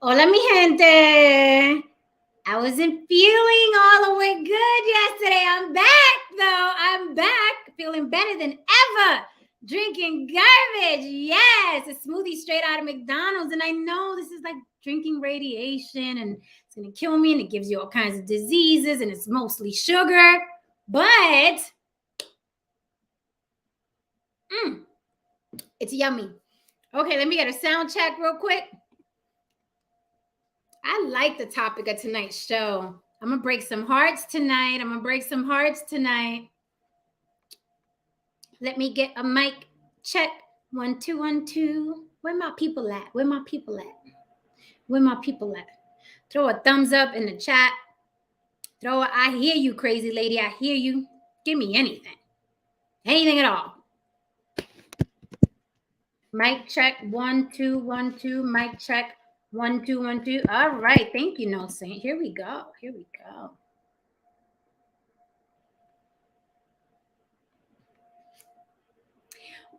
Hola, mi gente. I wasn't feeling all the way good yesterday. I'm back, though. I'm back, feeling better than ever. Drinking garbage. Yes, a smoothie straight out of McDonald's. And I know this is like drinking radiation and it's going to kill me and it gives you all kinds of diseases and it's mostly sugar. But it's yummy. Okay, let me get a sound check real quick. I like the topic of tonight's show. I'm going to break some hearts tonight. Let me get a mic check. 1, 2, 1, 2. Where my people at? Throw a thumbs up in the chat. Throw a I hear you, crazy lady. I hear you. Give me anything. Anything at all. Mic check. 1, 2, 1, 2. Mic check. 1, 2, 1, 2. All right. Thank you, No Saint. Here we go.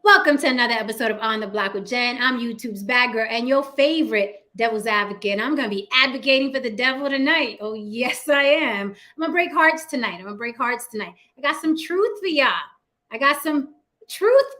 Welcome to another episode of On the Block with Jen. I'm YouTube's bad girl and your favorite devil's advocate. I'm going to be advocating for the devil tonight. Oh, yes, I am. I'm going to break hearts tonight. I got some truth for y'all.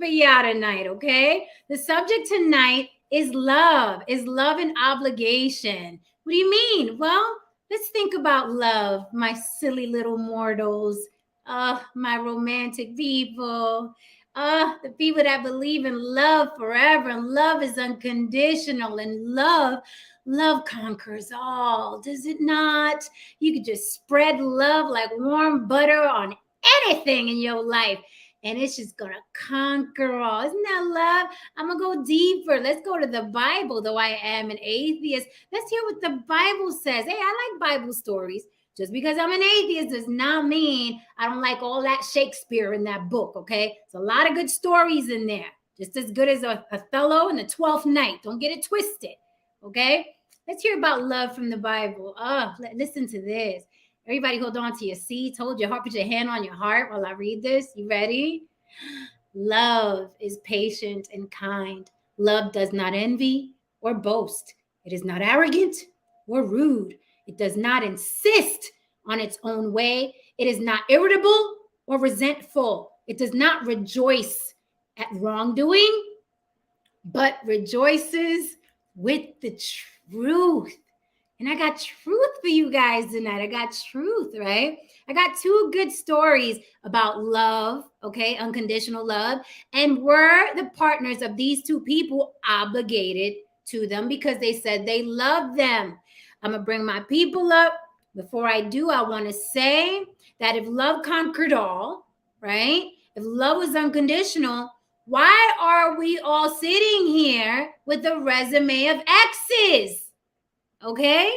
Tonight, okay? The subject tonight is love. Is love an obligation? What do you mean? Well, let's think about love, my silly little mortals. My romantic people. The people that believe in love forever, and love is unconditional, and love conquers all, does it not? You could just spread love like warm butter on anything in your life, and it's just gonna conquer all. Isn't that love? I'm gonna go deeper. Let's go to the Bible, though I am an atheist. Let's hear what the Bible says. Hey, I like Bible stories. Just because I'm an atheist does not mean I don't like all that Shakespeare in that book, okay? There's a lot of good stories in there, just as good as Othello and the 12th Night. Don't get it twisted, okay? Let's hear about love from the Bible. Listen to this. Everybody hold on to your seats. Hold your heart, put your hand on your heart while I read this. You ready? Love is patient and kind. Love does not envy or boast. It is not arrogant or rude. It does not insist on its own way. It is not irritable or resentful. It does not rejoice at wrongdoing, but rejoices with the truth. And I got truth for you guys tonight. I got truth, right? I got two good stories about love, okay? Unconditional love. And were the partners of these two people obligated to them because they said they love them? I'm going to bring my people up. Before I do, I want to say that if love conquered all, right? If love was unconditional, why are we all sitting here with a resume of exes? Okay?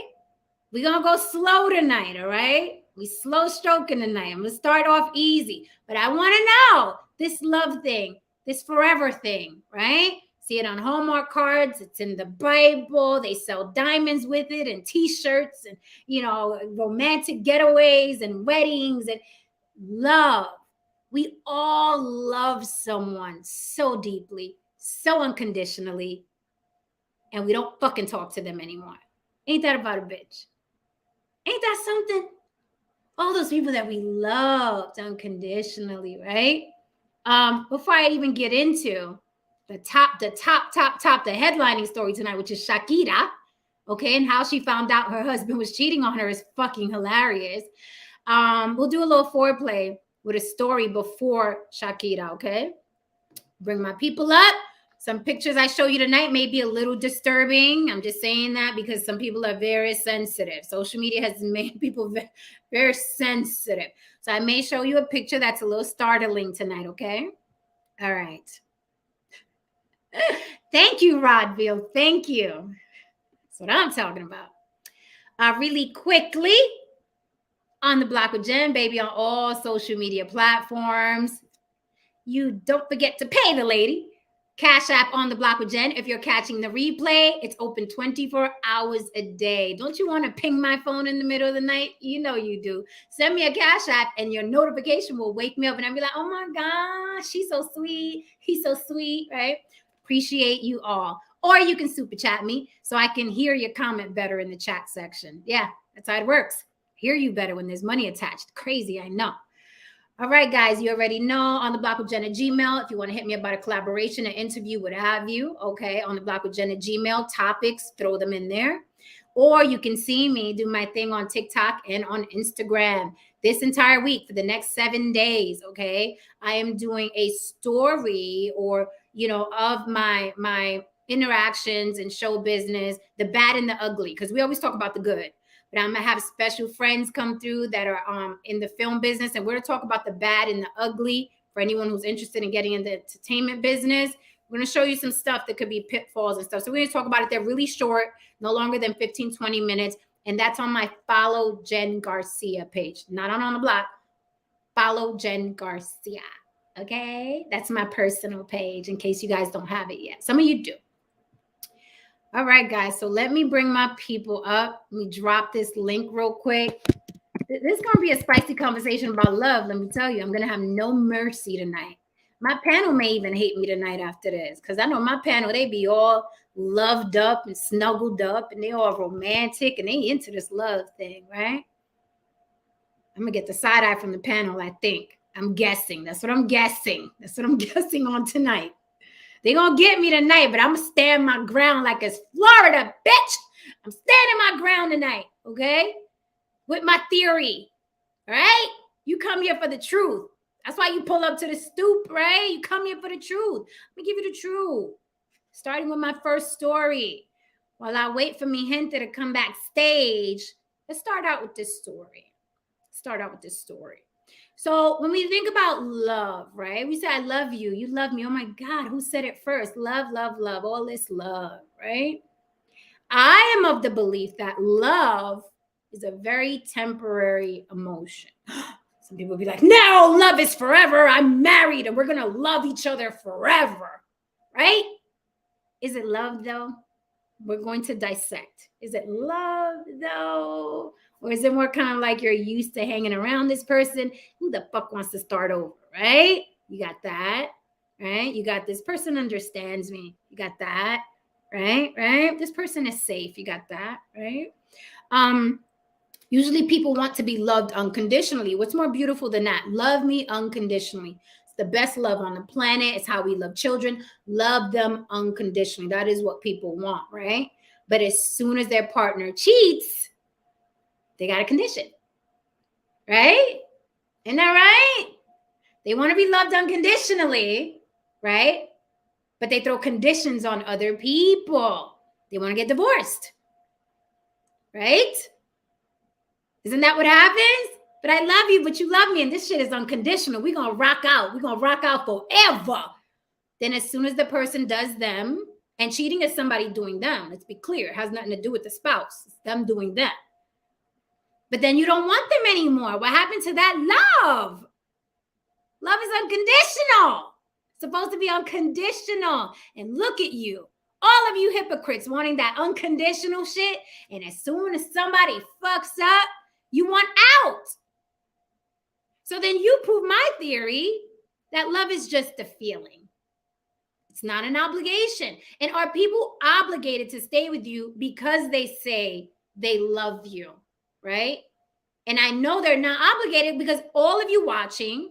We're going to go slow tonight, all right? We slow stroking tonight. I'm going to start off easy. But I want to know this love thing, this forever thing, right? See it on Hallmark cards. It's in the Bible. They sell diamonds with it and T-shirts and, romantic getaways and weddings and love. We all love someone so deeply, so unconditionally, and we don't fucking talk to them anymore. Ain't that about a bitch? Ain't that something? All those people that we loved unconditionally, right? Before I even get into the headlining story tonight, which is Shakira, okay, and how she found out her husband was cheating on her is fucking hilarious. We'll do a little foreplay with a story before Shakira, okay? Bring my people up. Some pictures I show you tonight may be a little disturbing. I'm just saying that because some people are very sensitive. Social media has made people very, very sensitive. So I may show you a picture that's a little startling tonight, okay? All right. Thank you, Rodville. Thank you. That's what I'm talking about. Really quickly, On the Block with Jen, baby, on all social media platforms. You don't forget to pay the lady. Cash App On the Block with Jen. If you're catching the replay, it's open 24 hours a day. Don't you want to ping my phone in the middle of the night? You know you do. Send me a Cash App and your notification will wake me up and I'll be like, oh my gosh, she's so sweet. He's so sweet, right? Appreciate you all. Or you can super chat me so I can hear your comment better in the chat section. Yeah, that's how it works. Hear you better when there's money attached. Crazy, I know. All right, guys, you already know On the Block with Jen at Gmail. If you want to hit me about a collaboration, an interview, what have you, okay, On the Block with Jen at Gmail, topics, throw them in there. Or you can see me do my thing on TikTok and on Instagram this entire week for the next 7 days, okay? I am doing a story or, of my interactions in show business, the bad and the ugly, because we always talk about the good. But I'm going to have special friends come through that are in the film business. And we're going to talk about the bad and the ugly for anyone who's interested in getting in the entertainment business. We're going to show you some stuff that could be pitfalls and stuff. So we're going to talk about it. They're really short, no longer than 15, 20 minutes. And that's on my Follow Jen Garcia page. Not on the Block. Follow Jen Garcia. Okay? That's my personal page in case you guys don't have it yet. Some of you do. All right, guys. So let me bring my people up. Let me drop this link real quick. This is going to be a spicy conversation about love. Let me tell you, I'm going to have no mercy tonight. My panel may even hate me tonight after this, because I know my panel, they be all loved up and snuggled up, and they all romantic, and they into this love thing, right? I'm gonna get the side eye from the panel, I think. I'm guessing. That's what I'm guessing. That's what I'm guessing on tonight. They gonna get me tonight, but I'm gonna stand my ground like it's Florida, bitch. I'm standing my ground tonight, okay? With my theory, all right? You come here for the truth. That's why you pull up to the stoop, right? You come here for the truth. Let me give you the truth. Starting with my first story. While I wait for mi gente to come backstage, let's start out with this story. So when we think about love, right? We say, I love you. You love me. Oh my God, who said it first? Love, love, love. All this love, right? I am of the belief that love is a very temporary emotion. Some people will be like, no, love is forever. I'm married and we're going to love each other forever, right? Is it love though? We're going to dissect. Is it love though? Or is it more kind of like you're used to hanging around this person? Who the fuck wants to start over, right? You got that, right? You got this person understands me. You got that, right? This person is safe. You got that, right? Usually people want to be loved unconditionally. What's more beautiful than that? Love me unconditionally. It's the best love on the planet. It's how we love children. Love them unconditionally. That is what people want, right? But as soon as their partner cheats, they got a condition, right? Isn't that right? They want to be loved unconditionally, right? But they throw conditions on other people. They want to get divorced, right? Isn't that what happens? But I love you, but you love me, and this shit is unconditional. We're going to rock out. We're going to rock out forever. Then as soon as the person does them, and cheating is somebody doing them. Let's be clear. It has nothing to do with the spouse. It's them doing them. But then you don't want them anymore. What happened to that love? Love is unconditional. It's supposed to be unconditional. And look at you. All of you hypocrites wanting that unconditional shit. And as soon as somebody fucks up, you want out. So then you prove my theory that love is just a feeling. It's not an obligation. And are people obligated to stay with you because they say they love you, right? And I know they're not obligated because all of you watching,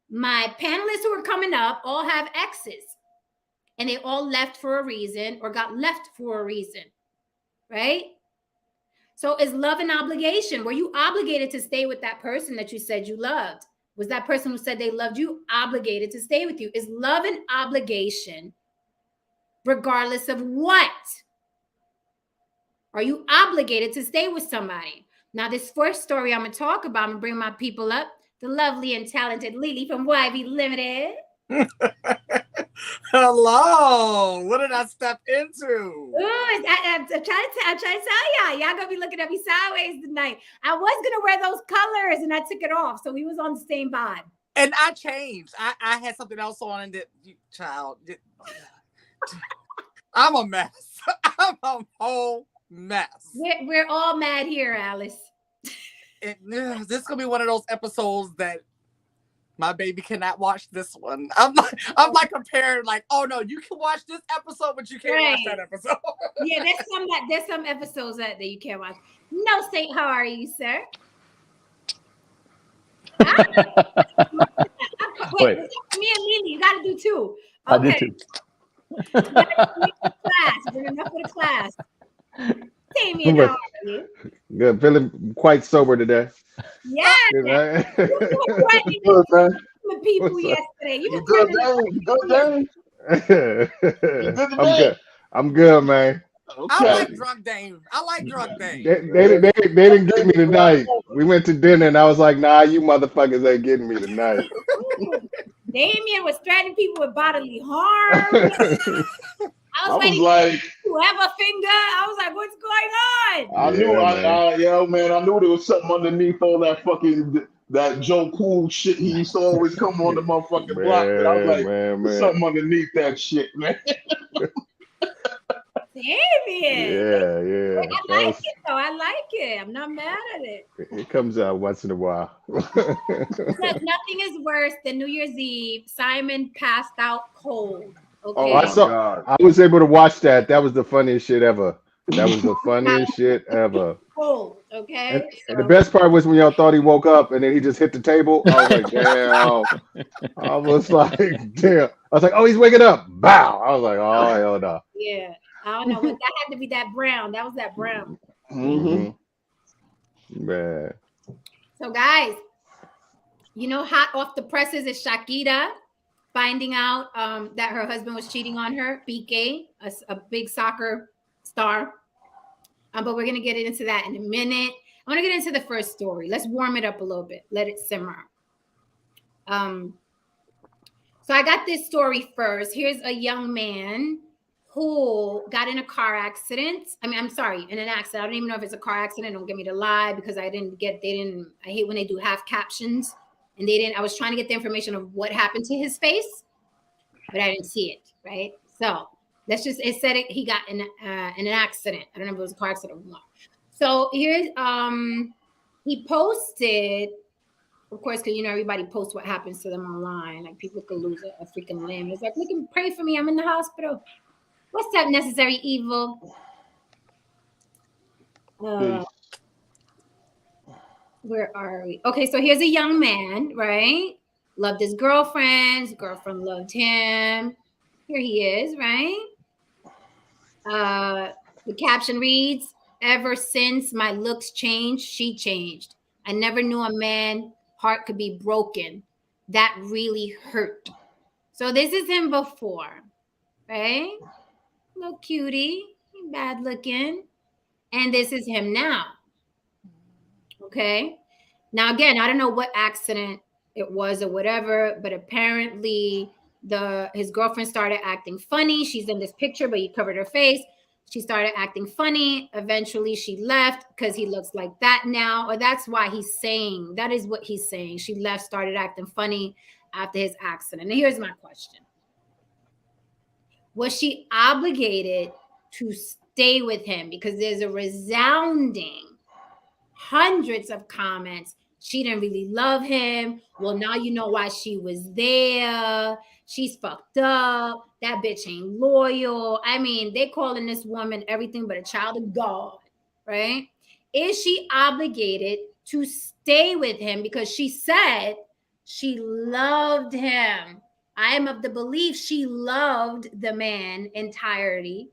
my panelists who are coming up, all have exes. And they all left for a reason or got left for a reason, right? So is love an obligation? Were you obligated to stay with that person that you said you loved? Was that person who said they loved you obligated to stay with you? Is love an obligation regardless of what? Are you obligated to stay with somebody? Now, this first story I'm going to talk about, I'm going to bring my people up, the lovely and talented Lily from YB Limited. Hello. What did I step into? Ooh, I'm trying to tell y'all gonna be looking at me sideways tonight. I was gonna wear those colors and I took it off, so we was on the same vibe. And I changed. I had something else on, and I'm a mess. I'm a whole mess. We're all mad here, Alice. This is gonna be one of those episodes that my baby cannot watch this one. I'm like a parent, like, oh no, you can watch this episode, but you can't watch that episode. Yeah, there's some episodes that you can't watch. No, Saint, how are you, sir? Wait, me and Lily, you gotta do two. Okay. I did too. We're enough for the class. Damien, how are you? Good, feeling quite sober today. Yeah. Good, man. Good, man. With people yesterday. You good, Dane? I'm good, man. Okay. I like drunk Dame. They didn't get me tonight. We went to dinner and I was like, nah, you motherfuckers ain't getting me tonight. Damien was threatening people with bodily harm. I was like, to have a finger. I was like, what's going on? I knew there was something underneath all that fucking that Joe Cool shit. He used to always come on the motherfucking block. But I was like, there's something underneath that shit, man. Damien. Yeah. I like it though. I like it. I'm not mad at it. It comes out once in a while. It says nothing is worse than New Year's Eve. Simon passed out cold. Oh Okay. my God. I was able to watch that. That was the funniest shit ever. That was the funniest shit ever. Cold. And, Okay. and the So best part was when y'all thought he woke up and then he just hit the table. I was like, damn. I was like, damn. I was like, oh, he's waking up. Bow. I was like, oh, hell no. yeah. I don't know. What that had to be that brown. That was that brown. Mm-hmm. Man. So guys, hot off the presses is Shakira finding out that her husband was cheating on her. Piqué, a big soccer star. But we're gonna get into that in a minute. I want to get into the first story. Let's warm it up a little bit. Let it simmer. So I got this story first. Here's a young man who got in a car accident. In an accident. I don't even know if it's a car accident. Don't get me to lie because I hate when they do half captions and I was trying to get the information of what happened to his face, but I didn't see it. Right. So it said he got in an accident. I don't know if it was a car accident or not. So here's, he posted, of course, because everybody posts what happens to them online. Like people could lose a freaking limb. It's like, look and pray for me. I'm in the hospital. What's that necessary evil? Where are we? Okay, so here's a young man, right? Loved his girlfriend. His girlfriend loved him. Here he is, right? The caption reads, ever since my looks changed, she changed. I never knew a man's heart could be broken. That really hurt. So this is him before, right? Little cutie, bad looking. And this is him now. Okay. Now, again, I don't know what accident it was or whatever, but apparently his girlfriend started acting funny. She's in this picture, but he covered her face. She started acting funny. Eventually she left because he looks like that now. Or that's why he's saying, that is what he's saying. She left, started acting funny after his accident. And here's my question. Was she obligated to stay with him? Because there's a resounding hundreds of comments. She didn't really love him. Well, now you know why she was there. She's fucked up. That bitch ain't loyal. They calling this woman everything but a child of God, right? Is she obligated to stay with him because she said she loved him? I am of the belief she loved the man entirety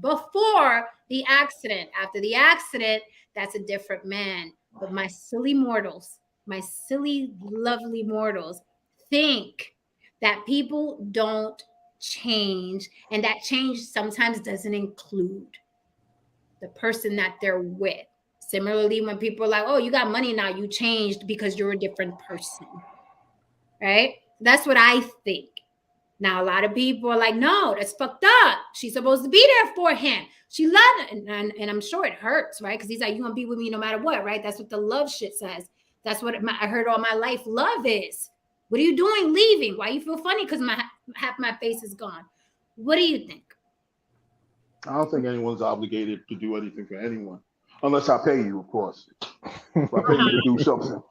before the accident. After the accident, that's a different man. But my silly mortals, my silly, lovely mortals think that people don't change, and that change sometimes doesn't include the person that they're with. Similarly, when people are like, oh, you got money now, you changed because you're a different person, right? That's what I think. Now, a lot of people are like, no, that's fucked up. She's supposed to be there for him. She loved it. And I'm sure it hurts, right? Because he's like, you're going to be with me no matter what, right? That's what the love shit says. That's what I heard all my life love is. What are you doing leaving? Why you feel funny? Because half my face is gone. What do you think? I don't think anyone's obligated to do anything for anyone. Unless I pay you, of course. If I pay you to do something,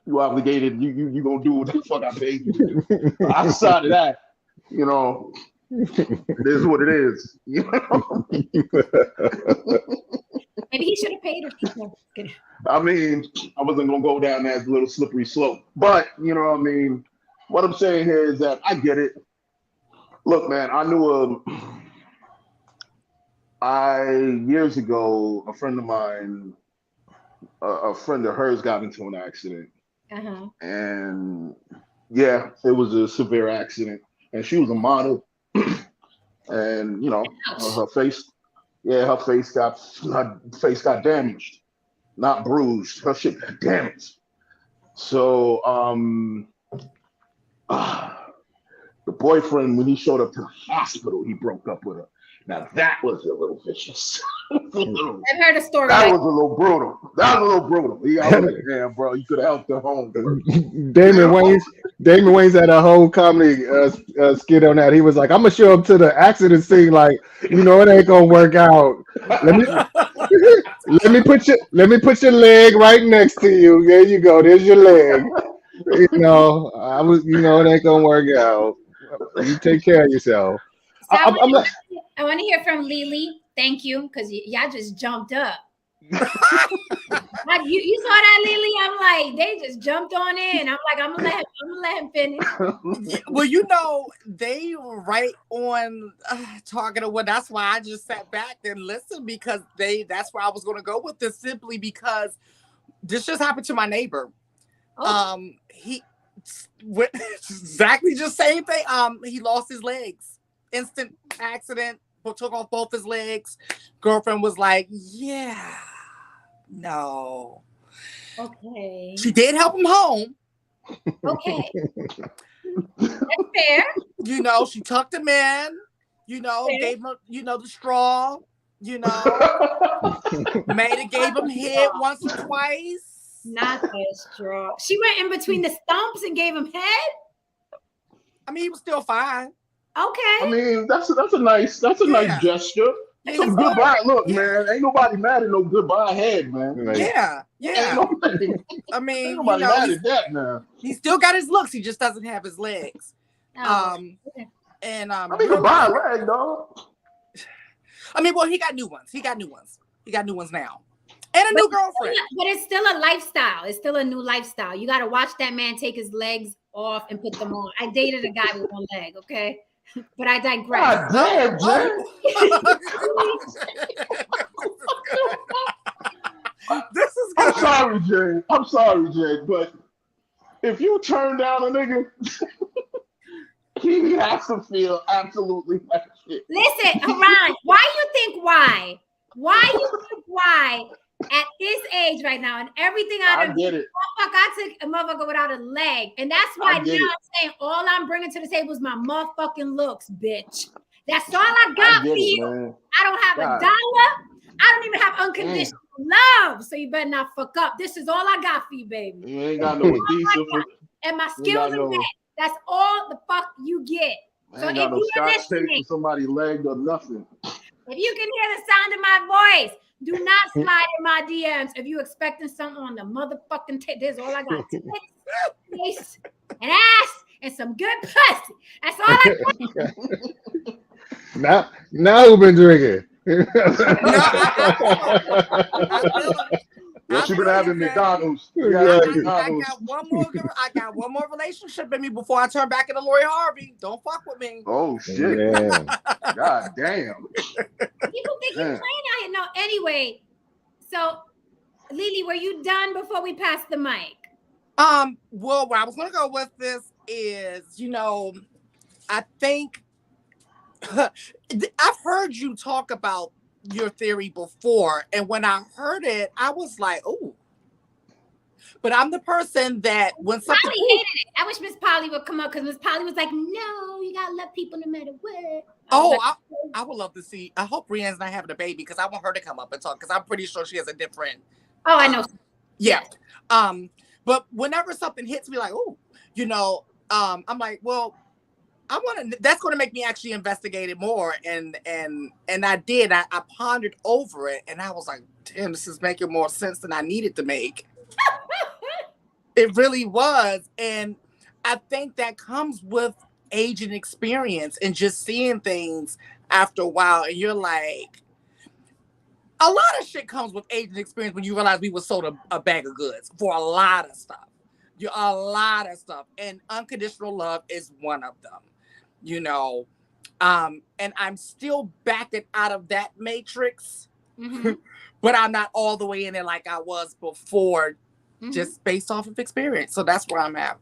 you obligated, you gonna do what the fuck I paid you to do. Outside of that, it is what it is. Maybe he should have paid her. No, I wasn't gonna go down that little slippery slope. But what I'm saying here is that I get it. Look, man, I knew years ago, a friend of mine, a friend of hers got into an accident. Uh-huh. And yeah, it was a severe accident. And she was a model. And her face got damaged, not bruised. Her shit got damaged. So the boyfriend, when he showed up to the hospital, he broke up with her. Now that was a little vicious. I've heard a story. That Like, was a little brutal. That was a little brutal. Yeah, I was like, damn, bro, you could have helped the home. Damon Wayne's had a whole comedy skit on that. He was like, "I'm gonna show up to the accident scene like, it ain't gonna work out. Let me let me put your leg right next to you. There you go. There's your leg. It ain't gonna work out. You take care of yourself." so I'm not. I want to hear from Lily. Thank you, because y'all just jumped up. Like you saw that, Lily? I'm like, they just jumped on in. I'm like, I'm gonna let him finish. Well, they were right on talking to what. That's why I just sat back and listened, because that's where I was going to go with this, simply because this just happened to my neighbor. Oh. He exactly just same thing. He lost his legs, instant accident, but took off both his legs. Girlfriend was like, yeah. No. Okay. She did help him home. Okay. That's fair. She tucked him in, gave him, the straw, gave him head once or twice. Not the straw. She went in between the stumps and gave him head? I mean, he was still fine. Okay. I mean, that's a nice gesture. Yeah, Some goodbye. Look, man, ain't nobody mad at no goodbye head, man. Yeah. I mean, ain't nobody mad at that now. He still got his looks. He just doesn't have his legs. Oh. I mean, goodbye leg, dog. I mean, well, he got new ones. He got new ones now. And a new girlfriend. But it's still a lifestyle. It's still a new lifestyle. You got to watch that man take his legs off and put them on. I dated a guy with one leg, okay? But I digress. God damn, Jay. This is good. I'm sorry, Jay. But if you turn down a nigga, he has to feel absolutely like shit. Listen, Haran, why you think why? Why you think why? At this age right now, and everything I get it. I took a motherfucker without a leg, and that's why now I'm saying all I'm bringing to the table is my motherfucking looks, bitch. That's all I got for you. Man. I don't have a dollar. I don't even have unconditional love, so you better not fuck up. This is all I got for you, baby. You ain't got no decent and my skills and that. That's all the fuck you get. So if you're listening, somebody's leg or nothing. If you can hear the sound of my voice, do not slide in my DMs if you expecting something on the motherfucking tape. This is all I got. Tits, face, and ass, and some good pussy. That's all I got. Now who been drinking? What you been having McDonald's? I got one more relationship in me before I turn back into Lori Harvey. Don't fuck with me. Oh shit! Yeah. God damn. People think you're playing out here. No, anyway. So, Lily, were you done before we pass the mic? Well, where I was gonna go with this is, I think I've heard you talk about your theory before, and when I heard it, I was like, "Oh!" But I'm the person that when something Polly hated it. I wish Miss Polly would come up because Miss Polly was like, "No, you gotta love people no matter what." I would love to see. I hope Brienne's not having a baby because I want her to come up and talk because I'm pretty sure she has a different. Oh, I know. Yeah. But whenever something hits me, like, "Oh," I'm like, well. That's going to make me actually investigate it more. And I did. I pondered over it and I was like, damn, this is making more sense than I needed to make. It really was. And I think that comes with age and experience and just seeing things after a while. And you're like, a lot of shit comes with age and experience when you realize we were sold a bag of goods for a lot of stuff. A lot of stuff. And unconditional love is one of them. And I'm still backing out of that matrix, but I'm not all the way in it like I was before, just based off of experience. So that's where I'm at.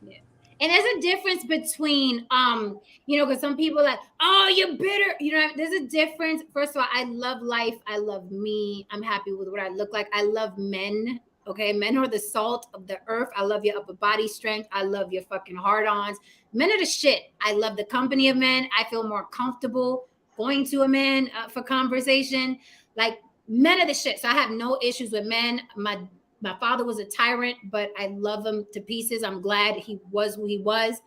Yeah. And there's a difference between, because some people are like, oh, you're bitter. There's a difference. First of all, I love life. I love me. I'm happy with what I look like. I love men. Okay, men are the salt of the earth. I love your upper body strength. I love your fucking hard-ons. Men are the shit. I love the company of men. I feel more comfortable going to a man for conversation. Like men are the shit. So I have no issues with men. My father was a tyrant, but I love him to pieces. I'm glad he was who he was.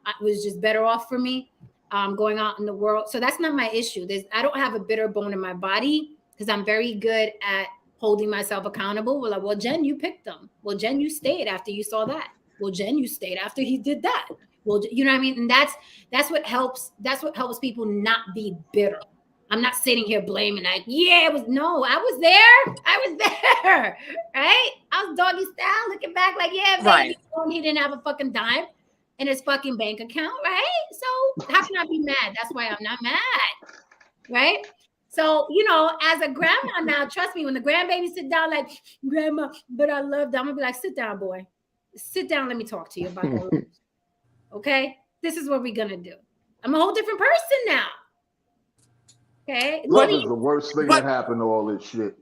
It was just better off for me going out in the world. So that's not my issue. I don't have a bitter bone in my body because I'm very good at holding myself accountable. We're like, well, Jen, you picked them. Well, Jen, you stayed after you saw that. Well, Jen, you stayed after he did that. Well, you know what I mean? And that's what helps. That's what helps people not be bitter. I'm not sitting here blaming like, yeah, I was there, right? I was doggy style looking back like, yeah, baby, Right. he didn't have a fucking dime in his fucking bank account, right? So how can I be mad? That's why I'm not mad, right? So, you know, as a grandma now, trust me, when the grandbaby sit down like, grandma, but I love them, I'm gonna be like, sit down, boy. Sit down, let me talk to you about that. Okay? This is what we're gonna do. I'm a whole different person now. Okay? Love is the worst thing that happened to all this shit.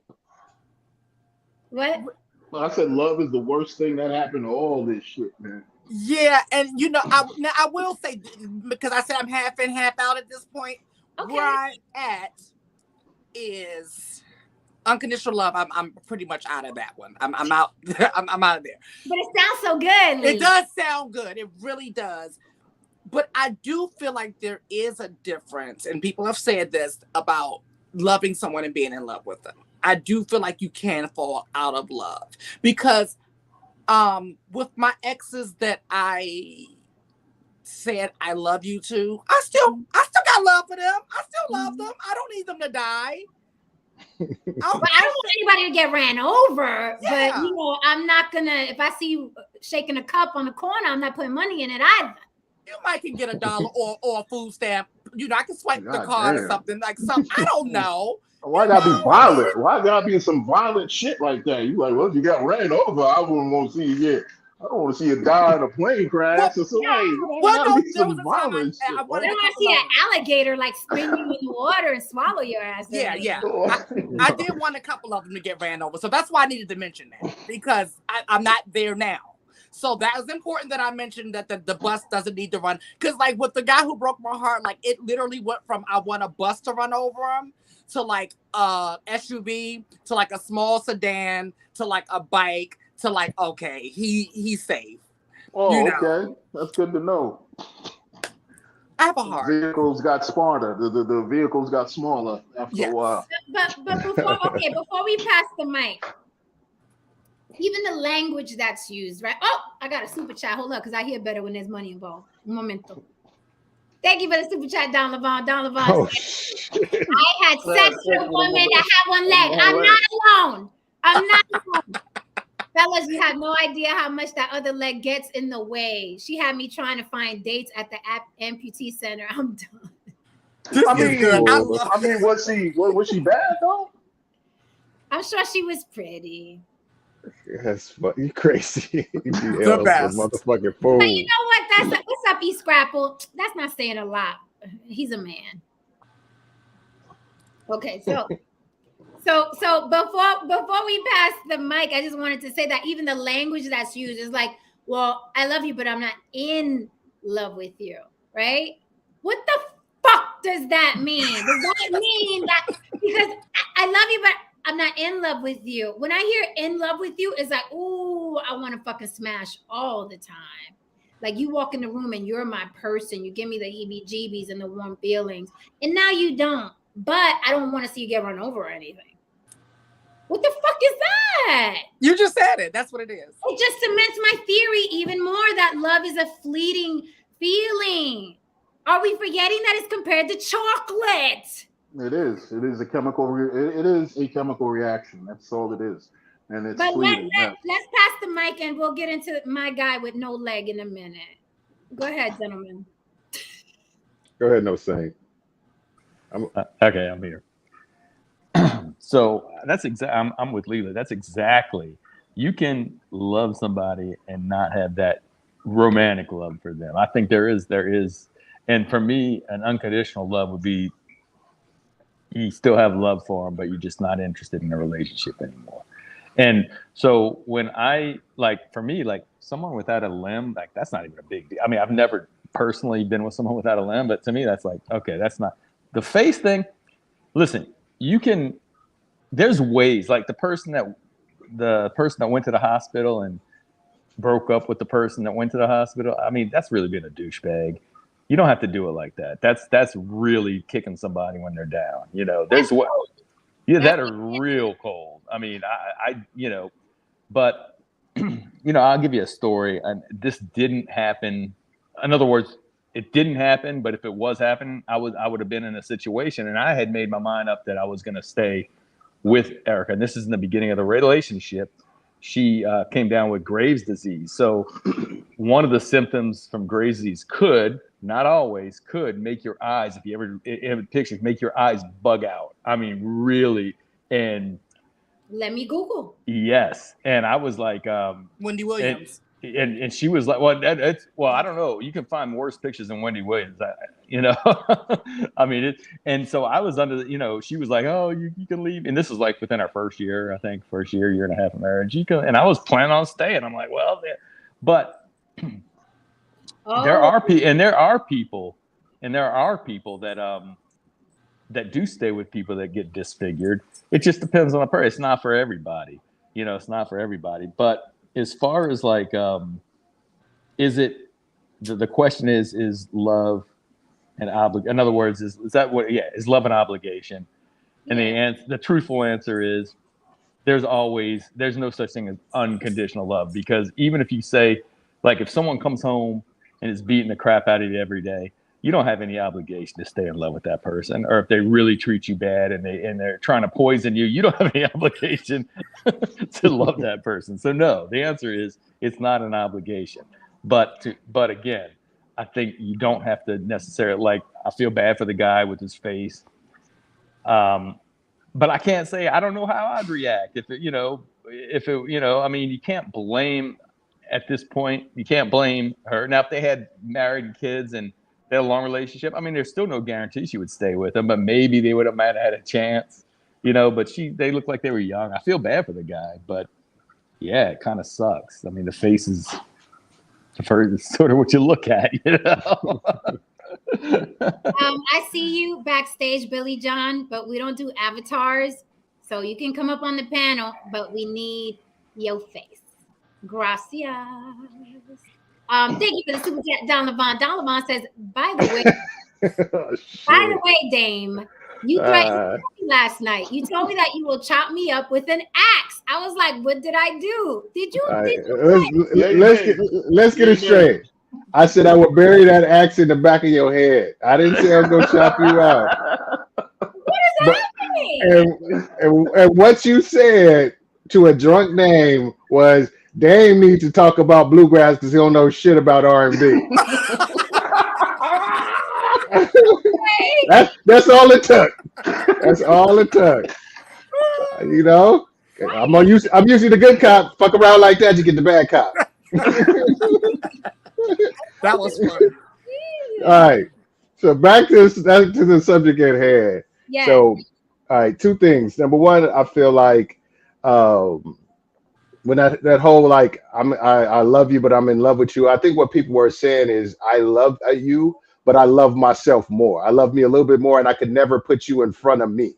What? I said love is the worst thing that happened to all this shit, man. Yeah, and you know, I will say, because I said I'm half in, half out at this point. Okay. Where I'm at is unconditional love. I'm pretty much out of that one. I'm out. I'm out of there. But it sounds so good, Lee. It does sound good. It really does. But I do feel like there is a difference, and people have said this about loving someone and being in love with them. I do feel like you can fall out of love because with my exes that I said I love you to, I still got love for them. I still love them. I don't need them to die. I don't want anybody to get ran over, Yeah. but you know, I'm not gonna, if I see you shaking a cup on the corner, I'm not putting money in it either. You might can get $1 or a food stamp. You know, I can swipe the God card damn. or something like something. I don't know. Why gotta be violent? Why gotta be some violent shit like that? You like, well, if you got ran over, I wouldn't want to see you get. I don't want to see you die in a plane crash. Well, So, yeah. gotta be there some was a time violent shit. I wanted I don't want to see an alligator like spin you in the water and swallow your ass. Yeah. I did want a couple of them to get ran over. So that's why I needed to mention that because I'm not there now. So that was important that I mentioned that the bus doesn't need to run. Because like with the guy who broke my heart, like it literally went from I want a bus to run over him to like a SUV to like a small sedan to like a bike to like, okay, he's safe. Oh, You know. okay. That's good to know. I have a heart. Vehicles got smarter. The vehicles got smaller after a while. But before we pass the mic, even the language that's used, right? Oh, I got a super chat. Hold up, because I hear better when there's money involved. Un momento. Thank you for the super chat, Don Levon. Don Levon. Oh, I had sex with a woman that had one leg. I'm not alone. I'm not alone. Fellas, you have no idea how much that other leg gets in the way. She had me trying to find dates at the amputee center. I'm done. I mean, was she bad though? I'm sure she was pretty. That's you crazy. The best. Motherfucking fool. But you know what? What's up, E Scrapple? That's not saying a lot. He's a man. Okay, so before we pass the mic, I just wanted to say that even the language that's used is like, well, I love you, but I'm not in love with you, right? What the fuck does that mean? Does that mean that because I love you, but I'm not in love with you? When I hear in love with you, it's like, ooh, I want to fucking smash all the time. Like you walk in the room and you're my person. You give me the heebie-jeebies and the warm feelings. And now you don't. But I don't want to see you get run over or anything. What the fuck is that? You just said it. That's what it is. It just cements my theory even more that love is a fleeting feeling. Are we forgetting that it's compared to chocolate? It is. It is a chemical. It is a chemical reaction. That's all it is. And it's But fleeting. let's pass the mic and we'll get into my guy with no leg in a minute. Go ahead, gentlemen. Go ahead, no saying. Okay, I'm here. So that's I'm with Leela. That's exactly. You can love somebody and not have that romantic love for them. I think there is, and for me, an unconditional love would be you still have love for them, but you're just not interested in a relationship anymore. And so when for me, like someone without a limb, like that's not even a big deal. I mean, I've never personally been with someone without a limb, but to me, that's like, okay, that's not. The face thing, listen, there's ways, like the person that went to the hospital and broke up with the person that went to the hospital. I mean, that's really being a douchebag. You don't have to do it like that. That's really kicking somebody when they're down. There's what, yeah, that are real cold. I mean, but I'll give you a story. And this didn't happen. In other words, it didn't happen. But if it was happening, I would have been in a situation, and I had made my mind up that I was going to stay with Erica. And this is in the beginning of the relationship. She came down with Graves' disease. So one of the symptoms from Graves' disease could, not always, could make your eyes, if you ever have a picture, make your eyes bug out. I mean, really. And let me Google. Yes. And I was like, Wendy Williams. And she was like, well, I don't know. You can find worse pictures than Wendy Williams, I mean, and so I was under she was like, oh, you can leave. And this was like within our first year, I think, year and a half of marriage. And I was planning on staying. I'm like, well, but there are people that do stay with people that get disfigured. It just depends on the person. It's not for everybody. It's not for everybody. But as far as like, is it, the question is love and obligation. In other words, is that what, is love an obligation? And the truthful answer is there's no such thing as unconditional love, because even if you say, like, if someone comes home and is beating the crap out of you every day, you don't have any obligation to stay in love with that person. Or if they really treat you bad and they're trying to poison you, you don't have any obligation to love that person. So no, the answer is it's not an obligation. But again, I think you don't have to necessarily, like, I feel bad for the guy with his face. But I can't say, I don't know how I'd react I mean, you can't blame, at this point, you can't blame her. Now, if they had married kids and they had a long relationship, I mean, there's still no guarantee she would stay with him, but maybe they might have had a chance, but they looked like they were young. I feel bad for the guy, but yeah, it kind of sucks. I mean, the face is sort of what you look at, I see you backstage, Billy John, but we don't do avatars. So you can come up on the panel, but we need your face. Gracias. Thank you for the super chat, Don Levon. Don Levon says, by the way, Dame, you threatened me last night. You told me that you will chop me up with an axe. I was like, what did I do? Let's get it straight. I said I would bury that axe in the back of your head. I didn't say I was going to chop you out. What is happening? And what you said to a drunk Dame was, Dame needs to talk about bluegrass because he don't know shit about R&B. That's all it took. That's all it took. I'm usually the good cop. Fuck around like that, you get the bad cop. That was fun. All right. So back to the subject at hand. Yeah. So, all right, two things. Number one, I feel like when that whole, like, I love you, but I'm in love with you. I think what people were saying is I love you, but I love myself more. I love me a little bit more, and I could never put you in front of me.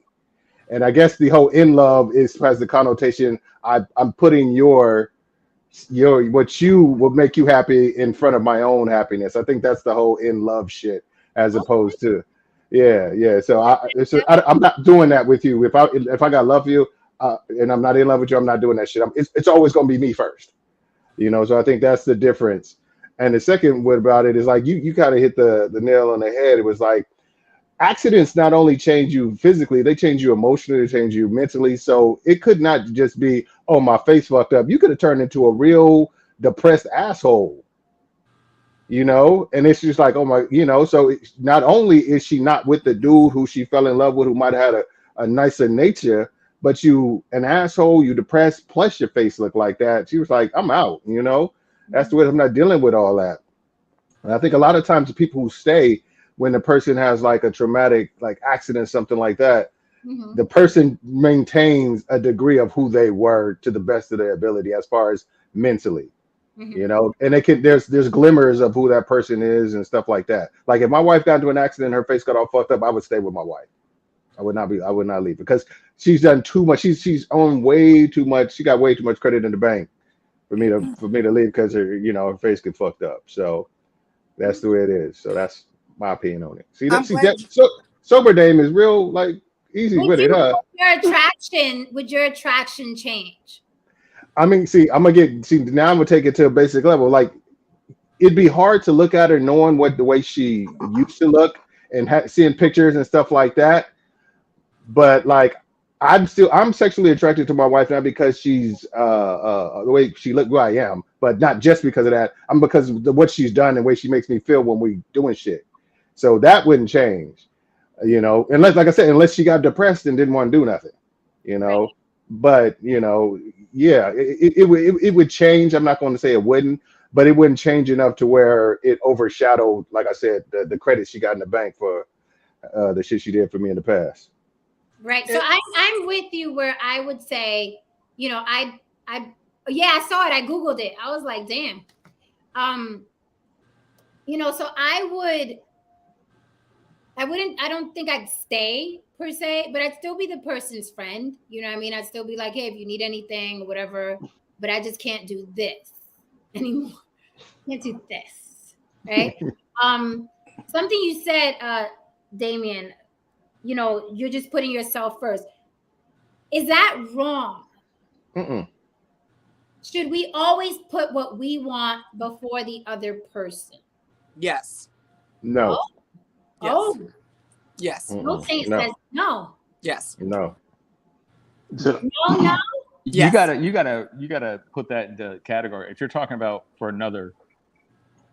And I guess the whole in love has the connotation I'm putting what you will make you happy in front of my own happiness. I think that's the whole in love shit, as opposed to, yeah. So I'm not doing that with you. If I got love for you and I'm not in love with you, I'm not doing that shit. It's always gonna be me first, So I think that's the difference. And the second word about it is, like, you kind of hit the nail on the head. It was like, accidents not only change you physically, they change you emotionally, they change you mentally. So it could not just be, oh, my face fucked up. You could have turned into a real depressed asshole, and it's just like, oh my, so not only is she not with the dude who she fell in love with, who might have had a nicer nature, but you an asshole, you depressed, plus your face looked like that. She was like, I'm out, that's the way. I'm not dealing with all that. And I think a lot of times the people who stay, when the person has like a traumatic, like, accident, something like that, the person maintains a degree of who they were to the best of their ability as far as mentally. You know, and it can there's glimmers of who that person is and stuff like that. Like if my wife got into an accident and her face got all fucked up, I would stay with my wife. I would not leave because she's done too much. She's owned way too much. She got way too much credit in the bank for me to leave because her face get fucked up. So that's the way it is. So that's my opinion on it. See sober Dame is real like easy with it, huh? Would your attraction change? I mean, now I'm gonna take it to a basic level. Like it'd be hard to look at her knowing what the way she used to look and seeing pictures and stuff like that. But like I'm sexually attracted to my wife now because she's the way she looked, who I am, but not just because of that. I'm because of what she's done and the way she makes me feel when we doing shit. So that wouldn't change, you know, unless, like I said, unless she got depressed and didn't want to do nothing, you know. Right. But you know, yeah, it would change. I'm not going to say it wouldn't, but it wouldn't change enough to where it overshadowed, like I said, the credit she got in the bank for the shit she did for me in the past. Right. So I'm with you where I would say, you know, I saw it. I Googled it. I was like, damn. You know, so I don't think I'd stay per se, but I'd still be the person's friend. You know what I mean? I'd still be like, hey, if you need anything or whatever, but I just can't do this anymore. Can't do this. Right. Something you said, Damien, you know, you're just putting yourself first. Is that wrong? Mm-mm. Should we always put what we want before the other person? Yes. No. Yes. Oh. Yes. No thing says no. Yes. No. No. Yes. You gotta put that into category. If you're talking about for another,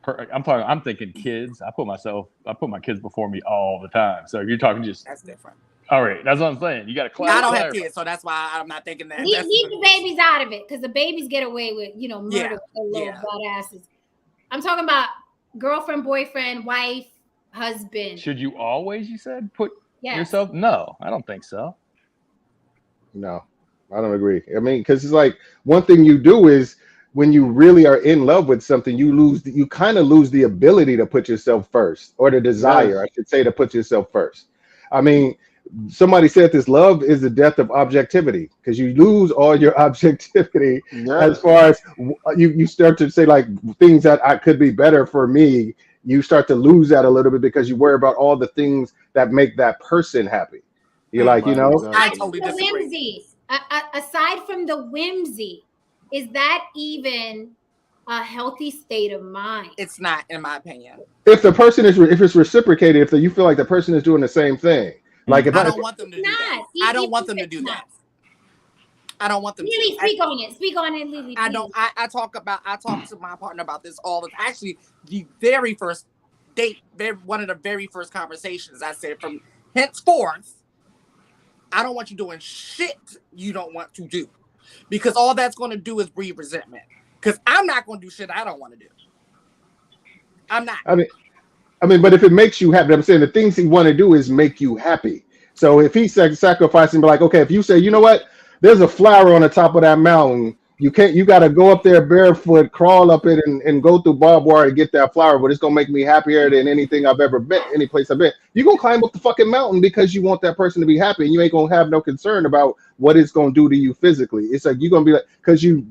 I'm thinking kids. I put my kids before me all the time. So if you're talking that's different. All right, that's what I'm saying. You got to clarify. I don't have kids, so that's why I'm not thinking that. Leave the babies out of it because the babies get away with, you know, murder with their little badasses. I'm talking about girlfriend, boyfriend, wife, husband. Should you always, you said, put yourself? No, I don't think so. No, I don't agree. I mean, because it's like one thing you do is when you really are in love with something, you kind of lose the ability to put yourself first, or the desire, I should say, to put yourself first. I mean, somebody said this: love is the death of objectivity, because you lose all your objectivity as far as you start to say like things that I could be better for me. You start to lose that a little bit because you worry about all the things that make that person happy. You're like, you know, I totally disagree. Whimsy. Aside from the whimsy, is that even a healthy state of mind? It's not, in my opinion. If it's reciprocated, if you feel like the person is doing the same thing. Like if I don't want them to do that. I don't want them to do that. I don't want them Lily, to. Speak on it, Lily. I don't. I talk to my partner about this all the time. Actually, the very first date, one of the very first conversations, I said, from henceforth, I don't want you doing shit you don't want to do, because all that's going to do is breed resentment. Because I'm not going to do shit I don't want to do. I'm not. I mean, but if it makes you happy, I'm saying the things he want to do is make you happy. So if he's sacrificing, be like, okay, if you say, you know what, there's a flower on the top of that mountain, you got to go up there barefoot, crawl up it, and go through barbed wire to get that flower, but it's going to make me happier than anything I've ever been, any place I've been. You're going to climb up the fucking mountain because you want that person to be happy, and you ain't going to have no concern about what it's going to do to you physically. It's like you're going to be like, because you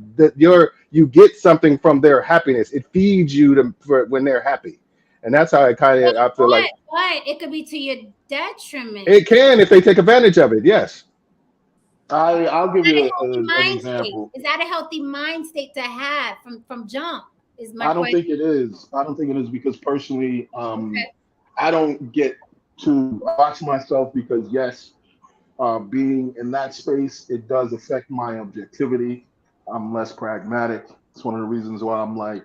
get something from their happiness. It feeds you for when they're happy. And that's how I feel like. But it could be to your detriment. It can if they take advantage of it. Yes. I'll give you an example. Is that a healthy mind state to have from jump? I don't think it is. I don't think it is because personally, I don't get to watch myself because yes, being in that space, it does affect my objectivity. I'm less pragmatic. It's one of the reasons why I'm like,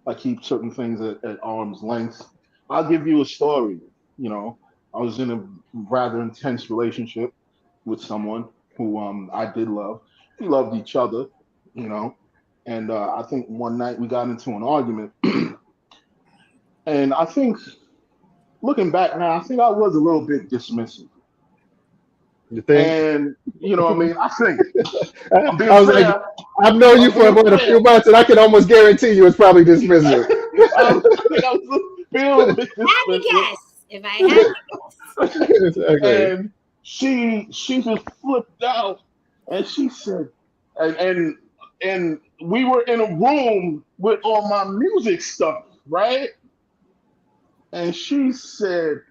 I keep certain things at arm's length. I'll give you a story. You know, I was in a rather intense relationship with someone who I did love. We loved each other, you know. And I think one night we got into an argument. And I think, looking back now, I think I was a little bit dismissive. You think? And you know what I mean? I think I'm being I was like, fair. I've known you I'm for being about a fair. few months, and I can almost guarantee you it's probably dismissive. I think I was being a little bit Had to dismissive. guess. If I had to guess. Exactly. And she just flipped out and she said, and we were in a room with all my music stuff, right? And she said,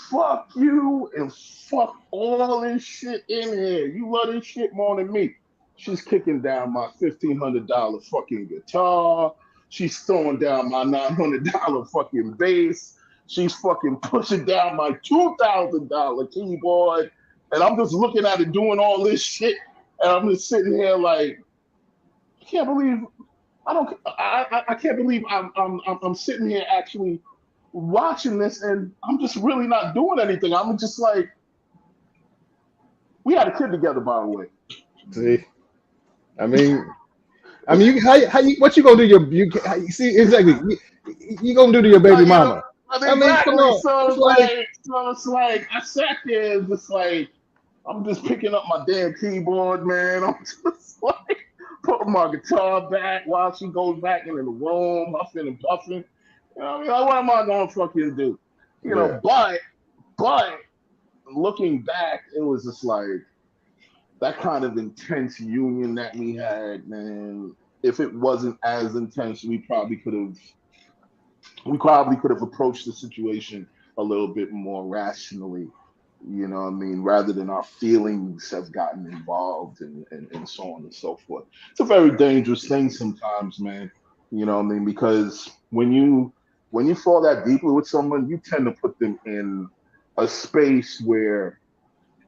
fuck you and fuck all this shit in here. You love this shit more than me. She's kicking down my $1,500 fucking guitar. She's throwing down my $900 fucking bass. She's fucking pushing down my $2,000 keyboard. And I'm just looking at it doing all this shit. And I'm just sitting here like, I can't believe I can't believe I'm sitting here actually watching this, and I'm just really not doing anything. I'm just like, we had a kid together, by the way. See, I mean, what you gonna do? You see exactly. You gonna do to your baby mama? I mean, come Exactly. on. So It's like, it's like I sat there and just like I'm just picking up my damn keyboard, man. I'm just like putting my guitar back while she goes back into the room, huffing and puffing. You know what I mean? Like, what am I gonna fucking do? You yeah, know, but looking back, it was just like that kind of intense union that we had, man. If it wasn't as intense, we probably could have approached the situation a little bit more rationally, you know what I mean, rather than our feelings have gotten involved and so on and so forth. It's a very dangerous thing sometimes, man. You know what I mean? Because when you fall that deeply with someone, you tend to put them in a space where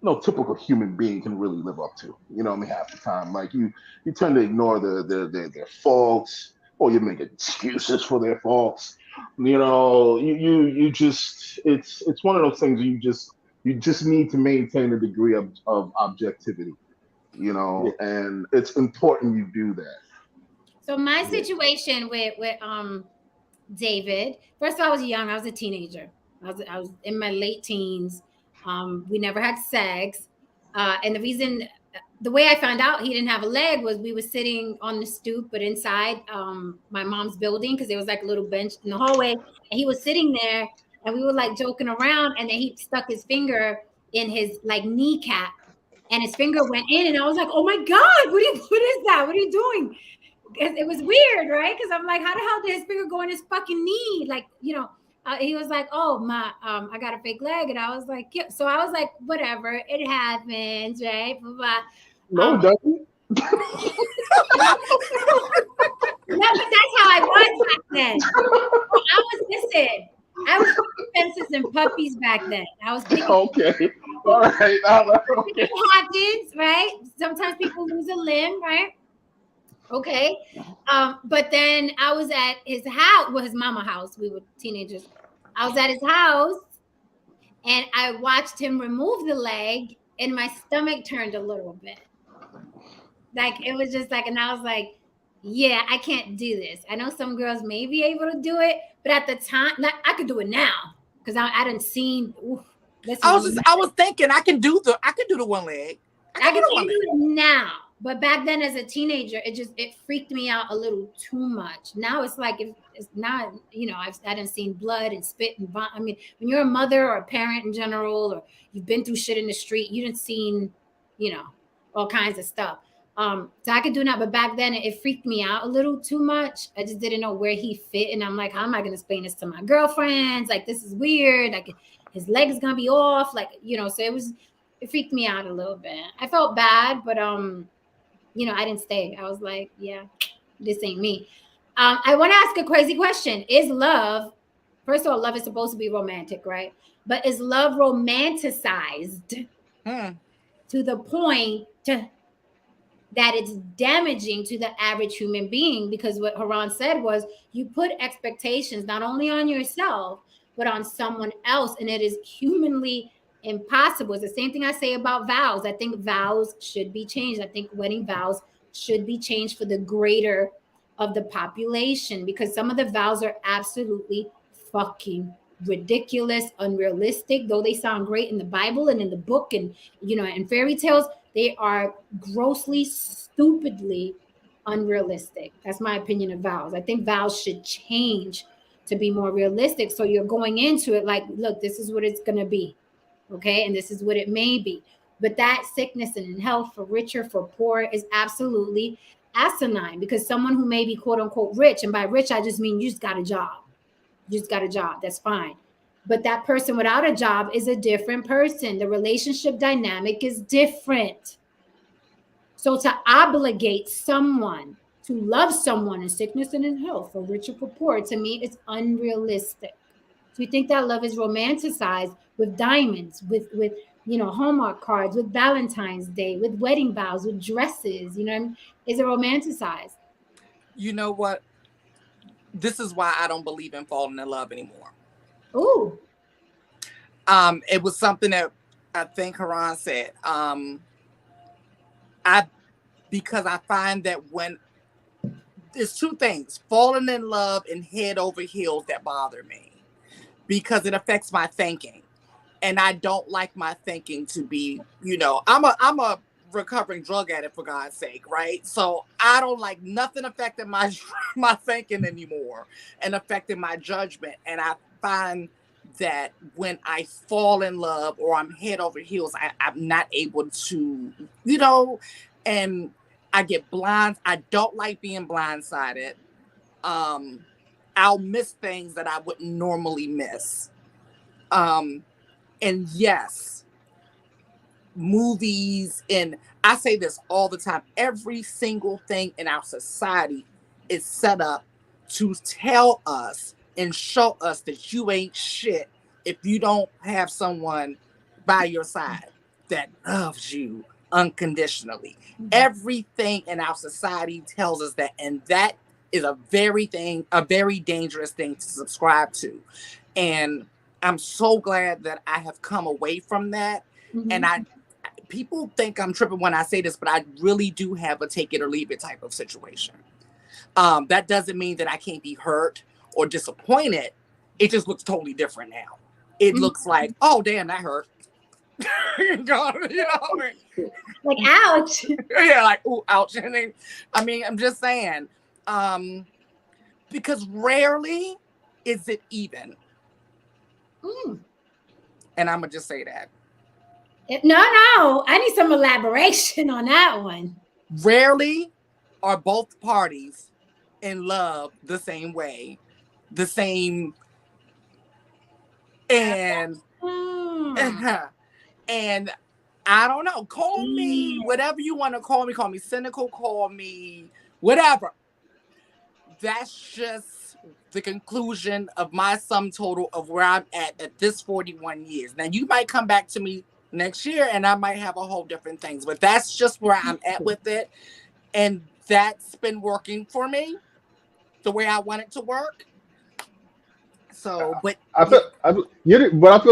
no typical human being can really live up to. You know what I mean? Half the time, like you tend to ignore their faults, or you make excuses for their faults. You know, you just it's one of those things you just need to maintain a degree of objectivity. You yeah, know, and it's important you do that. So my yeah. situation with David. First of all, I was young. I was a teenager. I was in my late teens. We never had sex, and the way I found out he didn't have a leg was we were sitting on the stoop, but inside my mom's building because there was like a little bench in the hallway, and he was sitting there, and we were like joking around, and then he stuck his finger in his like kneecap, and his finger went in, and I was like, "Oh my god, what is that? What are you doing?" It was weird, right? Because I'm like, how the hell did his finger go in his fucking knee? Like, he was like, oh my, I got a fake leg, and I was like, yeah. So I was like, whatever, it happens, right? Blah, blah. No, it doesn't. No, but that's how I was back then. I was listen. I was fences and puppies back then. I was picking. Okay, all right, okay. It happens, right? Sometimes people lose a limb, right? Okay. But then I was at his house, well, his mama house. We were teenagers. I was at his house and I watched him remove the leg, and my stomach turned a little bit. Like it was just like, and I was like, yeah, I can't do this. I know some girls may be able to do it, but at the time, I could do it now because I didn't seen. Oof, listen, I was thinking I could do the one leg. I I could do can the one do leg. it now, but back then as a teenager, it freaked me out a little too much. Now it's like it's not, I didn't seen blood and spit and I mean, when you're a mother or a parent in general, or you've been through shit in the street, you didn't seen, you know, all kinds of stuff. So I could do that, but back then it freaked me out a little too much. I just didn't know where he fit, and I'm like, how am I gonna explain this to my girlfriends? Like, this is weird. Like, his leg is gonna be off. Like, so it freaked me out a little bit. I felt bad, but I didn't stay. I was like, yeah, this ain't me. I want to ask a crazy question. Is love, first of all, love is supposed to be romantic, right? But is love romanticized Hmm. to the point that it's damaging to the average human being? Because what Haran said was you put expectations not only on yourself, but on someone else. And it is humanly impossible. It's the same thing I say about vows. I think vows should be changed. I think wedding vows should be changed for the greater of the population, because some of the vows are absolutely fucking ridiculous, unrealistic. Though they sound great in the Bible and in the book and and fairy tales, they are grossly, stupidly unrealistic. That's my opinion of vows. I think vows should change to be more realistic. So you're going into it like, look, this is what it's gonna be. Okay, and this is what it may be. But that sickness and in health, for richer, for poor, is absolutely asinine, because someone who may be quote unquote rich, and by rich I just mean you just got a job. You just got a job. That's fine. But that person without a job is a different person. The relationship dynamic is different. So to obligate someone to love someone in sickness and in health, for richer, for poor, to me, it's unrealistic. So you think that love is romanticized with diamonds, with Hallmark cards, with Valentine's Day, with wedding vows, with dresses, is it romanticized? You know what? This is why I don't believe in falling in love anymore. Ooh. It was something that I think Haran said. Because I find that when there's two things, falling in love and head over heels, that bother me, because it affects my thinking. And I don't like my thinking to be, I'm a recovering drug addict, for God's sake, right? So I don't like nothing affecting my thinking anymore and affecting my judgment. And I find that when I fall in love or I'm head over heels, I'm not able to, and I get blind. I don't like being blindsided. I'll miss things that I wouldn't normally miss. And yes, movies, and I say this all the time, every single thing in our society is set up to tell us and show us that you ain't shit if you don't have someone by your side that loves you unconditionally. Mm-hmm. Everything in our society tells us that, and that is a very dangerous thing to subscribe to. And I'm so glad that I have come away from that. Mm-hmm. And people think I'm tripping when I say this, but I really do have a take it or leave it type of situation. That doesn't mean that I can't be hurt or disappointed. It just looks totally different now. It mm-hmm. looks like, oh, damn, that hurt. Like, ouch. Yeah, like, ooh, ouch. I'm just saying, because rarely is it even. Mm. And I'm going to just say that. No, I need some elaboration on that one. Rarely are both parties in love the same way, the same, and and I don't know, call me whatever you want to call me cynical, call me whatever. That's just the conclusion of my sum total of where I'm at this 41 years. Now, you might come back to me next year and I might have a whole different things, but that's just where I'm at with it. And that's been working for me the way I want it to work. So, but I feel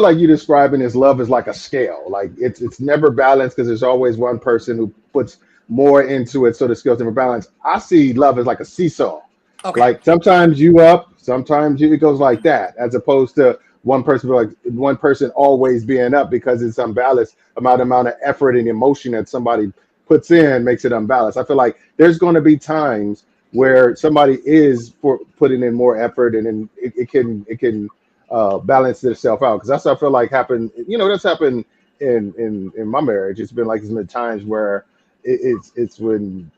like you describing this love is like a scale. Like it's never balanced because there's always one person who puts more into it, so the scale's never balanced. I see love as like a seesaw. Okay. Like sometimes you up, sometimes it goes like that, as opposed to one person always being up, because it's unbalanced. Amount of effort and emotion that somebody puts in makes it unbalanced. I feel like there's going to be times where somebody is putting in more effort, and then it can balance itself out. Because that's what I feel like happened. That's happened in my marriage. It's been times where it's when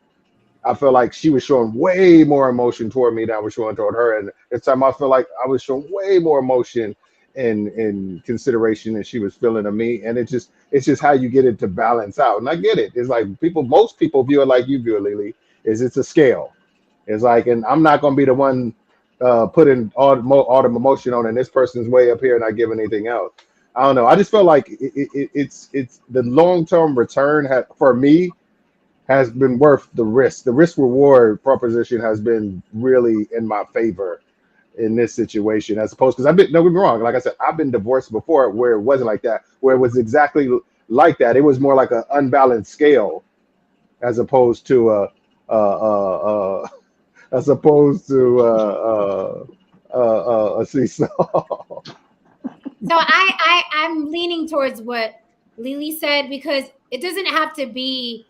I feel like she was showing way more emotion toward me than I was showing toward her, and this time I feel like I was showing way more emotion and consideration than she was feeling of me. And it's just how you get it to balance out. And I get it. It's like most people view it like you view it, Lily. It's a scale. It's like, and I'm not going to be the one putting all the emotion on, and this person's way up here not giving anything else. I don't know. I just felt like it's the long-term return for me has been worth the risk. The risk reward proposition has been really in my favor in this situation, as opposed, because don't get me wrong, like I said, I've been divorced before where it wasn't like that, where it was exactly like that. It was more like an unbalanced scale as opposed to a seesaw. So I'm leaning towards what Lily said, because it doesn't have to be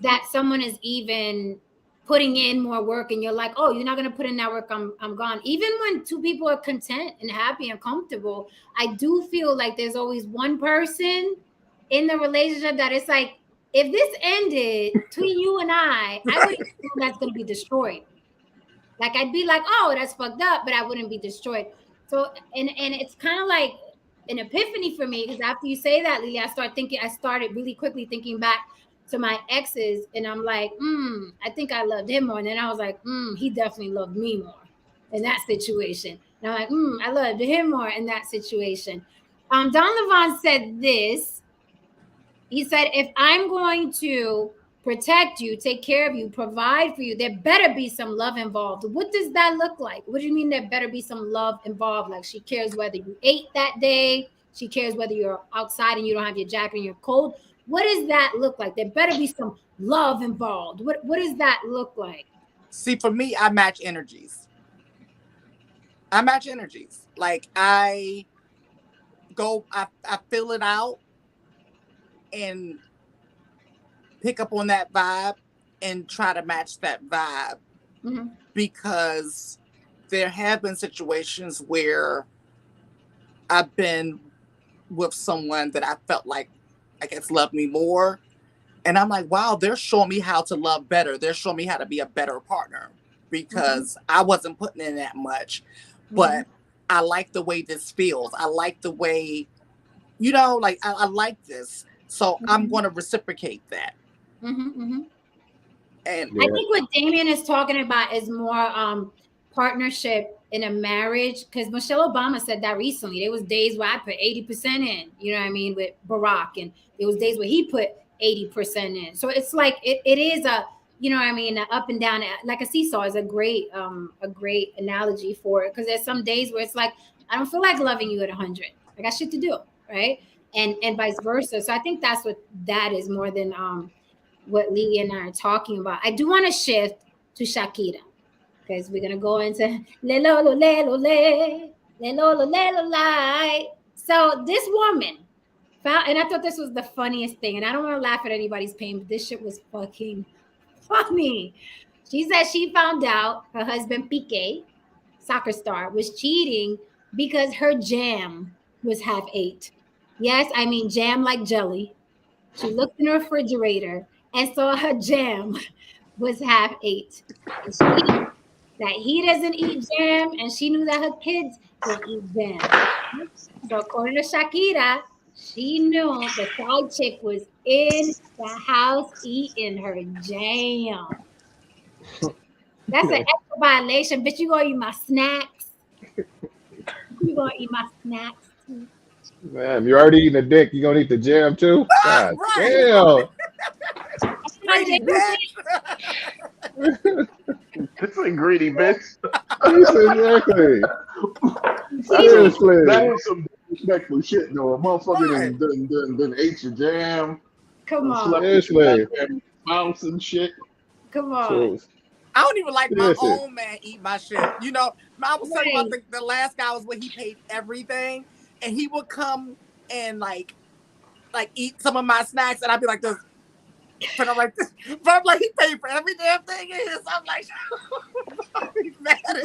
that someone is even putting in more work and you're like, oh, you're not going to put in that work, I'm gone. Even when two people are content and happy and comfortable, I do feel like there's always one person in the relationship that it's like, if this ended between you and I wouldn't feel that's going to be destroyed. Like, I'd be like, oh, that's fucked up, but I wouldn't be destroyed. So, and it's kind of like an epiphany for me, because after you say that, Lily, I started really quickly thinking back to my exes, and I'm like, I think I loved him more. And then I was like, he definitely loved me more in that situation. And I'm like, I loved him more in that situation. Don Levon said this. He said, if I'm going to protect you, take care of you, provide for you, there better be some love involved. What does that look like? What do you mean there better be some love involved? Like, she cares whether you ate that day. She cares whether you're outside and you don't have your jacket and you're cold. What does that look like? There better be some love involved. What does that look like? See, for me, I match energies. Like, I fill it out and pick up on that vibe and try to match that vibe. Mm-hmm. Because there have been situations where I've been with someone that I felt like, I guess, loved me more. And I'm like, wow, they're showing me how to love better. They're showing me how to be a better partner, because I wasn't putting in that much. But I like the way this feels. I like the way, like, I like this. So I'm going to reciprocate that. And I think what Damien is talking about is more partnership in a marriage, because Michelle Obama said that recently. There was days where I put 80% in, you know what I mean, with Barack, and there was days where he put 80% in. So it's like it is a, you know what I mean, up and down, like a seesaw is a great analogy for it, because there's some days where it's like, I don't feel like loving you at 100. I got shit to do, right? And vice versa. So I think that's what that is, more than what Lily and I are talking about. I do want to shift to Shakira, because we're gonna go into le lo lo le lo le le lo lo le lo lie. So this woman found, and I thought this was the funniest thing, and I don't want to laugh at anybody's pain, but this shit was fucking funny. She said she found out her husband Piqué, soccer star, was cheating because her jam was half ate. Yes, I mean jam like jelly. She looked in her refrigerator and saw her jam was half ate. And she knew that he doesn't eat jam, and she knew that her kids don't eat jam. So according to Shakira, she knew the side chick was in the house eating her jam. That's an extra violation. Bitch, you gonna eat my snacks. You gonna eat my snacks too. Man, you're already eating a dick. You gonna eat the jam too? God right. damn. This ain't greedy, bitch. Exactly. Seriously. That was some disrespectful shit, though. A motherfucker done ate your jam. Come on. Seriously. Mouse and shit. Come on. I don't even like my own man eat my shit. You know, I was talking about the last guy was when he paid everything, and he would come and like eat some of my snacks, and I'd be like this. But I'm like this. But I'm like, he paid for every damn thing in his. I'm like, he's mad as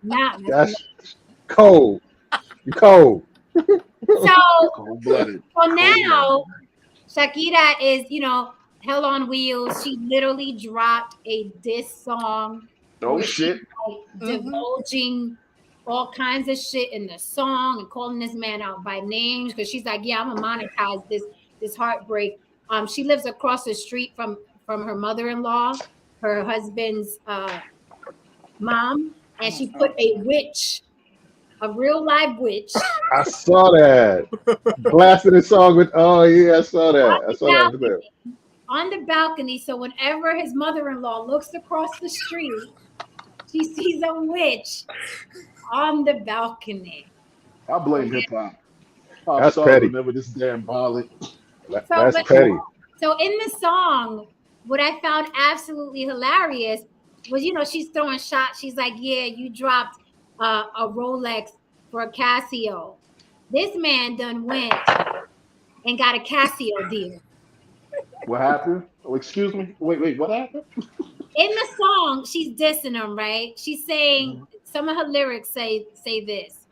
hell. That's cold. You cold. So now Shakira is, hell on wheels. She literally dropped a diss song. Oh shit! Divulging all kinds of shit in the song and calling this man out by names, because she's like, yeah, I'm gonna monetize this heartbreak. She lives across the street from her mother-in-law, her husband's mom, and she put a real live witch. I saw that. Blasting the song with, oh yeah, I saw that. I saw that. On the balcony, so whenever his mother-in-law looks across the street, she sees a witch on the balcony. I blame hip hop. That's petty. Remember this damn violent. That's petty. So in the song, what I found absolutely hilarious was, she's throwing shots. She's like, yeah, you dropped a Rolex for a Casio. This man done went and got a Casio deal. What happened? Oh, excuse me. Wait. What happened? In the song, she's dissing him, right? She's saying some of her lyrics say this.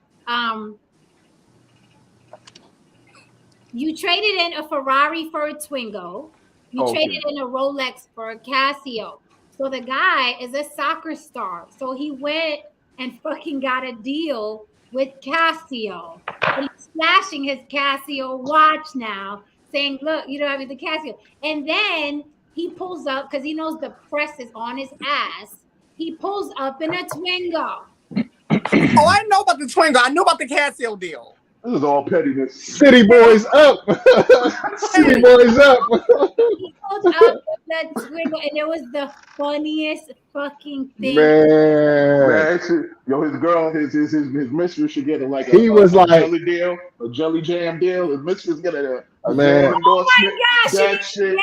You traded in a Ferrari for a Twingo. You traded in a Rolex for a Casio. So the guy is a soccer star. So he went and fucking got a deal with Casio. And he's flashing his Casio watch now, saying, look, you don't have the Casio. And then he pulls up because he knows the press is on his ass. He pulls up in a Twingo. Oh, I know about the Twingo. I knew about the Casio deal. This is all pettiness. City boys up. City boys up. He pulled up with that Twingo, and it was the funniest fucking thing. Man. His girl, his mistress should get like He was like jelly deal, a jelly jam deal. His mistress get a man. jam endorsement. Oh my gosh, that shit.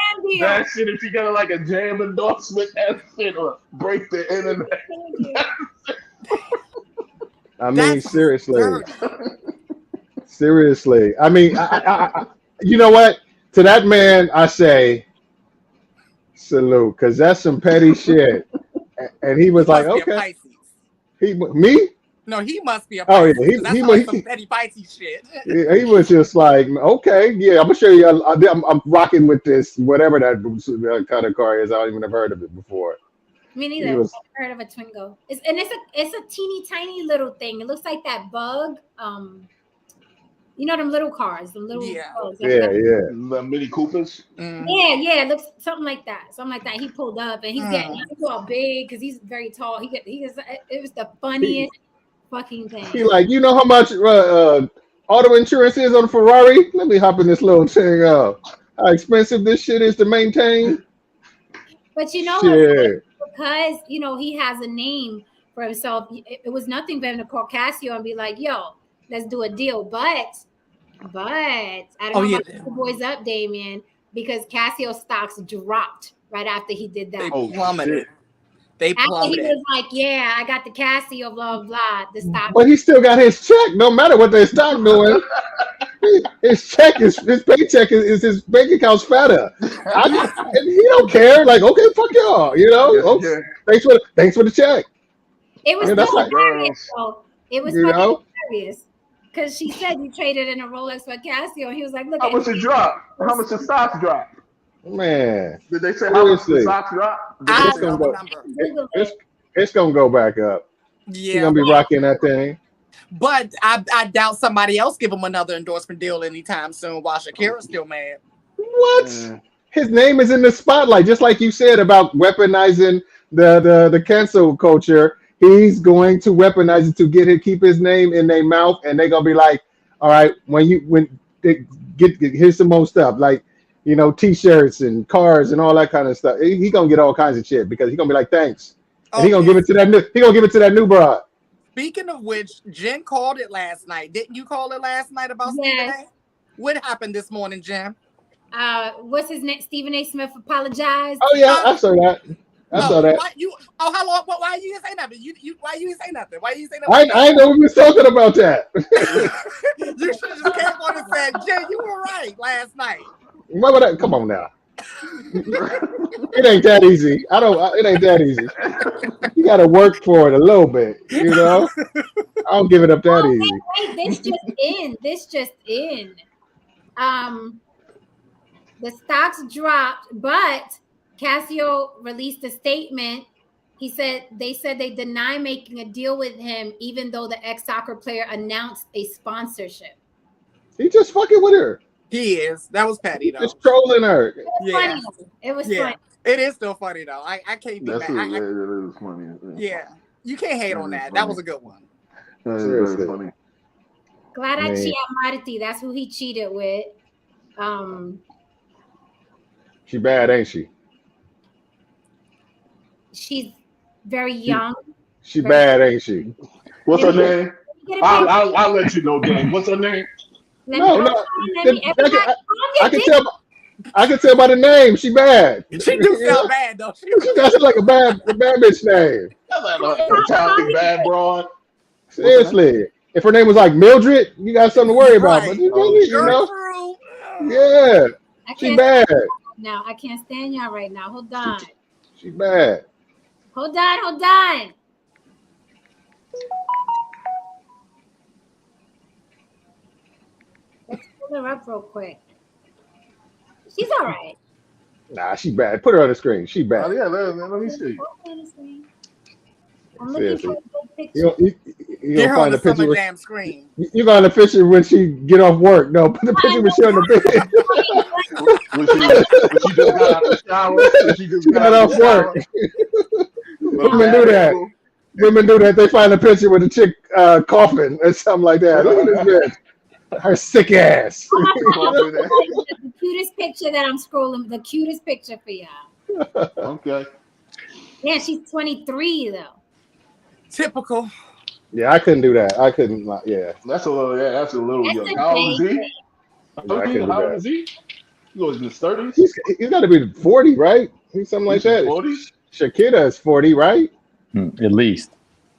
If she got like a jam endorsement, that shit will break the internet. I mean, seriously. Seriously. I mean, I, you know what? To that man, I say salute, because that's some petty shit. And he was like, okay. Me? No, he must be a Pisces. Oh, yeah. He like some petty Pisces shit. He was just like, okay, yeah, I'm going to show you. I'm rocking with this, whatever that kind of car is. I don't even have heard of it before. Me neither. I've heard of a Twingo. It's a teeny tiny little thing. It looks like that bug. You know them little cars, them little bugs. The Mini Coopers. Yeah, it looks something like that. He pulled up and he's all big because he's very tall. It was the funniest fucking thing. He like, you know how much auto insurance is on a Ferrari? Let me hop in this little thing up. How expensive this shit is to maintain. But you know what? Because he has a name for himself, it was nothing for him to call Casio and be like, yo, let's do a deal. But I don't know about the boys up, Damien, because Casio stocks dropped right after he did that. They plummeted. He was like, yeah, I got the Casio, blah, blah, the stock. But he still got his check, no matter what their stock doing. His paycheck is his bank account's fatter. He don't care. Like, okay, fuck y'all. Thanks for the check. It was hilarious, though. It was hilarious. Because she said you traded in a Rolex for Casio, and he was like, look, how much it dropped? How much the stocks dropped? Man. Did they say how much the stocks dropped? It's gonna go back up. Yeah. He's gonna be rocking that thing. But I doubt somebody else give him another endorsement deal anytime soon while Shakira's still mad. What? His name is in the spotlight, just like you said about weaponizing the cancel culture. He's going to weaponize it to keep his name in their mouth, and they're gonna be like, all right, when they here's some more stuff, like T-shirts and cars and all that kind of stuff. He gonna get all kinds of shit because he's gonna be like, thanks. And he gonna give it to that new broad. Speaking of which, Jen called it last night. Didn't you call it last night about Stephen A? What happened this morning, Jen? What's his name? Stephen A. Smith apologized. Oh yeah, I saw that. I saw that. How long? Why you didn't say nothing? Why you didn't say nothing? Why you didn't say nothing? I know we was talking about that. You should have just came on and said, Jen, you were right last night. Come on now. It ain't that easy. It ain't that easy. You got to work for it a little bit, I don't give it up that easy. Wait, this just in. The stocks dropped, but Casio released a statement. They said they deny making a deal with him, even though the ex-soccer player announced a sponsorship. He just fucking with her. He is. That was petty, though. Just trolling her. Funny. It was funny. It is still funny, though. I can't be mad. It is funny. Yeah. You can't hate on that. That was a good one. That is very funny. Glad I cheated Marty. That's who he cheated with. She bad, ain't she? She's very young. She bad, ain't she? What's her name? I'll let you know, Dan. What's her name? I can tell by the name. She bad. She do sound bad, though. She got like a bad bitch name. That's like a talented bad broad. Seriously. If her name was like Mildred, you got something to worry about. But Right. you know, Gertrude. yeah, I she can't bad. now. I can't stand y'all right now. Hold on. She bad. Hold on. Hold on. Let's pull her up real quick. She's all right. Nah, she bad. Put her on the screen. She Oh bad. yeah, let me see. I'm looking for Seriously. a good You picture. you Get gonna her on find the a picture summer where jam screen. you gonna find a picture when she get off work. No, put the picture when she on the bed. When she just got out the shower. When she just She got got out off the work. shower. Women do that. Women do that. They find a picture with a chick coughing or something like that. Look at this bitch. Her sick ass. The cutest picture that I'm scrolling. The cutest picture for y'all. Okay. Yeah, she's 23 though. Typical. Yeah, I couldn't do that. I couldn't. Yeah, That's a little That's young. a How old is he? baby. no, I couldn't do How old that. is he? He goes in his 30s? He's got to be 40, right? He's something like that. 40s? Shakira is 40, right? At least.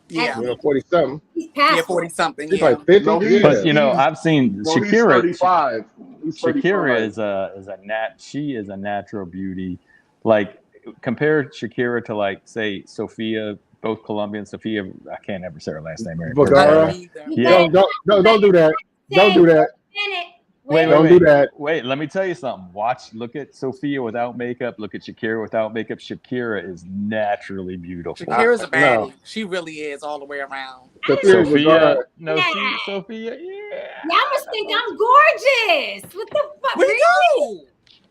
Yeah. You know, 40 something. He's past Yeah, 40 something. She's Yeah. like 50. No, But you know, he's I've seen no, he's Shakira. 35. He's Shakira 35. is a she is a natural beauty. Like compare Shakira to like say Sophia, both Colombian. Sophia, I can't ever say her last name. Right? I Vergara. don't either. Yeah. Don't do that. Don't do that. Wait, Don't do that. Wait, let me tell you something. Look at Sophia without makeup. Look at Shakira without makeup. Shakira is naturally beautiful. Shakira's a baddie. No. She really is all the way around. Sophia Vergara. Sophia, yeah. Y'all must think I'm gorgeous. What the fuck? We Really? know.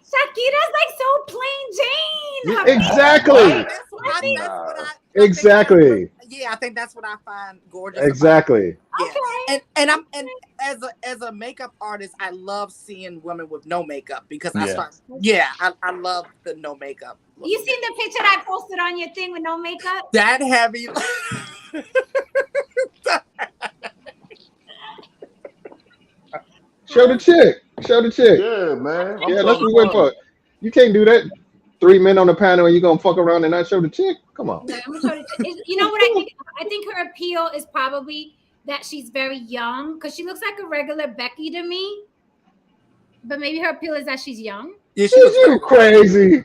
Shakira's like so plain Jane. Her Exactly. Exactly. I think that's what I find gorgeous. Exactly. Yeah. Okay. And as a makeup artist, I love seeing women with no makeup because I love the no makeup. You seen the picture I posted on your thing with no makeup? That heavy. Show the chick. Show the chick. Yeah, man. Yeah, that's what we went for. You can't do that. 3 men on the panel and you gonna fuck around and not show the chick? Come on. Yeah, I'm gonna show the chick. You know what I think? I think her appeal is probably that she's very young because she looks like a regular Becky to me. But maybe her appeal is that she's young. Yeah, You crazy.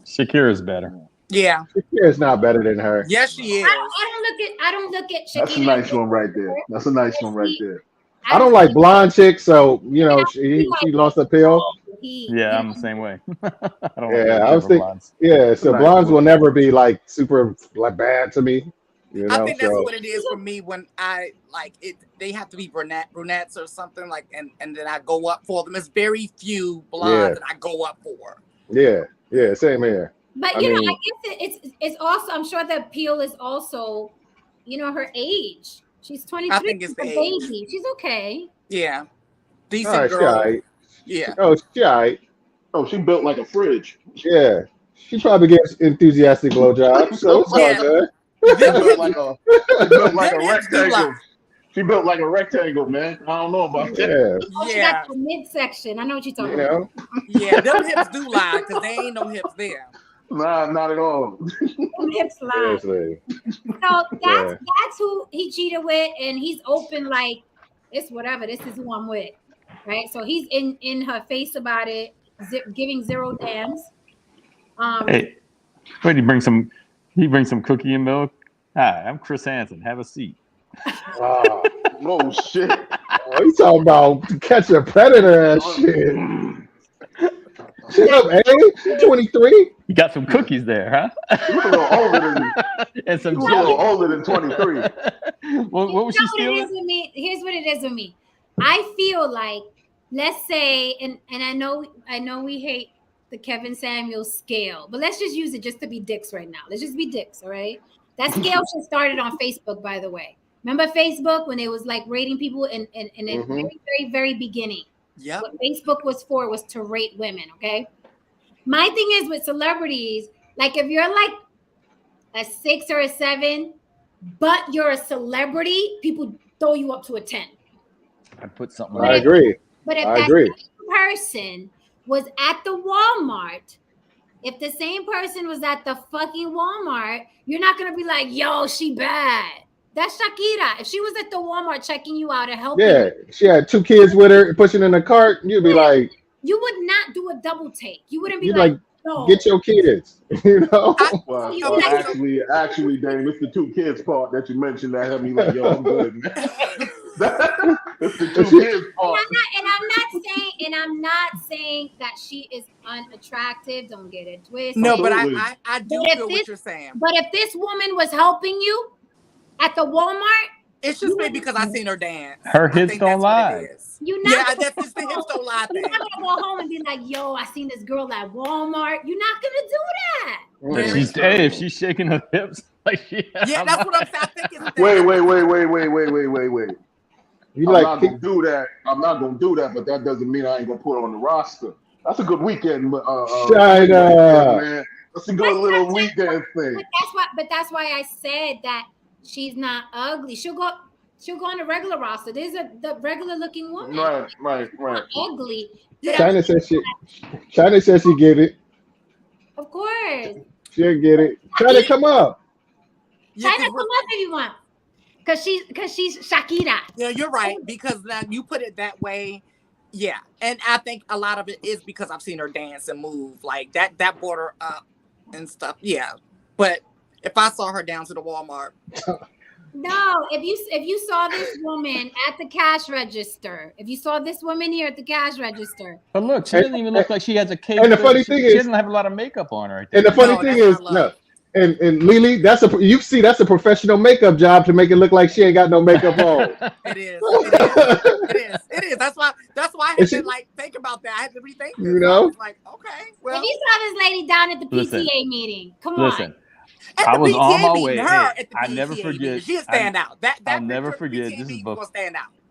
Shakira's better. Yeah. Shakira's not better than her. Yes, she is. I don't look at Shakira. That's a nice one right there. That's a nice one right there. I don't like blonde chicks, so you know she lost appeal. Yeah, I'm the same way. I don't I was thinking. blondes. Yeah, so blondes will never be like super like bad to me. You know, I think that's what it is for me when I like it. They have to be brunettes or something like, and then I go up for them. It's very few blondes that I go up for. Yeah, same here. But I guess it's also. I'm sure the appeal is also, her age. She's 23. I think it's the age. Baby. She's okay. Yeah, decent girl. She right. Yeah. Oh, she all right. Oh, she built like a fridge. Yeah, she probably gets enthusiastic blowjobs, so it's all good. She built like a rectangle. She built like a rectangle, man. I don't know about that. Oh, she got the midsection. I know what you're talking about. Yeah, them hips do lie because there ain't no hips there. Nah, not at all. Them hips lie. So that's who he cheated with, and he's open like it's whatever. This is who I'm with, right? So he's in her face about it, giving zero damns. Hey, wait, he brings some cookie and milk. Hi, I'm Chris Hansen. Have a seat. Oh shit! Oh, you talking about catch a predator and shit? Shut up, She's 23. You got some cookies there, huh? You look a little older than and some. You look a little older than 23. What was she stealing? Here's what it is with me. I feel like, let's say, and I know we hate the Kevin Samuels scale, but let's just use it just to be dicks right now. Let's just be dicks, all right? That scale should started on Facebook, by the way. Remember Facebook when it was like rating people in the very, very, very beginning? Yeah. What Facebook was for was to rate women, okay? My thing is with celebrities, like if you're like a 6 or a 7, but you're a celebrity, people throw you up to a 10. I put something. I agree. But if that person was at the Walmart, if the same person was at the fucking Walmart, you're not gonna be like, yo, she bad. That's Shakira. If she was at the Walmart checking you out and helping Yeah, you, she had 2 kids with her, pushing in a cart. You'd be like, you would not do a double take. You wouldn't be you'd like, like, no. get your kids. You know. Well, You'd be like, actually, Dame, it's the 2 kids part that you mentioned that had me like, yo, I'm good, man. It's the 2 kids part. and I'm not saying that she is unattractive. Don't get it twisted. No, but Absolutely. I do But if feel this- what you're saying. But if this woman was helping you at the Walmart, It's just maybe because I seen her dance. Her I hips think don't that's what lie. it is. you're Yeah, not. that's just the hips don't lie You're thing. not gonna go home and be like, "Yo, I seen this girl at Walmart." You're not gonna do that. But she's, hey, if she's shaking her hips like she. Yeah, that's what I'm thinking. Wait. You I'm like not gonna do that. I'm not gonna do that, but that doesn't mean I ain't gonna put her on the roster. That's a good weekend. China. Man. That's a good little weekend thing. But that's why I said that she's not ugly. She'll go on the regular roster. There's the regular looking woman. Right. Not ugly. Yeah. China says she get it. Of course. She'll get it. China, come up. Yeah, China, come up if you want. Cause she's Shakira. yeah, you're right. Because now you put it that way. Yeah. And I think a lot of it is because I've seen her dance and move. Like that brought her up and stuff. Yeah. But if I saw her down to the Walmart. No, if you saw this woman at the cash register, if you saw this woman here at the cash register. But look, she doesn't even look like she has a cake. And the funny thing she is, doesn't have a lot of makeup on her. and the funny thing is, no. And Lily, that's a professional makeup job to make it look like she ain't got no makeup on. It is. That's why I had to like think about that. I had to rethink this. You know? I was like, okay, well. If you saw this lady down at the PTA meeting, come on. I was on my way. I never forget. She'll stand out. I'll never forget. This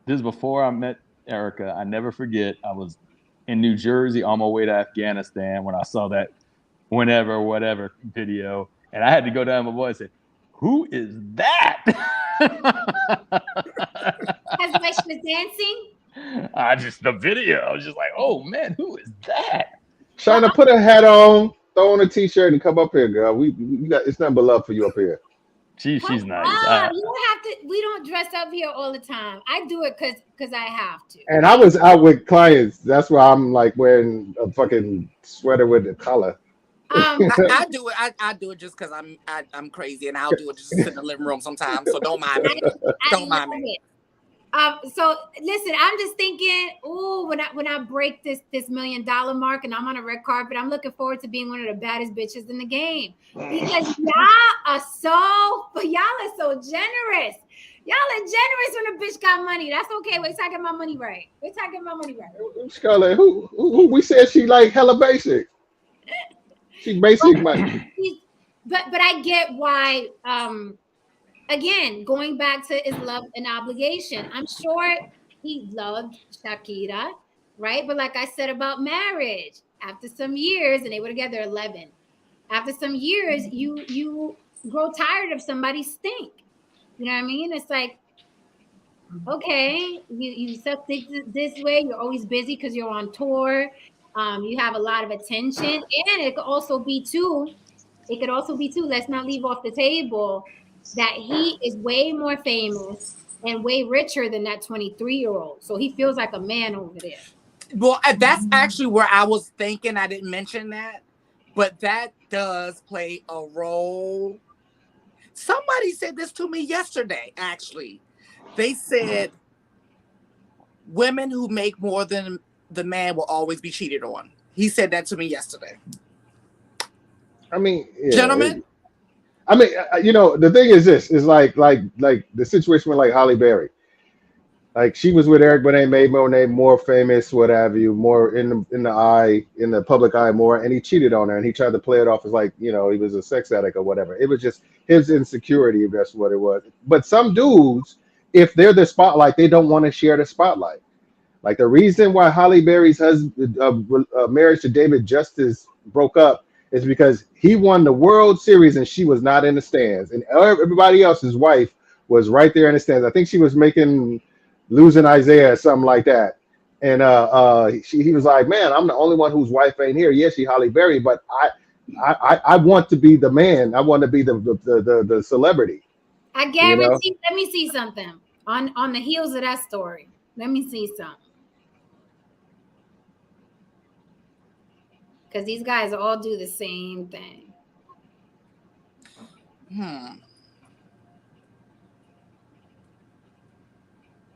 is before I met Erica. I never forget. I was in New Jersey on my way to Afghanistan when I saw that whatever video. And I had to go down my voice and say, "Who is that?" Because the way she was dancing? The video. I was just like, "Oh man, who is that?" Trying to put a hat on, throw on a t-shirt, and come up here, girl. We got it's nothing but love for you up here. She's nice. You don't have to. We don't dress up here all the time. I do it because I have to. And I was out with clients. That's why I'm like wearing a fucking sweater with the collar. I do it. I do it just because I'm crazy, and I'll do it just sit in the living room sometimes. So don't mind me. Don't mind me. So listen, I'm just thinking, when I break this $1 million mark and I'm on a red carpet, I'm looking forward to being one of the baddest bitches in the game. Because y'all are so generous. Y'all are generous when a bitch got money. That's okay. Wait till I get my money right. Scarlett, who we said she like hella basic. She's basic money. But I get why. Again, going back to is love an obligation. I'm sure he loved Shakira, right? But like I said about marriage, after some years, and they were together 11. After some years, you grow tired of somebody's stink. You know what I mean? It's like, okay, you suck this way. You're always busy because you're on tour. You have a lot of attention, and it could also be too. Let's not leave off the table that he is way more famous and way richer than that 23-year-old. So he feels like a man over there. Well, that's actually where I was thinking. I didn't mention that, but that does play a role. Somebody said this to me yesterday, actually. They said women who make more than the man will always be cheated on. He said that to me yesterday. I mean, yeah, gentlemen. The thing is this is like the situation with like Halle Berry. Like she was with Eric Benet, made more famous, what have you, more in the public eye more, and he cheated on her, and he tried to play it off as like, he was a sex addict or whatever. It was just his insecurity, if that's what it was. But some dudes, if they're the spotlight, they don't want to share the spotlight. Like the reason why Halle Berry's husband marriage to David Justice broke up is because he won the World Series and she was not in the stands, and everybody else, his wife, was right there in the stands. I think she was losing Isaiah or something like that. And he was like, man, I'm the only one whose wife ain't here. Yes, she Halle Berry, but I want to be the man. I want to be the celebrity. I You know? guarantee. Let me see something on the heels of that story. Let me see something. Because these guys all do the same thing.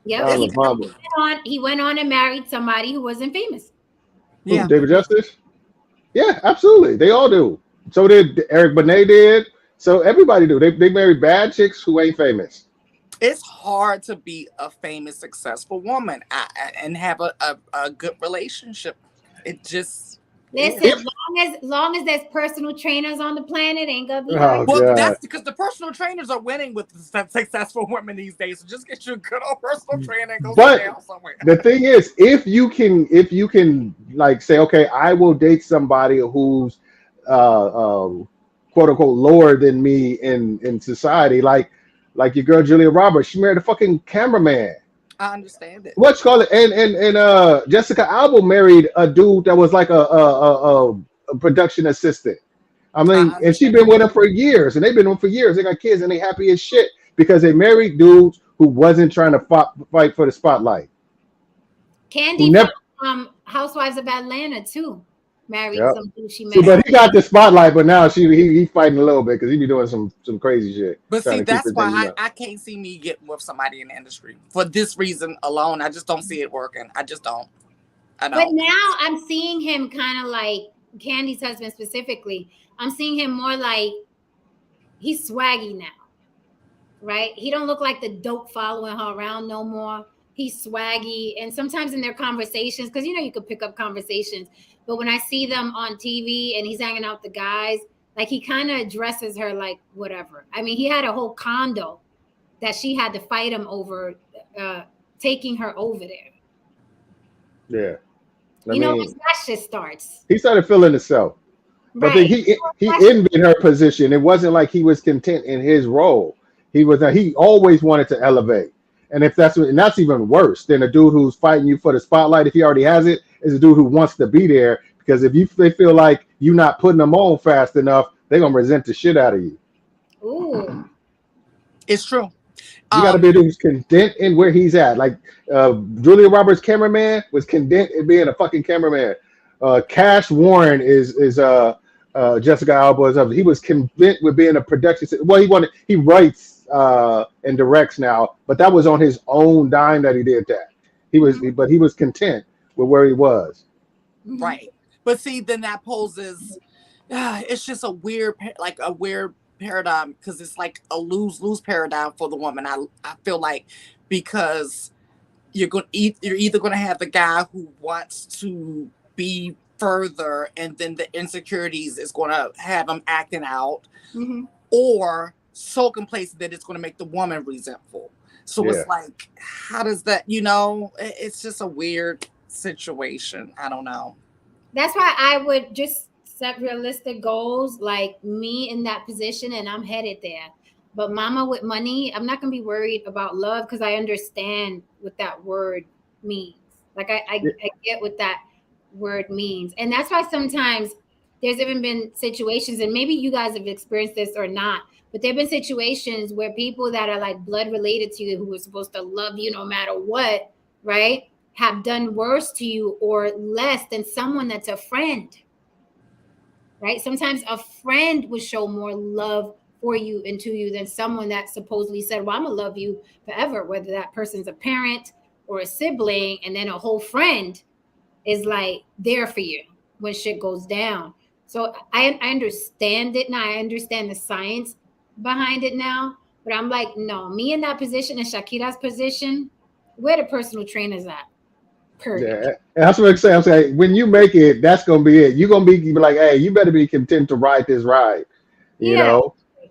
Yep. Alabama. He went on and married somebody who wasn't famous. Who, Yeah. David Justice? Yeah, absolutely. They all do. So did Eric Benet did. So everybody do. They marry bad chicks who ain't famous. It's hard to be a famous, successful woman and have a good relationship. It just Listen, is. long as there's personal trainers on the planet, ain't gonna be Oh hard. Well, God. that's because the personal trainers are winning with the successful women these days. So just get you a good old personal trainer and go sit But down somewhere. the thing is, if you can like say, okay, I will date somebody who's quote unquote lower than me in society, like your girl Julia Roberts, she married a fucking cameraman. I understand it. What's called it? And Jessica Alba married a dude that was like a production assistant. I I mean, and she understand been it. with him for years, and they've been with him for years. They got kids, and they happy as shit because they married dudes who wasn't trying to fight for the spotlight. Who Candy never, from Housewives of Atlanta too married yeah. some dude she See, met. but he got the spotlight, but now he fighting a little bit because he be doing some crazy shit, But trying see, to keep that's it thing, you why know. I can't see me getting with somebody in the industry. For this reason alone, I just don't see it working. I just don't. I But don't. now I'm seeing him kind of like Candy's husband specifically. I'm seeing him more like he's swaggy now, right? He don't look like the dope following her around no more. He's swaggy, and sometimes in their conversations, because you could pick up conversations. But when I see them on TV and he's hanging out with the guys, like he kind of addresses her like whatever. I mean, he had a whole condo that she had to fight him over taking her over there. Yeah, I You know, mean, once that shit starts, he started feeling himself. But right? he envied her position. It wasn't like he was content in his role. He always wanted to elevate. And if and that's even worse than a dude who's fighting you for the spotlight. If he already has it, is a dude who wants to be there because if they feel like you're not putting them on fast enough, they're gonna resent the shit out of you. Ooh. It's true. You got to be a dude who's content in where he's at. Like Julia Roberts' cameraman was content in being a fucking cameraman. Cash Warren is Jessica Alba's husband. He was content with being a production. Well, he writes and directs now, but that was on his own dime that he did that. But he was content with where he was. Right. But see, then that poses, it's just a weird paradigm because it's like a lose paradigm for the woman. I feel like because you're either going to have the guy who wants to be further and then the insecurities is going to have him acting out, or so complacent that it's going to make the woman resentful. So it's like, how does that, it's just a weird situation. I don't know. That's why I would just set realistic goals, like me in that position, and I'm headed there. But mama with money, I'm not gonna be worried about love because I understand what that word means. Like I get what that word means. And that's why sometimes there's even been situations, and maybe you guys have experienced this or not, but there have been situations where people that are like blood related to you who are supposed to love you no matter what, right, have done worse to you or less than someone that's a friend, right? Sometimes a friend would show more love for you and to you than someone that supposedly said, well, I'm gonna love you forever, whether that person's a parent or a sibling, and then a whole friend is like there for you when shit goes down. So I understand it now. I understand the science behind it now, but I'm like, no, me in that position and Shakira's position, where the personal trainers at? Period. Yeah, that's what I'm saying. I'm saying when you make it, that's gonna be it. You're gonna be like, hey, you better be content to ride this ride, Yeah.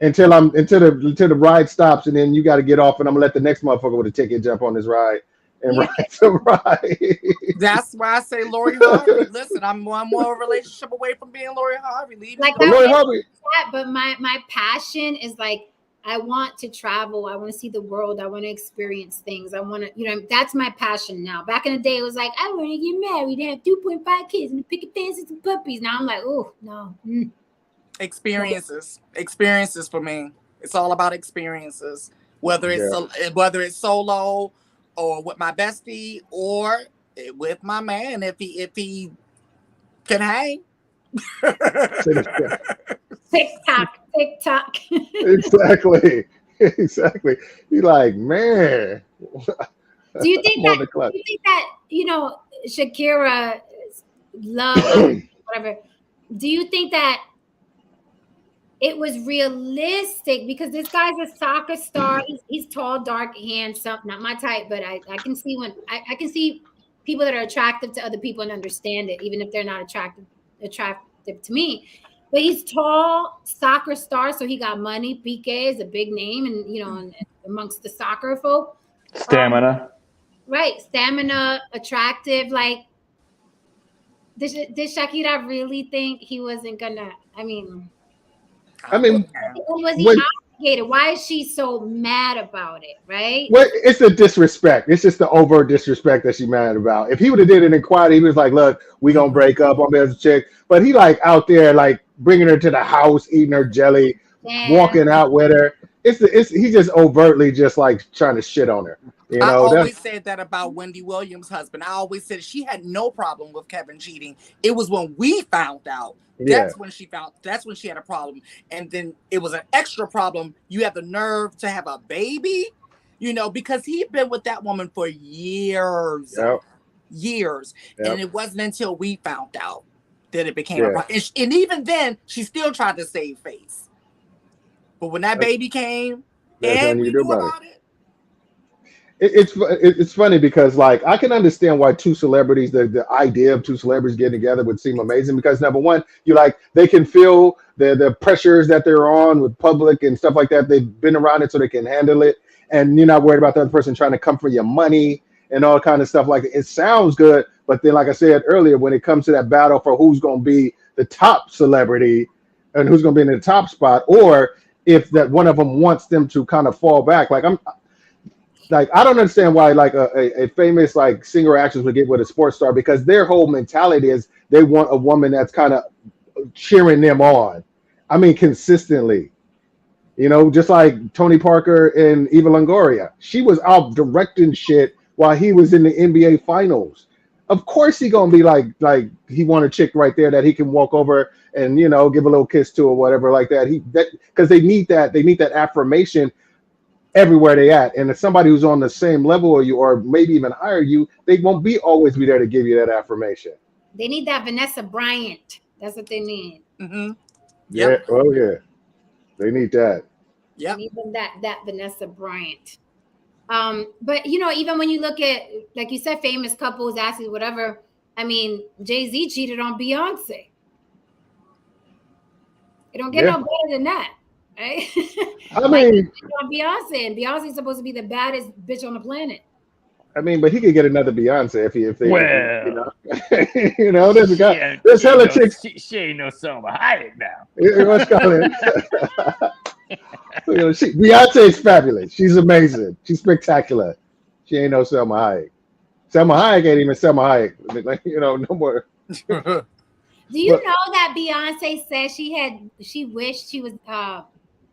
until the ride stops, and then you got to get off, and I'm gonna let the next motherfucker with a ticket jump on this ride and ride some ride. That's why I say Lori Harvey. Listen, I'm one more relationship away from being Lori Harvey. Leave me Like alone. Lori Harvey. but my passion is like I want to travel. I want to see the world. I want to experience things. I want to, that's my passion now. Back in the day, it was like, I want to get married and have 2.5 kids and picket fences and puppies. Now I'm like, oh, no. Experiences for me. It's all about experiences, whether it's Yeah. whether it's solo or with my bestie or with my man if he can hang. TikTok, TikTok. Exactly. Exactly. Be like, man, Do you think I'm that? on the Do clock. you think that Shakira love whatever? Do you think that it was realistic because this guy's a soccer star? He's tall, dark, handsome. Not my type, but I can see when I can see people that are attractive to other people and understand it, even if they're not attractive to me. But he's tall, soccer star, so he got money. Piqué is a big name, and amongst the soccer folk. Stamina. Right, stamina, attractive. Like, did Shakira really think he wasn't gonna? I mean, I mean, was he when obligated? Why is she so mad about it? Right? Well, it's the disrespect. It's just the overt disrespect that she mad about. If he would have did it in quiet, he was like, "Look, we gonna break up. I'm as a chick." But he like out there, like bringing her to the house, eating her jelly, Yeah. walking out with her. It's he just overtly just like trying to shit on her. You I know, always that's said that about Wendy Williams' husband. I always said she had no problem with Kevin cheating. It was when we found out. yeah, That's when she had a problem. And then it was an extra problem. You have the nerve to have a baby, because he'd been with that woman for years. yeah, Years. yeah, And it wasn't until we found out that it became a yeah. problem. And even then, she still tried to save face. But when that baby came There's nothing and you we can do knew about it. about it, It's funny because like I can understand why two celebrities, the idea of two celebrities getting together would seem amazing because number one, you like they can feel the pressures that they're on with public and stuff like that. They've been around it so they can handle it, and you're not worried about the other person trying to come for your money and all kind of stuff like that. It sounds good, but then like I said earlier, when it comes to that battle for who's going to be the top celebrity and who's going to be in the top spot, or if that one of them wants them to kind of fall back, like I don't understand why like a famous like singer or actress would get with a sports star because their whole mentality is they want a woman that's kind of cheering them on. I mean, consistently. Just like Tony Parker and Eva Longoria. She was out directing shit while he was in the NBA finals. Of course he gonna be like he want a chick right there that he can walk over and give a little kiss to or whatever like that. Because they need that affirmation everywhere they at. And if somebody who's on the same level as you or maybe even higher you, they won't always be there to give you that affirmation. They need that Vanessa Bryant. That's what they need. mm-hmm. Yeah. Yep. Oh yeah. They need that. Yep. They need them that Vanessa Bryant. But even when you look at, like you said, famous couples, athletes, whatever. I mean, Jay-Z cheated on Beyonce. It don't get no better than that, right? I mean, on Beyonce, and Beyonce's supposed to be the baddest bitch on the planet. but he could get another Beyonce if they, Well, there's a guy, there's hella chicks. She ain't no Selma Hayek now. Let's call it. Beyonce is fabulous. She's amazing. She's spectacular. She ain't no Selma Hayek. Selma Hayek ain't even Selma Hayek. No more. Do you know that Beyonce said she wished she was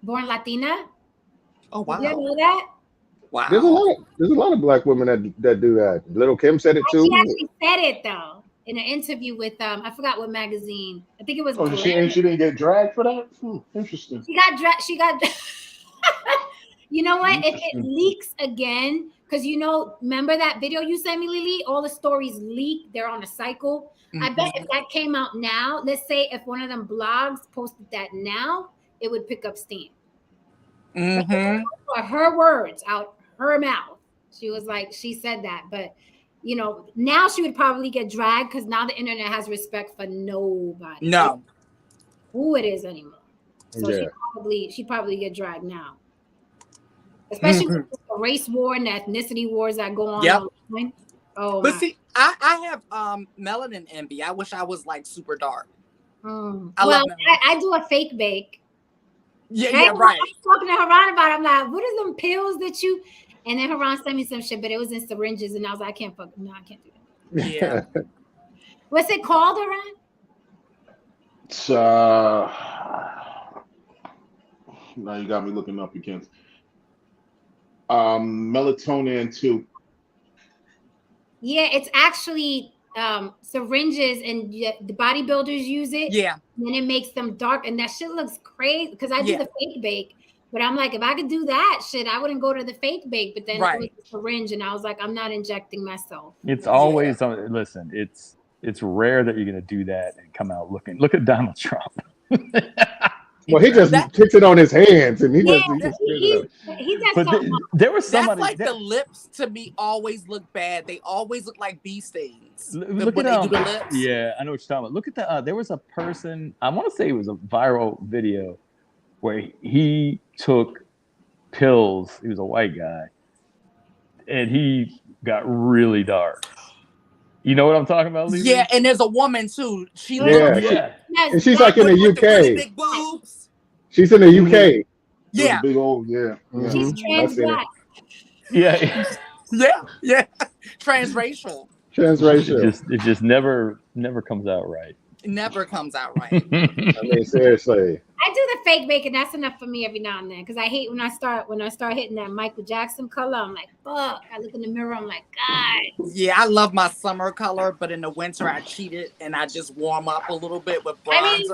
born Latina? Oh wow! Did you know that? Wow. There's a lot of black women that do that. Little Kim said it too. She actually said it though in an interview with I forgot what magazine. I think it was. Oh, she didn't get dragged for that. Interesting. She got dragged. She got. You know what? If it leaks again, because remember that video you sent me, Lily? All the stories leak. They're on a cycle. Mm-hmm. I bet if that came out now, let's say if one of them blogs posted that now, it would pick up steam. Mm-hmm. For her words out her mouth, she said that, but now she would probably get dragged because now the internet has respect for nobody. No, who it is anymore. So yeah. she'd probably get dragged now, especially with the race war and the ethnicity wars that go on. Yep. Oh, but see, I have melanin envy. I wish I was like super dark. I do a fake bake. Yeah, right? Yeah, right. I was talking to Haran about it. I'm like, what are them pills that you? And then Haran sent me some shit, but it was in syringes, and I was like, I can't do that. Yeah. What's it called, Haran? It's Now you got me looking up again. Melatonin 2. Yeah, it's actually syringes, and the bodybuilders use it. Yeah. And then it makes them dark, and that shit looks crazy. Because I do Yeah. the fake bake, but I'm like, if I could do that shit, I wouldn't go to the fake bake. But then it was Right. a syringe, and I was like, I'm not injecting myself. It's always listen. It's rare that you're gonna do that and come out looking. Look at Donald Trump. Well, he just puts it on his hands, and he just He does But something. there was That's somebody. like the lips to me always look bad. They always look like bee stings Look when at they do the lips. Yeah, I know what you're talking about. Look at the. There was a person. I want to say it was a viral video where he took pills. He was a white guy, and he got really dark. You know what I'm talking about, Lily? Yeah, and there's a woman too. She and she's like in the with UK. the really big boobs. She's in the UK. Yeah, big old She's trans black. Yeah. yeah. Transracial. Transracial. It just never comes out right. It never comes out right. I mean, seriously. I do the fake bacon. That's enough for me every now and then, because I hate when I start hitting that Michael Jackson color. I'm like, fuck. I look in the mirror. I'm like, God. Yeah, I love my summer color, but in the winter I cheat it and I just warm up a little bit with bronzer. I mean,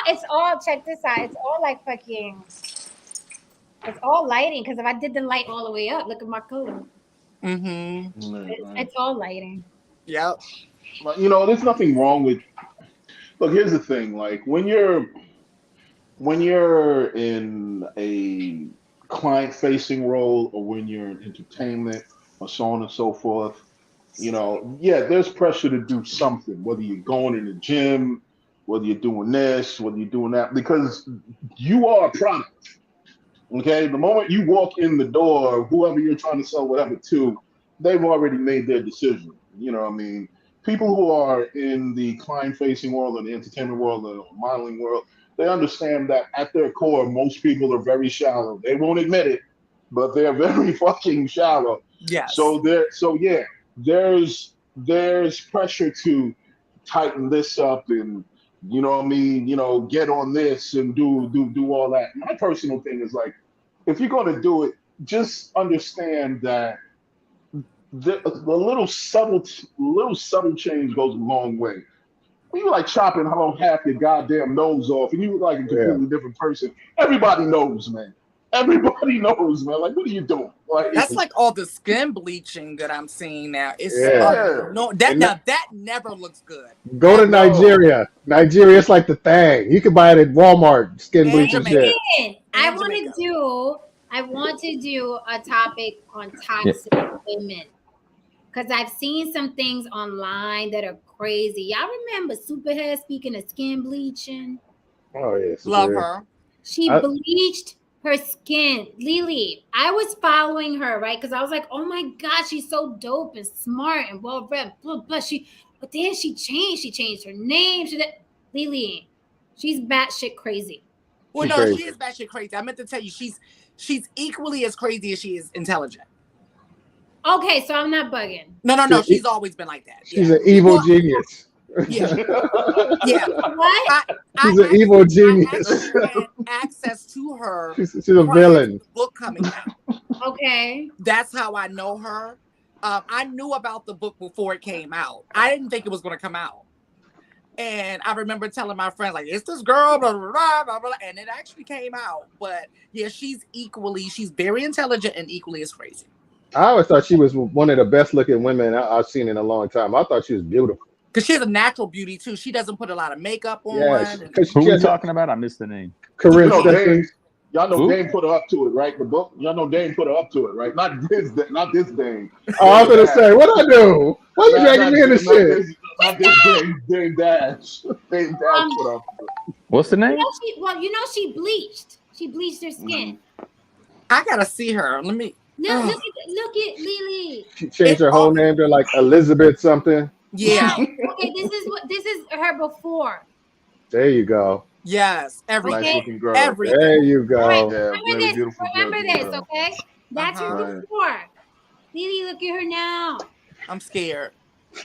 it's all. Check this out. It's all like fucking. It's all lighting, because if I did the light all the way up, look at my color. Mm-hmm. It's all lighting. Yep. But, there's nothing wrong with. Look, here's the thing. Like when you're in a client-facing role, or when you're in entertainment, or so on and so forth, there's pressure to do something. Whether you're going in the gym, whether you're doing this, whether you're doing that, because you are a product. Okay, the moment you walk in the door, whoever you're trying to sell whatever to, they've already made their decision. You know what I mean? People who are in the client-facing world, or the entertainment world, or the modeling world, they understand that at their core, most people are very shallow. They won't admit it, but they're very fucking shallow. Yes. So there's pressure to tighten this up and get on this and do all that. My personal thing is like, if you're going to do it, just understand that the little subtle change goes a long way. When you like chopping half your goddamn nose off, and you look like a completely different person, everybody knows, man. Everybody knows, man. Like, what are you doing? Like, that's like all the skin bleaching that I'm seeing now. It's that never looks good. Go to Nigeria. Nigeria, it's like the thing. You can buy it at Walmart. Skin bleaching shit. I want to do a topic on toxic women, because I've seen some things online that are crazy. Y'all remember Superhead, speaking of skin bleaching? Oh yes, love her. She bleached her skin. Lily, I was following her, right? Because I was like, oh my God, she's so dope and smart and well read. But then she changed. She changed her name. Lily, she's batshit crazy. Well, no, she is batshit crazy. I meant to tell you, she's equally as crazy as she is intelligent. Okay, so I'm not bugging. No. She's always been like that. She's an evil genius. Yeah. What? She's an evil genius. I actually had access to her. She's a villain. Book coming out. Okay. That's how I know her. I knew about the book before it came out. I didn't think it was going to come out. And I remember telling my friends, like, it's this girl, blah, blah, blah, blah, blah, and it actually came out. But yeah, she's very intelligent and equally as crazy. I always thought she was one of the best looking women I've seen in a long time. I thought she was beautiful. Because she has a natural beauty, too. She doesn't put a lot of makeup on. Yes. Who are we talking about? I missed the name. Corinne Dame, y'all know Dame put her up to it, right? The book, y'all know Dame put her up to it, right? Not this Dame. Oh, I was going to say, what I do? Why you dragging me in this shit? Not this Dame Dash. Dame Dash put her up to it. What's the name? She bleached. She bleached her skin. I got to see her. Let me... Look at Lily. She changed her whole name to like Elizabeth something. Yeah. Okay, this is her before. There you go. Yes, nice looking girl. Everything. There you go. Right. Yeah, Remember this, okay? That's her before. Lily, look at her now. I'm scared.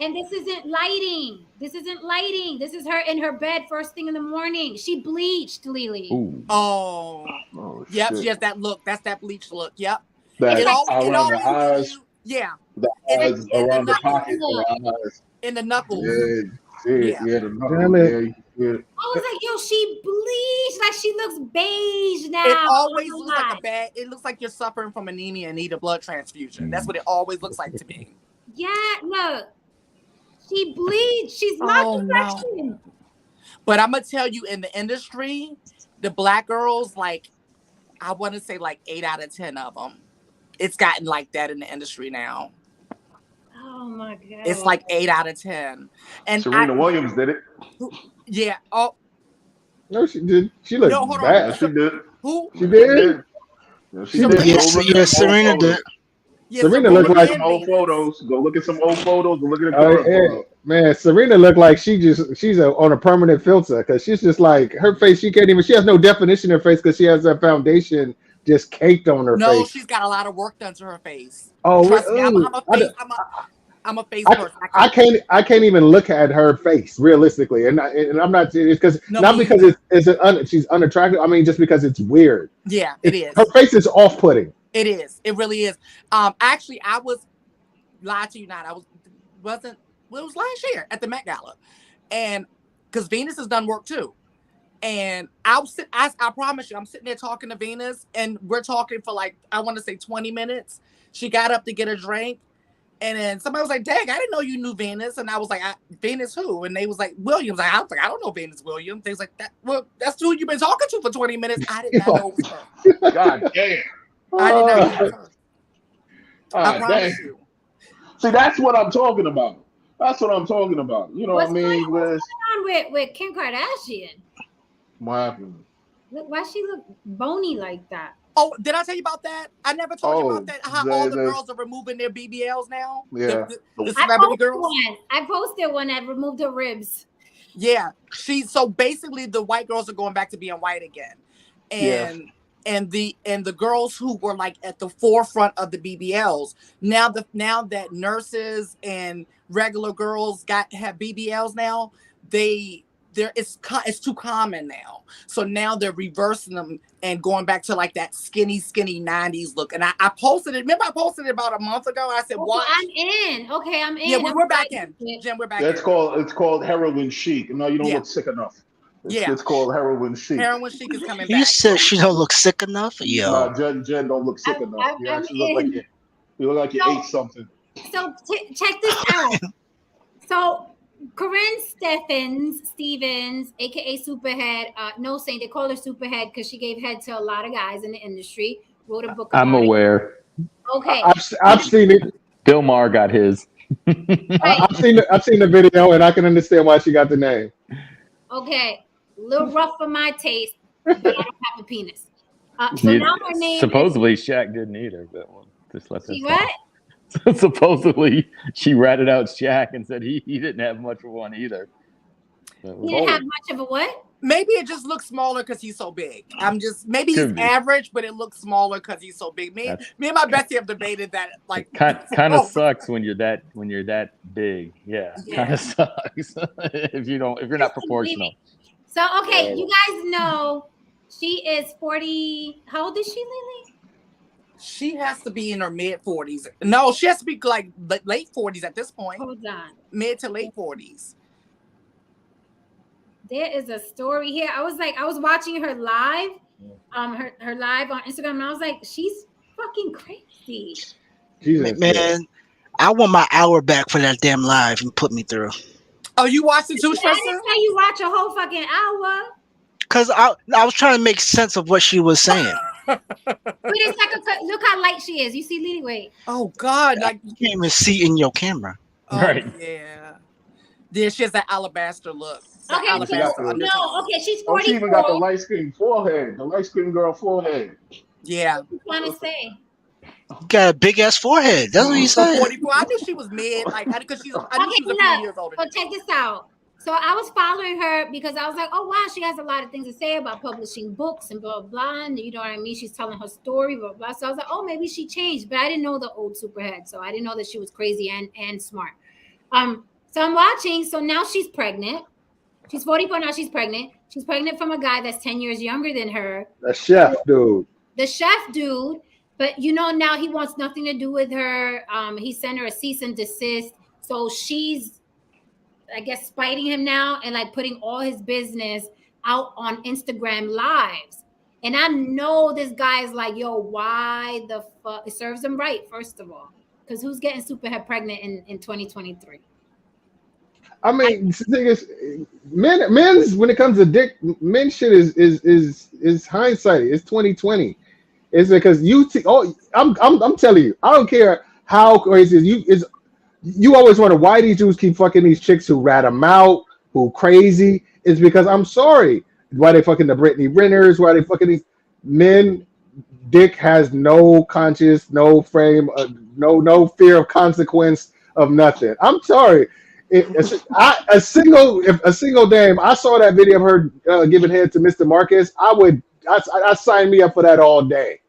And this isn't lighting. This isn't lighting. This is her in her bed first thing in the morning. She bleached, Lily. Ooh. Oh, Oh yep. shit. She has that look. That's that bleach look. Yep. It's That like It around the always gives eyes, you, yeah, the in eyes in the around the knuckles, pocket of the eyes. in the knuckles. Yeah, see it. Yeah. Yeah, the Damn knuckles. it. Yeah, yeah. I was like, yo, she bleached. Like she looks beige now. It Oh always my looks like a God. bad. It looks like you're suffering from anemia and need a blood transfusion. That's what it always looks like to me. Yeah, look. She bleached. She's my Oh no. complexion. But I'm gonna tell you, in the industry, the black girls, like, I want to say like 8 out of 10 of them. It's gotten like that in the industry now. Oh my God. It's like 8 out of 10. And Serena Williams did it. yeah. Oh No, she did. She looked no, hold on. Yeah, bad. she did. Who? She She did. did. Yeah, she So did. Serena, Go look at some old Serena photos. did. yeah, Serena Go looked look Serena at like some and old Venus. photos. Go look at some old photos and look at the current photos. Man, Serena looked like she's on a permanent filter because she's just like her face. She has no definition in her face because she has that foundation just caked on her No, face. she's got a lot of work done to her face. Oh, Trust me, ooh, I'm a face I, person. I can't even look at her face realistically, and I'm not it's because No, not me because either. she's unattractive. I mean, just because it's weird. Yeah, it Her is. face is off putting. It is. It really is. Actually, I was lied to you not. Wasn't. Well, it was last year at the Met Gala, and because Venus has done work too. And I promise you, I'm sitting there talking to Venus, and we're talking for like, I want to say 20 minutes. She got up to get a drink, and then somebody was like, "Dang, I didn't know you knew Venus." And I was like, "Venus who?" And they was like, "Williams." I was like, "I don't know Venus Williams." They was like, "Well, that's who you've been talking to for 20 minutes." I did not know it was her. God damn. I did not know it was her. I God damn. promise you. See, that's what I'm talking about. That's what I'm talking about. You know what I mean? What's going on with Kim Kardashian? What happened? Look, why she look bony like that? Oh, did I tell you about that? I never told you about that. How all the the- girls are removing their BBLs now. Yeah. The celebrity girls. I posted one that removed her ribs. Yeah, so basically the white girls are going back to being white again, and the girls who were like at the forefront of the BBLs now that nurses and regular girls have BBLs now, it's too common now. So now they're reversing them and going back to like that skinny 90s look. And I posted it. Remember I posted it about a month ago. I said, "Watch." I'm in. Okay, I'm in. Yeah, we're back in. Jen, we're back in. It's called heroin chic. No, you don't look sick enough. It's called heroin chic. Heroin chic is coming back. You said she don't look sick enough? Yo. Nah, Jen don't look sick enough. You actually look like you look like you ate something. So check this out. So Corinne Stevens, aka Superhead, no saying they call her Superhead because she gave head to a lot of guys in the industry. Wrote a book. I'm aware. Okay, I've seen it. Bill Maher got his. I've seen the video, and I can understand why she got the name. Okay, a little rough for my taste, but I don't have a penis. So now her name. Supposedly, Shaq didn't either, but we'll just let that. See what? Supposedly, she ratted out Shaq and said he didn't have much of one either. He didn't have much of a what? Maybe it just looks smaller because he's so big. Maybe he's average, but it looks smaller because he's so big. Me and my Bessie have debated that. Like, kind of sucks when you're that big. Yeah. Kind of sucks if you're not proportional. So okay, you guys know she is 40. How old is she, Lily? She has to be in her mid 40s. No, she has to be like late 40s at this point. Hold on. Mid to late 40s. There is a story here. I was watching her live, her live on Instagram, and I was like, she's fucking crazy. Jesus, man, I want my hour back for that damn live you put me through. Oh, you watched it too, I didn't say you watch a whole fucking hour. Cause I was trying to make sense of what she was saying. But it's like look how light she is. You see, Lily, wait. Oh God, like you can't even see in your camera. Oh, right. Yeah. Then she has that alabaster look. Okay, okay, she's 44. She even got the light skin forehead, the light skin girl forehead. Yeah. What you trying to say? You got a big ass forehead. That's what you said. 44. I knew she was mid, like because she's a few years older. So check this out. So I was following her because I was like, oh wow, she has a lot of things to say about publishing books and blah blah blah. And you know what I mean? She's telling her story, blah blah. So I was like, oh, maybe she changed, but I didn't know the old Superhead, so I didn't know that she was crazy and smart. So I'm watching. So now she's pregnant. She's 44 now. She's pregnant. She's pregnant from a guy that's 10 years younger than her. A chef, dude. The chef dude. But you know, now he wants nothing to do with her. He sent her a cease and desist. So she's, I guess, spiting him now and like putting all his business out on Instagram lives. And I know this guy is like, yo, why the fuck? It serves him right, first of all. Because who's getting Superhead pregnant in 2023? I mean, the thing is, men's when it comes to dick, men shit is hindsight. It's 2020. It's because I'm telling you, I don't care how crazy you always wonder why these dudes keep fucking these chicks who rat them out, who crazy. It's because I'm sorry, why they fucking the Brittany Renners, why they fucking these men. Dick has no conscience, no frame, no fear of consequence of nothing. I'm sorry. A single dame. I saw that video of her giving head to Mr. Marcus. I sign me up for that all day.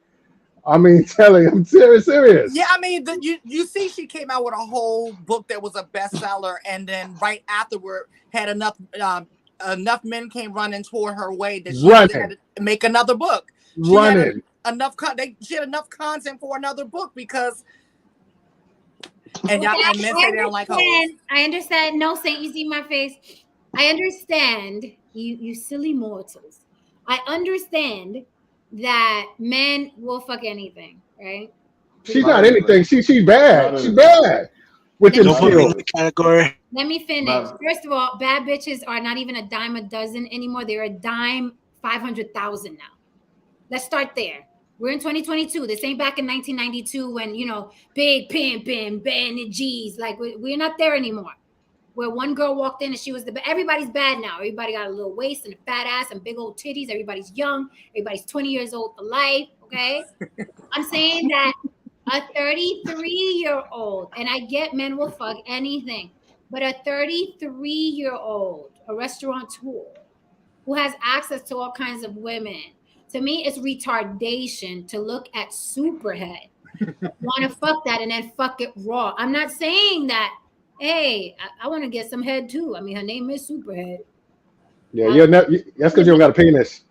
I mean, telling I'm serious. Yeah, I mean, you see, she came out with a whole book that was a bestseller, and then right afterward had enough men came running toward her way that she had to make another book. She had enough content for another book because. And y'all men say they don't like hoes. I understand. No, Saint, you see my face. I understand you silly mortals. I understand that men will fuck anything, right? She's not anything. She's bad. She's bad. With the skills. Category. Let me finish. First of all, bad bitches are not even a dime a dozen anymore. They're a dime 500,000 now. Let's start there. We're in 2022. This ain't back in 1992 when, you know, big pimp and bandit G's. Like, we're not there anymore. Where one girl walked in and she was everybody's bad now. Everybody got a little waist and a fat ass and big old titties. Everybody's young. Everybody's 20 years old for life, okay? I'm saying that a 33-year-old, and I get men will fuck anything, but a 33-year-old, a restaurateur who has access to all kinds of women, to me, it's retardation to look at Superhead, want to fuck that, and then fuck it raw. I'm not saying that, hey, I want to get some head too. I mean, her name is Superhead. Yeah, that's because you don't got a penis.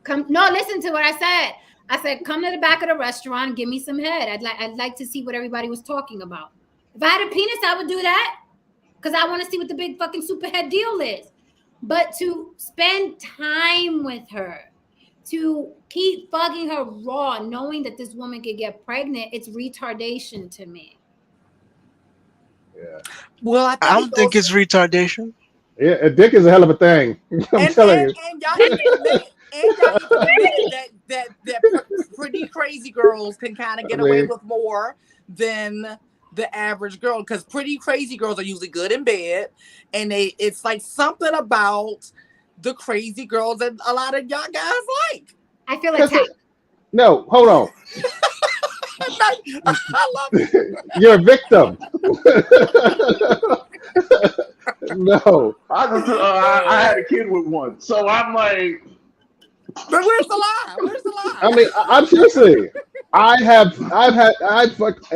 No, listen to what I said. I said, come to the back of the restaurant and give me some head. I'd like to see what everybody was talking about. If I had a penis, I would do that because I want to see what the big fucking Superhead deal is. But to spend time with her, to keep fucking her raw, knowing that this woman could get pregnant, it's retardation to me. Yeah. Well, I don't think it's retardation. Yeah, a dick is a hell of a thing. I'm telling you. And y'all need to admit that pretty crazy girls can kind of get away with more than the average girl, because pretty crazy girls are usually good in bed, and it's like something about the crazy girls that a lot of y'all guys like. I feel attacked. No, hold on. I love it. You're a victim. No. I had a kid with one, so I'm like, but where's the lie? Where's the lie? I mean, I'm seriously. I've fucked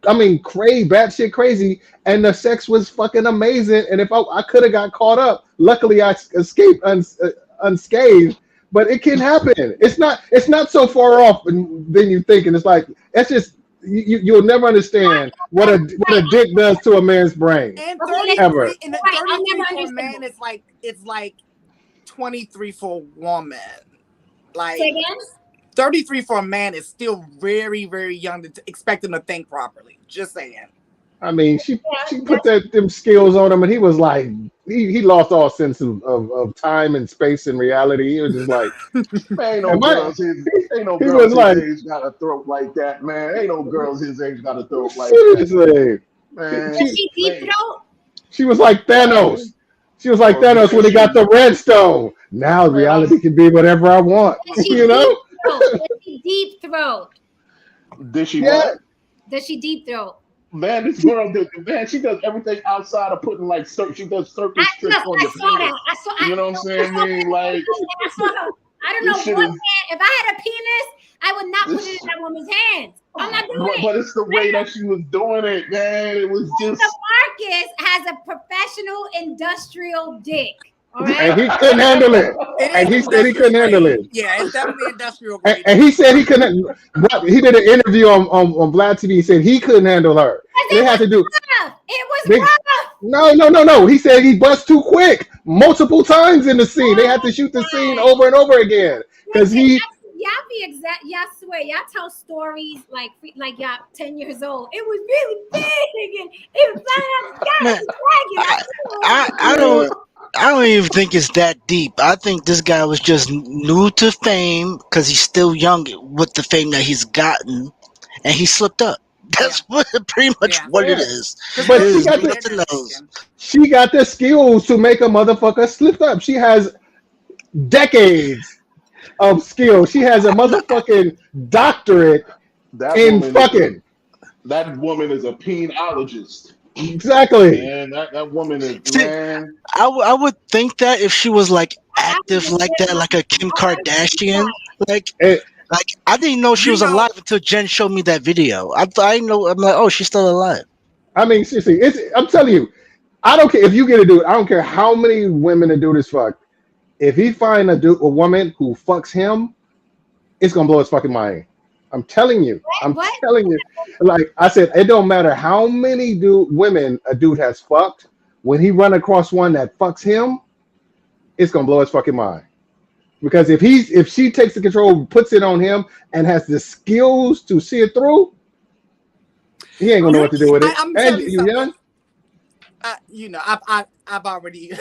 batshit crazy, and the sex was fucking amazing. And if I could have got caught up, luckily I escaped unscathed. But it can happen. It's not so far off than you think. And it's like it's just you'll never understand what a dick does to a man's brain. And 33 33 for a man is like 23 for a woman. Like Say again? 33 for a man is still very, very young to expect him to think properly. Just saying. I mean, she put them skills on him, and he was like, he lost all sense of time and space and reality. He was just like, ain't no girls his age got a throat like that, man. Ain't no girls his age got a throat like that. Man. She deep throat? She was like Thanos. She was like Thanos when he got the redstone. Now reality can be whatever I want. You know? Does she deep throat? Did she what? Does she deep throat? Man, this girl, man, she does everything outside of putting like she does circus tricks on your penis. You know what I'm saying? I mean, like, I don't know what man. If I had a penis, I would not put it in that woman's hands. I'm not doing it. But it's the way that she was doing it, man. It was just. Marcus has a professional industrial dick. All right. And he couldn't handle it. And he said he couldn't handle it. Yeah, it's definitely industrial grade. And he said he couldn't. He did an interview on Vlad TV. He said he couldn't handle her. They had to do. It was rough. No. He said he bust too quick multiple times in the scene. They had to shoot the scene over and over again because he. Y'all be exact. Y'all swear. Y'all tell stories like y'all 10 years old. It was really big and it was flying out the sky. I don't even think it's that deep. I think this guy was just new to fame because he's still young with the fame that he's gotten, and he slipped up. That's pretty much what it is. But she got the skills to make a motherfucker slip up. She has decades of skill. She has a motherfucking doctorate in fucking. That woman is a penologist. Exactly. Man, that woman is, man. I would think that if she was like active like that, like a Kim Kardashian, like I didn't know she was alive until Jen showed me that video. I know. I'm like, oh, she's still alive. I mean, seriously, I'm telling you, I don't care if you get a dude. I don't care how many women a dude is fucked. If he find a woman who fucks him, it's gonna blow his fucking mind. I'm telling you. Telling you. Like I said, it don't matter how many women a dude has fucked. When he run across one that fucks him, it's gonna blow his fucking mind. Because if she takes the control, puts it on him, and has the skills to see it through, he ain't gonna know what to do with it. I'm and you young. I've already.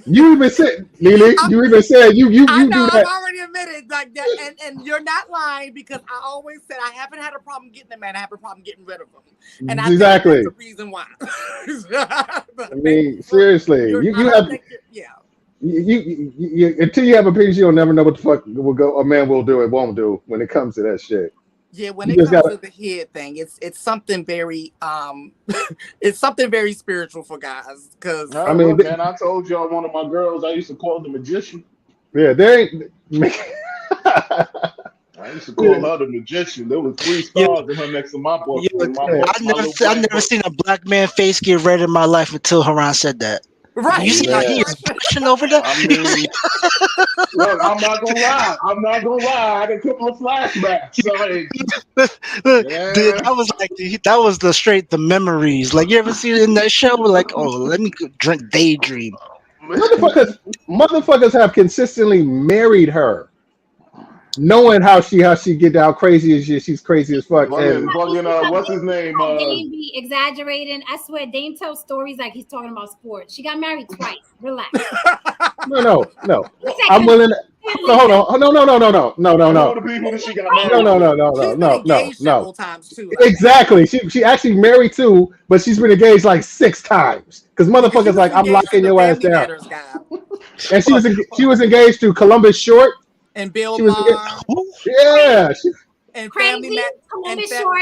You even said, Lily. You even said you I know, do that. I've already admitted like that, and you're not lying because I always said I haven't had a problem getting a man. I have a problem getting rid of him, and I think that's the reason why. I mean, seriously, you have. You until you have a penis, you'll never know what the fuck a man will do and won't do when it comes to that shit. Yeah, when it comes to the head thing, it's something very it's something very spiritual for guys. Because I mean, man, I told y'all one of my girls I used to call the magician. Yeah, there ain't. I used to call her the magician. There was 3 stars in her next to my book. I've never seen a black man face get red in my life until Haran said that. Right. You see how he is pushing over there? I mean, look, I'm not gonna lie. I got a couple of flashbacks. So, Dude, that was the memories. Like, you ever see it in that show? Like, oh, let me drink Daydream. Motherfuckers have consistently married her, knowing how she get down crazy as shit. She's crazy as fuck. What's his name? Dame be exaggerating. I swear, Dame tells stories like he's talking about sports. She got married twice. Relax. No. I'm willing. Hold on. No. The people that she got married. No. Times too. Exactly. She actually married 2, but she's been engaged like 6 times. Because motherfuckers like, I'm locking your ass down. And she was engaged to Columbus Short. And Bill Maher. Yeah. And Crazy. Columbus Short.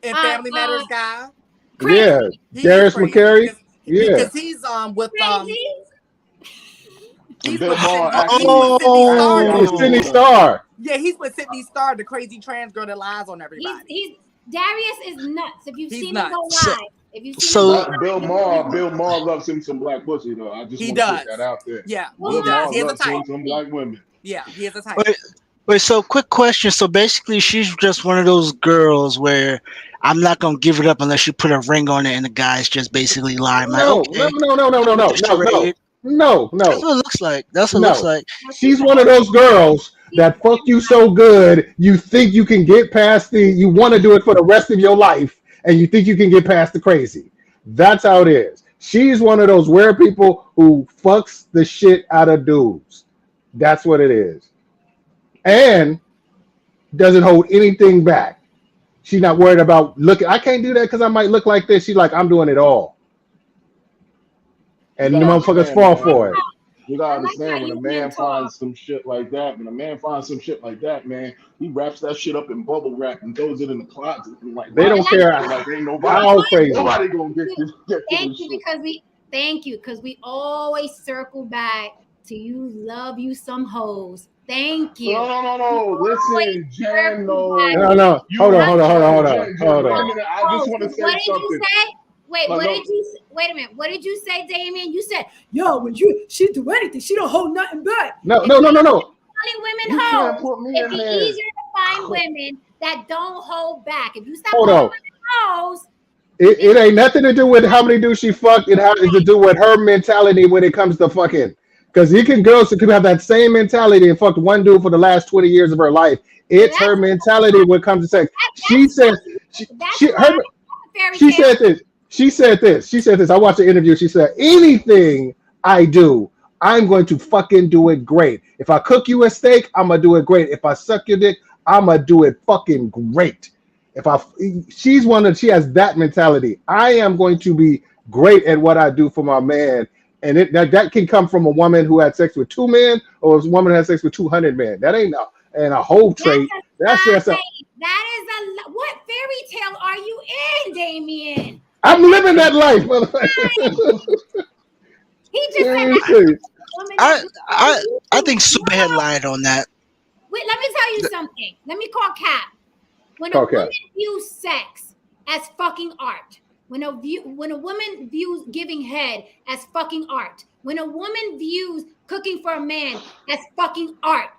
And Family Matters guy. Yeah. Darius McCary. Because he's with he's Bill with Maher. Sydney Starr. Yeah, he's with Sydney Starr, the crazy trans girl that lies on everybody. Darius is nuts. If you've seen him go live. Bill Maher loves him some black pussy though. I just want to put that out there. Yeah, Bill Maher loves him some black women. Yeah, he is a type. Wait, so quick question. So basically, she's just one of those girls where I'm not gonna give it up unless you put a ring on it, and the guy's just basically lying. No. That's what it looks like. That's what it looks like. She's one of those girls that fuck you so good, you think you can get past you want to do it for the rest of your life, and you think you can get past the crazy. That's how it is. She's one of those rare people who fucks the shit out of dudes. That's what it is. And doesn't hold anything back. She's not worried about looking. I can't do that because I might look like this. She's like, I'm doing it all. And the motherfuckers fall for it. You gotta understand when a man finds some shit like that, man, he wraps that shit up in bubble wrap and throws it in the closet. And like, they don't care. Like, ain't nobody gonna get this. Thank you, because we always circle back till you love you some hoes. Thank you. No. Listen, Jen, no. No. Hold on. Jen, I just want to say what did something. you say? Wait, No, what no. did you? Wait a minute. What did you say, Damien? You said, "Yo, when she do anything, she don't hold nothing back." No. Telling women You can't hoes, put me it'd in be there. easier to find women that don't hold back. If you stop Hold calling on. women hoes, It ain't nothing to do with how many dudes she fucked. It has to do with her mentality when it comes to fucking. Because girls that could have that same mentality and fucked one dude for the last 20 years of her life. It's her mentality when it comes to sex. She said she said this. She said this. I watched the interview. She said, anything I do, I'm going to fucking do it great. If I cook you a steak, I'm gonna do it great. If I suck your dick, I'm gonna do it fucking great. She has that mentality. I am going to be great at what I do for my man. And that can come from a woman who had sex with 2 men or a woman who had sex with 200 men. That ain't a whole trait. That's just that is what fairy tale are you in, Damien? I'm living that life. He just said I think Superhead lied on that. Wait, let me tell you something. Let me call Cap. When a woman views sex as fucking art, when a woman views giving head as fucking art, when a woman views cooking for a man as fucking art,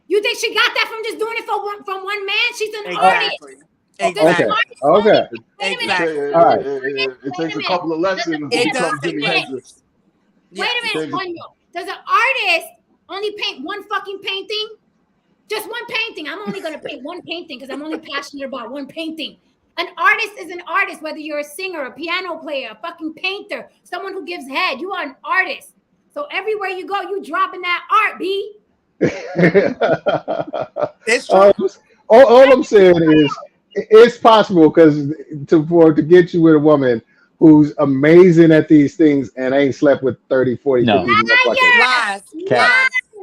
you think she got that from just doing it from one man? She's an artist. Exactly. Okay. Wait a minute. All right. It takes a couple of lessons to become Jimi Hendrix. Wait a minute, Daniel. Does an artist only paint one fucking painting? Just one painting. I'm only going to paint one painting because I'm only passionate about one painting. An artist is an artist, whether you're a singer, a piano player, a fucking painter, someone who gives head. You are an artist. So everywhere you go, you dropping that art, B. It's true. All I'm saying is it's possible because to get you with a woman who's amazing at these things and ain't slept with 30, 40, 50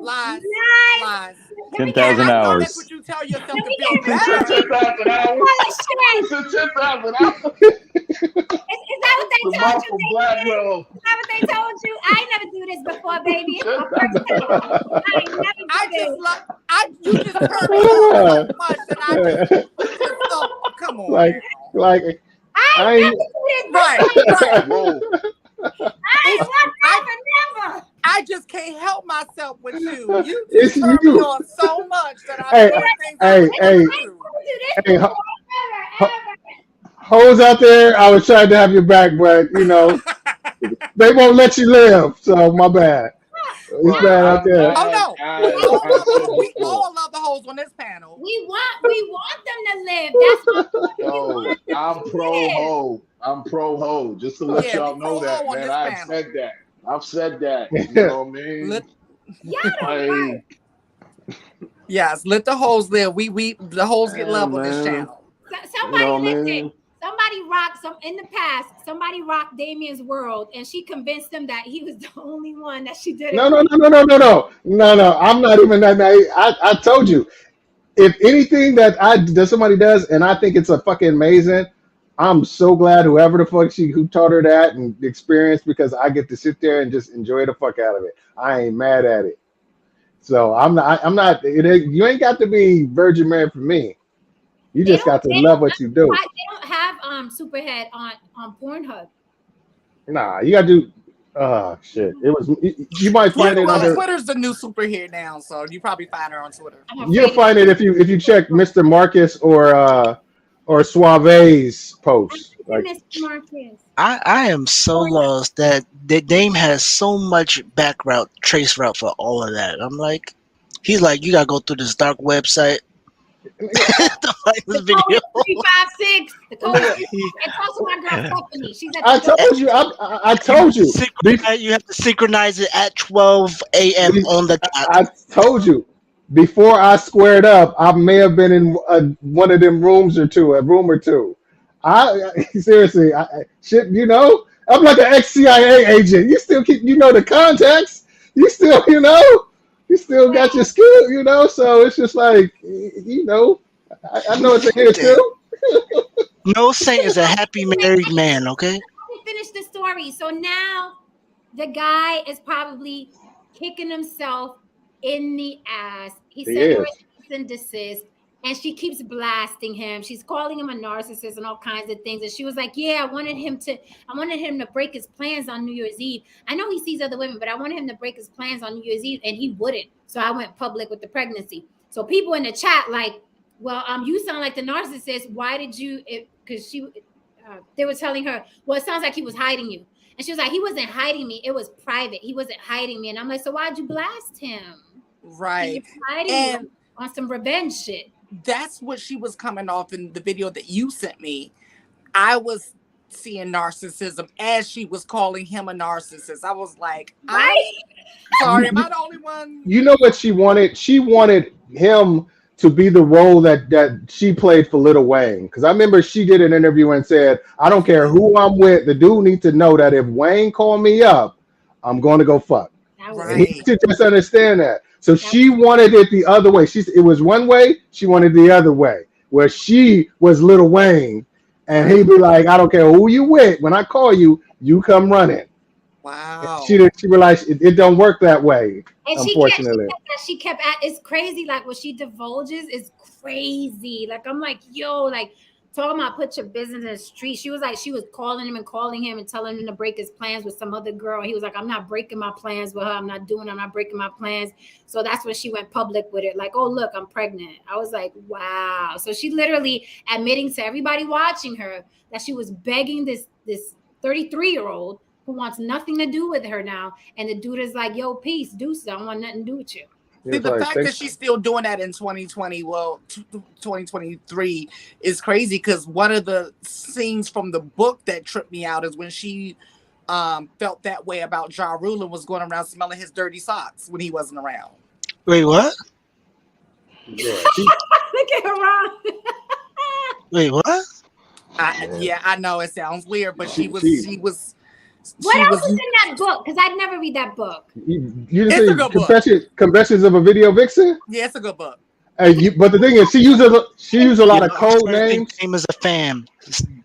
Lies. 10,000 hours. That's what you tell yourself to feel better. 10,000 hours. Is that what they told you? Is that what they told you? I ain't never do this before, baby. It's my first time. I ain't never do this. You just heard me so much that I just thought, come on. I ain't never do this. Right. Whoa. Never. I just can't help myself with you. You just turn me on so much that hoes out there, I was trying to have your back, but they won't let you live. So my bad. It's bad out there. Oh no, we all love the hoes on this panel. We want them to live. That's what Yo, I'm pro ho. I'm pro ho. Just to let y'all know that, man. I've said that. You know what I mean? Yes, let the hoes live. The hoes get love on this channel. Somebody rocked in the past. Somebody rocked Damien's world, and she convinced him that he was the only one that she did. No. I'm not even that naive. I told you, if anything that somebody does, and I think it's a fucking amazing, I'm so glad whoever the fuck who taught her that and experienced, because I get to sit there and just enjoy the fuck out of it. I ain't mad at it. So I'm not. You ain't got to be Virgin Mary for me. You just got to love what you do. They don't have Superhead on Pornhub. Nah, you got to do. Oh shit! It was. You might find it under. Twitter's the new superhero now, so you probably find her on Twitter. You'll find it if you check Mr. Marcus or Suave's post. Mr. Marcus. I am so lost that Dame has so much trace route for all of that. I'm like, he's like, you gotta go through this dark website. To find this video. 356. It's also my girl Stephanie. She's at I told you. You have to synchronize it at 12 a.m. on the dot. I told you. Before I squared up, I may have been in one of them rooms or two, a room or two. Seriously, shit, I'm like an ex-CIA agent. You still keep, the contacts. You still, you still got your skill, so it's just like, I know it's a hit too. No Saint is a happy married man, okay? Let me finish the story. So now the guy is probably kicking himself in the ass. He He sent her is. a cease and desist, and she keeps blasting him. She's calling him a narcissist and all kinds of things. And she was like, "Yeah, I wanted him to break his plans on New Year's Eve. I know he sees other women, but I wanted him to break his plans on New Year's Eve, and he wouldn't. So I went public with the pregnancy." So people in the chat like, "Well, you sound like the narcissist. Why did you?" Because they were telling her, "Well, it sounds like he was hiding you." And she was like, "He wasn't hiding me. It was private. He wasn't hiding me." And I'm like, "So why'd you blast him?" Right. And on some revenge shit. That's what she was coming off in the video that you sent me. I was seeing narcissism as she was calling him a narcissist. I was like, Right? Sorry, am I the only one? You know what she wanted? She wanted him to be the role that she played for Lil Wayne. Because I remember she did an interview and said, "I don't care who I'm with. The dude needs to know that if Wayne called me up, I'm going to go fuck." Right. And he should just understand that. So she wanted it the other way. It was one way. She wanted the other way, where she was Lil Wayne, and he'd be like, "I don't care who you with. When I call you, you come running." Wow. She realized it don't work that way. And unfortunately, she kept at, it's crazy. Like what she divulges is crazy. Like I'm like, yo, like talking about put your business in the street. She was like, she was calling him and telling him to break his plans with some other girl. He was like, "I'm not breaking my plans with her. I'm not breaking my plans." So that's when she went public with it. Like, "Oh, look, I'm pregnant." I was like, wow. So she literally admitting to everybody watching her that she was begging this 33-year-old who wants nothing to do with her now. And the dude is like, "Yo, peace, deuces. I don't want nothing to do with you." See, the fact that she's still doing that in 2020, 2023 is crazy, because one of the scenes from the book that tripped me out is when she felt that way about Ja Rule and was going around smelling his dirty socks when he wasn't around. Wait, what? Yeah, look at her wrong. Wait, what? I know it sounds weird, but she was. What else is in that book? Because I'd never read that book. You just say Confessions of a Video Vixen? Yeah, it's a good book. But the thing is, she used a lot of code names. Dame is a fan.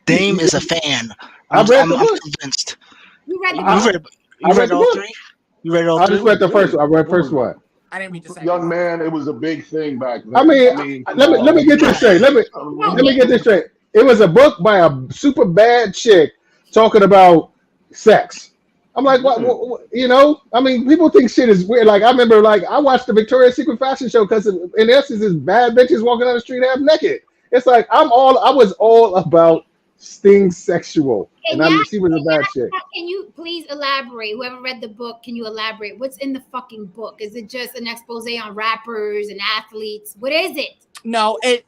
Dame is a fan. I'm convinced. You read the book? You read all three? You read all three? I just read the first one. I read first one. I didn't read the second. Young man, it was a big thing back then. I mean let me get this straight. Let me get this straight. It was a book by a super bad chick talking about sex. I'm like, what? You know, I mean, people think shit is weird. Like, I remember, like, I watched the Victoria's Secret fashion show because, in essence, it's bad bitches walking down the street half naked. It's like I was all about Sting sexual, and she was a bad chick. Can you please elaborate? Whoever read the book, can you elaborate? What's in the fucking book? Is it just an expose on rappers and athletes? What is it? No, it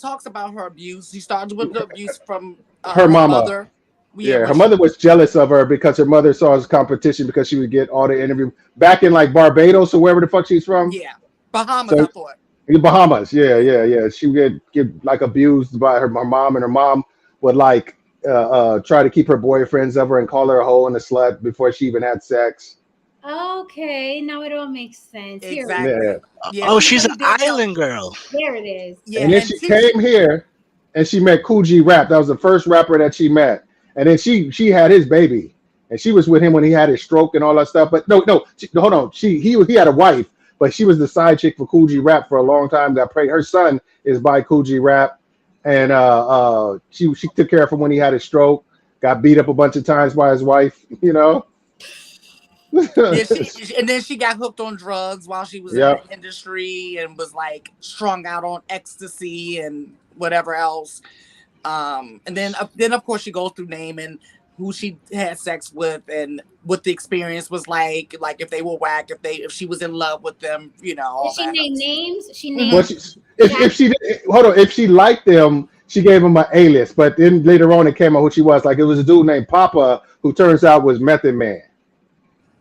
talks about her abuse. She started with the abuse from her mama. Mother. Yeah, her mother was jealous of her because her mother saw as competition because she would get all the interview back in like Barbados or wherever the fuck she's from. Yeah, Bahamas, I thought. The Bahamas, yeah. She would get like abused by her mom, and her mom would like try to keep her boyfriends of her and call her a hoe and a slut before she even had sex. Okay, now it all makes sense. Exactly. Yeah. Oh, she's an island girl. There it is. Yeah, and then she came here and she met Kool G Rap. That was the first rapper that she met. And then she had his baby, and she was with him when he had his stroke and all that stuff. But no, hold on. He had a wife, but she was the side chick for Kool G Rap for a long time. Got pregnant. Her son is by Kool G Rap, and she took care of him when he had his stroke. Got beat up a bunch of times by his wife. You know. And then she got hooked on drugs while she was in the industry and was like strung out on ecstasy and whatever else. And then of course she goes through naming who she had sex with and what the experience was like if they were whack, if she was in love with them, you know. Did she name names? She named. Well, if she liked them, she gave him an alias. But then later on, it came out who she was. Like it was a dude named Papa who turns out was Method Man,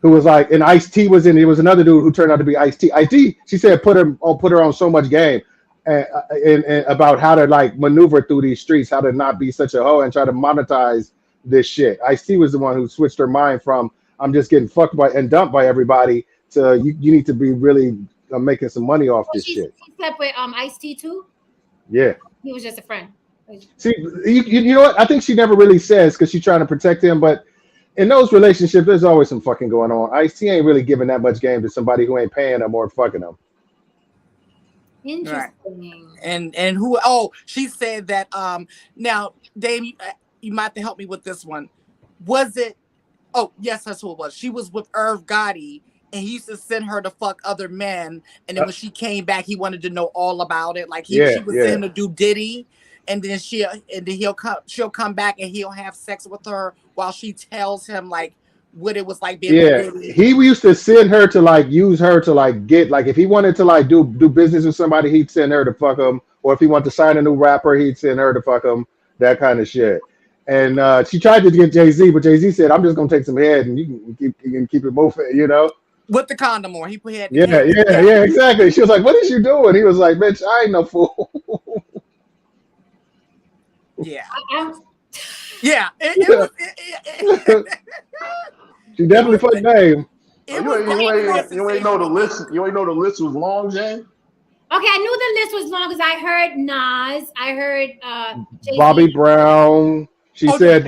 who was like, and Ice-T was in. It was another dude who turned out to be Ice-T. Ice-T, she said, put her on so much game. And about how to like maneuver through these streets, how to not be such a hoe and try to monetize this shit. Ice-T was the one who switched her mind from I'm just getting fucked by and dumped by everybody to you need to be really making some money off this shit. She slept with Ice-T too? Yeah. He was just a friend. See, you know what? I think she never really says because she's trying to protect him, but in those relationships, there's always some fucking going on. Ice-T ain't really giving that much game to somebody who ain't paying them or fucking them. Interesting. Right. And who? Oh, she said that. Now, Dave, you might have to help me with this one. Was it? Oh, yes, that's who it was. She was with Irv Gotti, and he used to send her to fuck other men. And then when she came back, he wanted to know all about it. Like she was sending him to do Diddy, and then she'll come back and he'll have sex with her while she tells him like what it was like being with Diddy. He used to send her to like use her to like get like if he wanted to like do business with somebody, he'd send her to fuck him, or if he wanted to sign a new rapper, he'd send her to fuck him. That kind of shit. And she tried to get Jay-Z, but Jay-Z said, "I'm just gonna take some head and you can keep it moving," you know. With the condom on, he had. Yeah, exactly. She was like, "What is you doing?" He was like, "Bitch, I ain't no fool." Yeah. She definitely fucked Dame. You ain't know the list. You ain't know the list was long, Jay. Okay, I knew the list was long because I heard Nas, I heard Jay-Z. Bobby Brown. She said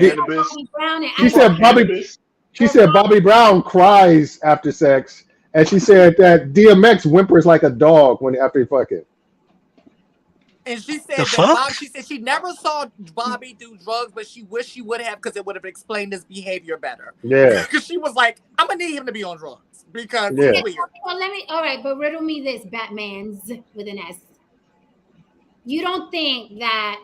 Bobby Brown cries after sex, and she said that DMX whimpers like a dog after he fuck it. And she said she said she never saw Bobby do drugs, but she wished she would have because it would have explained his behavior better. Yeah. Because she was like, I'm gonna need him to be on drugs because it's weird. Well, all right, but riddle me this, Batman's with an S. You don't think that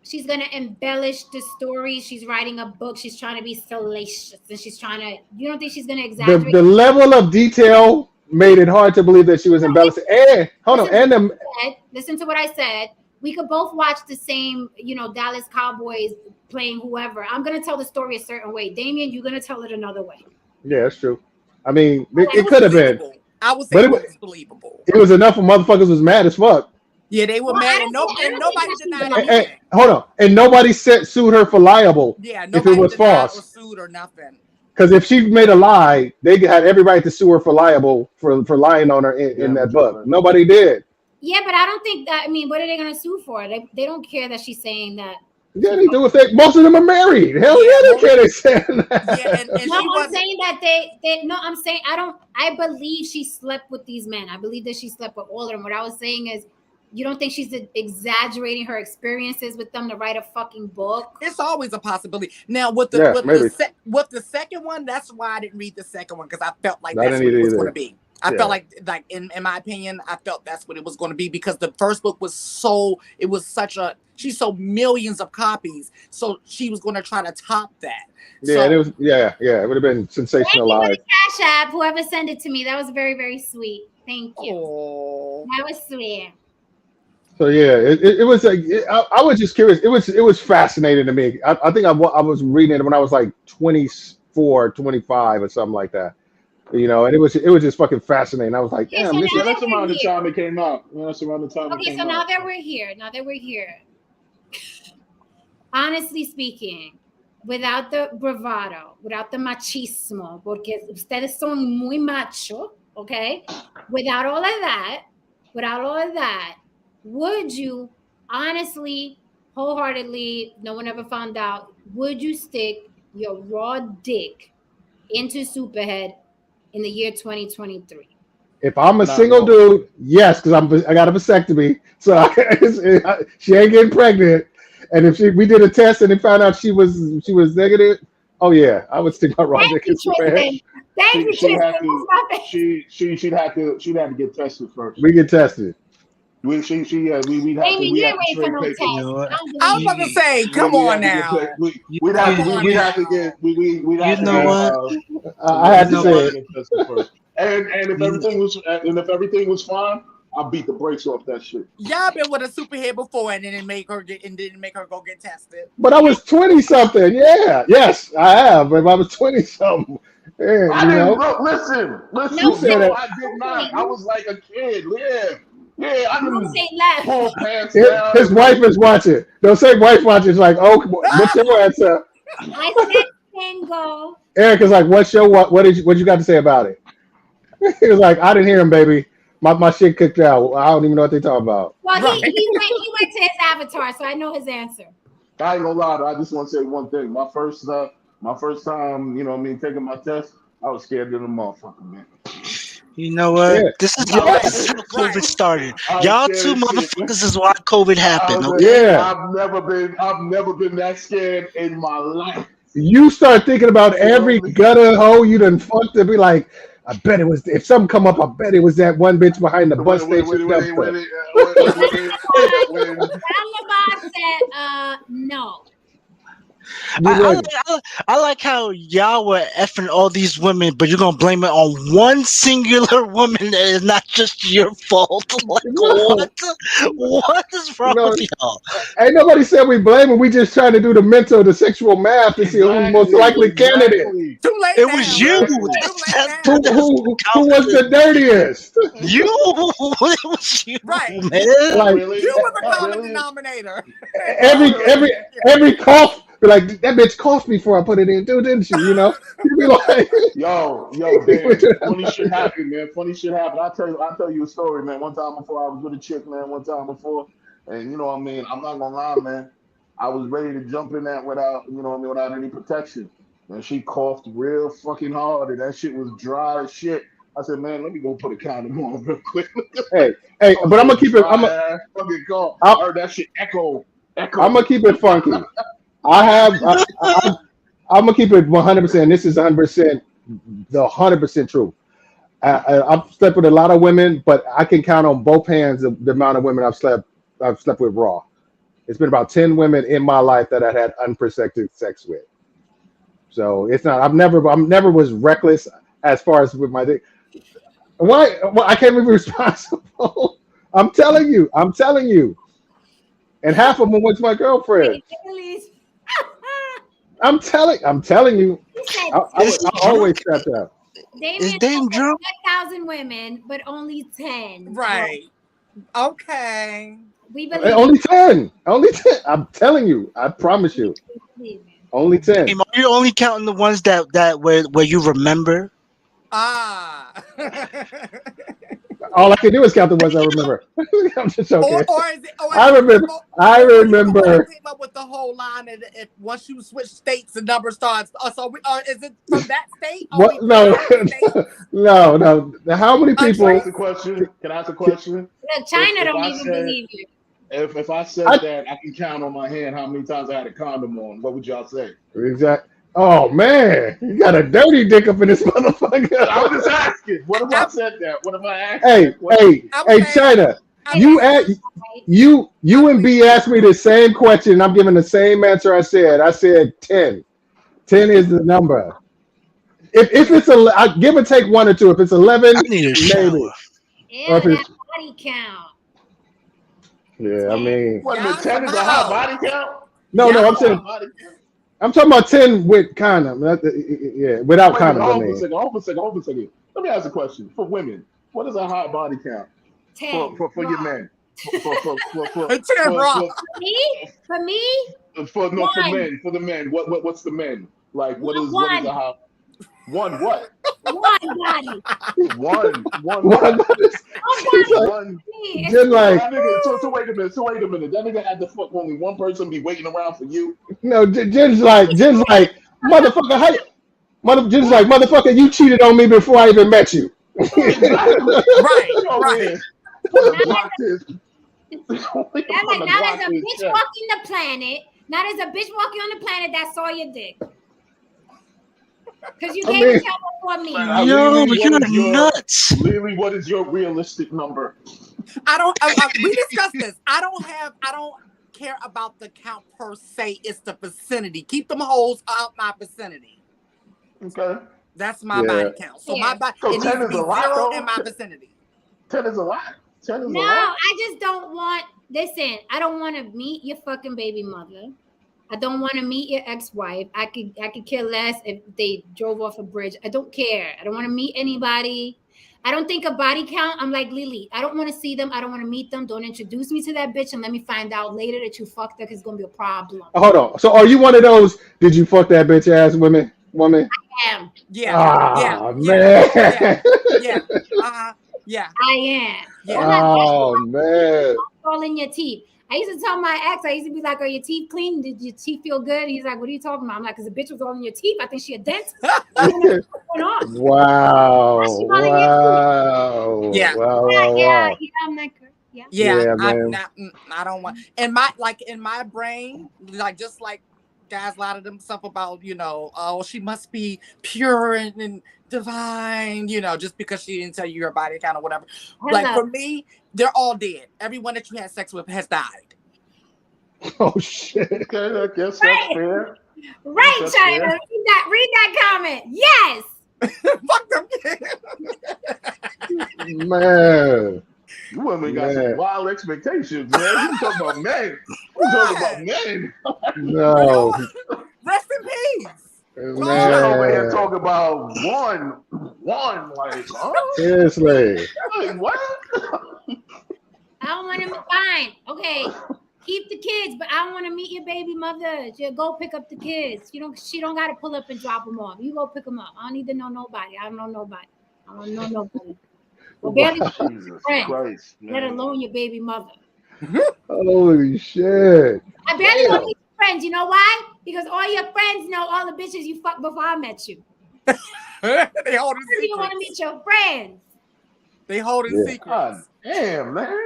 she's gonna embellish the story? She's writing a book, she's trying to be salacious, and you don't think she's gonna exaggerate? The level of detail made it hard to believe that she was embellishing. And listen to what I said. We could both watch the same, Dallas Cowboys playing whoever. I'm gonna tell the story a certain way. Damien, you're gonna tell it another way. Yeah, that's true. I mean, it could have been. I would say it was believable. It was enough of motherfuckers was mad as fuck. Yeah, they were mad, and nobody denied it. Hold on, and nobody sued her for liable. Yeah, if it was false or sued or nothing. Because if she made a lie, they had every right to sue her for liable for lying on her in that book. Nobody did. Yeah, but I don't think that. I mean, what are they going to sue for? They don't care that she's saying that. Yeah, they do. Most of them are married. Hell yeah, they care. They saying that. Yeah, and I'm saying that they. No, I'm saying I don't. I believe she slept with these men. I believe that she slept with all of them. What I was saying is, you don't think she's exaggerating her experiences with them to write a fucking book? It's always a possibility. Now with the second one, that's why I didn't read the second one because I felt like that's what it was going to be. I felt like in my opinion, I felt that's what it was going to be because the first book was she sold millions of copies, so she was going to try to top that. Yeah, it was. Yeah, it would have been sensationalized. Thank you for the Cash App. Whoever sent it to me, that was very, very sweet. Thank you. Aww. That was sweet. So yeah, it was like I was just curious. It was fascinating to me. I think I was reading it when I was like 24, 25 or something like that. And it was just fucking fascinating. I was like, damn, that's around the time it came out. That's around the time. Okay, so now that we're here, honestly speaking, without the bravado, without the machismo, porque ustedes son muy macho, okay? Without all of that, would you honestly, wholeheartedly, no one ever found out, would you stick your raw dick into Superhead in the year 2023? If I'm a single dude, yes, because I got a vasectomy, so she ain't getting pregnant. And if we did a test and they found out she was negative, oh yeah, I would stick my raw dick in Superhead. Thank you, she'd have to get tested first. We get tested. We'd have to trade papers. I was about to say, come on now. We'd have to get. I had to say it. And if everything was fine, I'll beat the brakes off that shit. Y'all been with a superhead before and didn't make her go get tested. But I was 20 something. Yeah, yes, I have. But I was 20 something. Yeah, I didn't listen. No, I did not. I was like a kid. Yeah, I didn't pull pants down. His wife is watching. Don't say wife watching. It's like, oh, what's your answer? I said single. Eric is like, what you got to say about it? He was like, I didn't hear him, baby. My shit kicked out. I don't even know what they talking about. Well, he went to his avatar, so I know his answer. I ain't gonna lie. I just want to say one thing. My first My first time, you know what I mean, taking my test, I was scared of the motherfucker, man. You know what? Yeah. This is I how was, COVID started. I was Y'all scared two as shit, man. motherfuckers is why COVID happened. I, Okay. Yeah. I've never been that scared in my life. You start thinking about You know every what I mean? gutter hole you done fucked to be like, I bet it was, if something come up, I bet it was that one bitch behind the bus station dumpster. When Lamar said, no. You ready? I like how y'all were effing all these women, but you're gonna blame it on one singular woman that is not just your fault. Like No. what is wrong No, with y'all? ain't nobody said we blame him. We just trying to do the mental, the sexual math to see who's the most likely candidate. exactly. Too late It now. was you. Exactly. Too late That's, now. Who was the dirtiest? you. It was you, Right. man. Like Really? You was a common Really? denominator. every cough, be like that bitch coughed before I put it in too, didn't she? You know, you be like, Yo, Dan. Funny shit happened, man. Funny shit happened. I'll tell you a story, man. One time before, I was with a chick, man. One time before, and you know what I mean. I'm not gonna lie, man. I was ready to jump in that without, you know what I mean, without any protection. And she coughed real fucking hard, and that shit was dry as shit. I said, man, let me go put a condom on real quick. hey, I but I'm gonna keep it. dry ass fucking cough. I heard that shit echo. I'm gonna keep it funky. I'm gonna keep it 100%. This is 100% the 100% truth. I've slept with a lot of women, but I can count on both hands the amount of women I've slept with raw. It's been about 10 women in my life that I had unprotected sex with. So it's not. I'm never was reckless as far as with my dick. Why? Well, I can't be responsible. I'm telling you. And half of them went to my girlfriend. I'm telling you. I always stepped out. Is Dame drunk? 1,000 women, but only 10. Right. Okay. We believe Only 10. Only 10. I'm telling you. I promise you. Only 10. Are you only counting the ones that where you remember? Ah. All I can do is count the ones I remember. I'm just joking. Or is it? I remember. Came up with the whole line, and if once you switch states, the number starts. Is it from that state? What? No. No. How many people? Can I ask a question? China don't even believe you. If I said that I can count on my hand how many times I had a condom on, what would y'all say? Exactly. Oh man, you got a dirty dick up in this motherfucker. I was just asking. What if I said that? What if I asked? Hey, China. You and B asked me the same question. I'm giving the same answer I said. I said 10. 10 is the number. If it's I give or take one or two. If it's 11, I need a shower. maybe. Yeah, that body count. Yeah, I mean. What, 10 is a hot body count? No, I'm saying. I'm talking about 10 with condom. Yeah, without condom. Hold on a second. Let me ask a question. For women, what is a hot body count? 10. For your men. For me? For the men. What's the men? Like what is a hot one what? One body. One. Just like so wait a minute. That nigga had to fuck only one person, be waiting around for you. No, just like motherfucker, motherfucker, you cheated on me before I even met you. Right. Not as a bitch walking the planet. Not as a bitch walking on the planet that saw your dick. Because you gave it before me. Yo, you're nuts. Lily, what is your realistic number? We discussed this. I don't care about the count per se. It's the vicinity. Keep them hoes out my vicinity. Okay. That's my body count. So my body, it needs to be 0 in my vicinity. 10 is a lot. 10 is a lot. I just don't want. Listen, I don't want to meet your fucking baby mother. I don't want to meet your ex-wife. I could care less if they drove off a bridge. I don't care. I don't want to meet anybody. I don't think a body count. I'm like Lily. I don't want to see them. I don't want to meet them. Don't introduce me to that bitch and let me find out later that you fucked her because it's gonna be a problem. Hold on. So are you one of those? Did you fuck that bitch ass woman? I am. Man. Yeah. I am. Yeah. Oh man. All in your teeth. I used to tell my ex, I used to be like, are your teeth clean? Did your teeth feel good? He's like, what are you talking about? I'm like, because the bitch was all in your teeth. I think she a dentist. What's going on? Wow. She wanna hear Wow. Yeah. Wow. Yeah, Wow. yeah, Wow. I'm like, yeah. Yeah, man. I don't want in my brain, like just like guys lie to themselves about, oh, she must be pure and divine, just because she didn't tell you your body count or whatever. Like for me, they're all dead. Everyone that you had sex with has died. Oh shit. Okay, I guess that's fair. Right, That's China. fair. Read that comment. Yes. Fuck them kids. Man. You women got some wild expectations, man. You talking about men. You talking about men. No. Rest in peace. Man over here talking about one, like, huh? Seriously. Like, what? I don't want to fine. Okay. Keep the kids, but I don't want to meet your baby mother. Just go pick up the kids. She don't got to pull up and drop them off. You go pick them up. I don't need to know nobody. I don't know nobody. I don't know nobody. Well, barely Jesus Christ, man. let alone your baby mother. Holy shit. I barely want to meet your friends. You know why? Because all your friends know all the bitches you fucked before I met you. They holding secrets. You want to meet your friends. They holding secrets. God damn, man.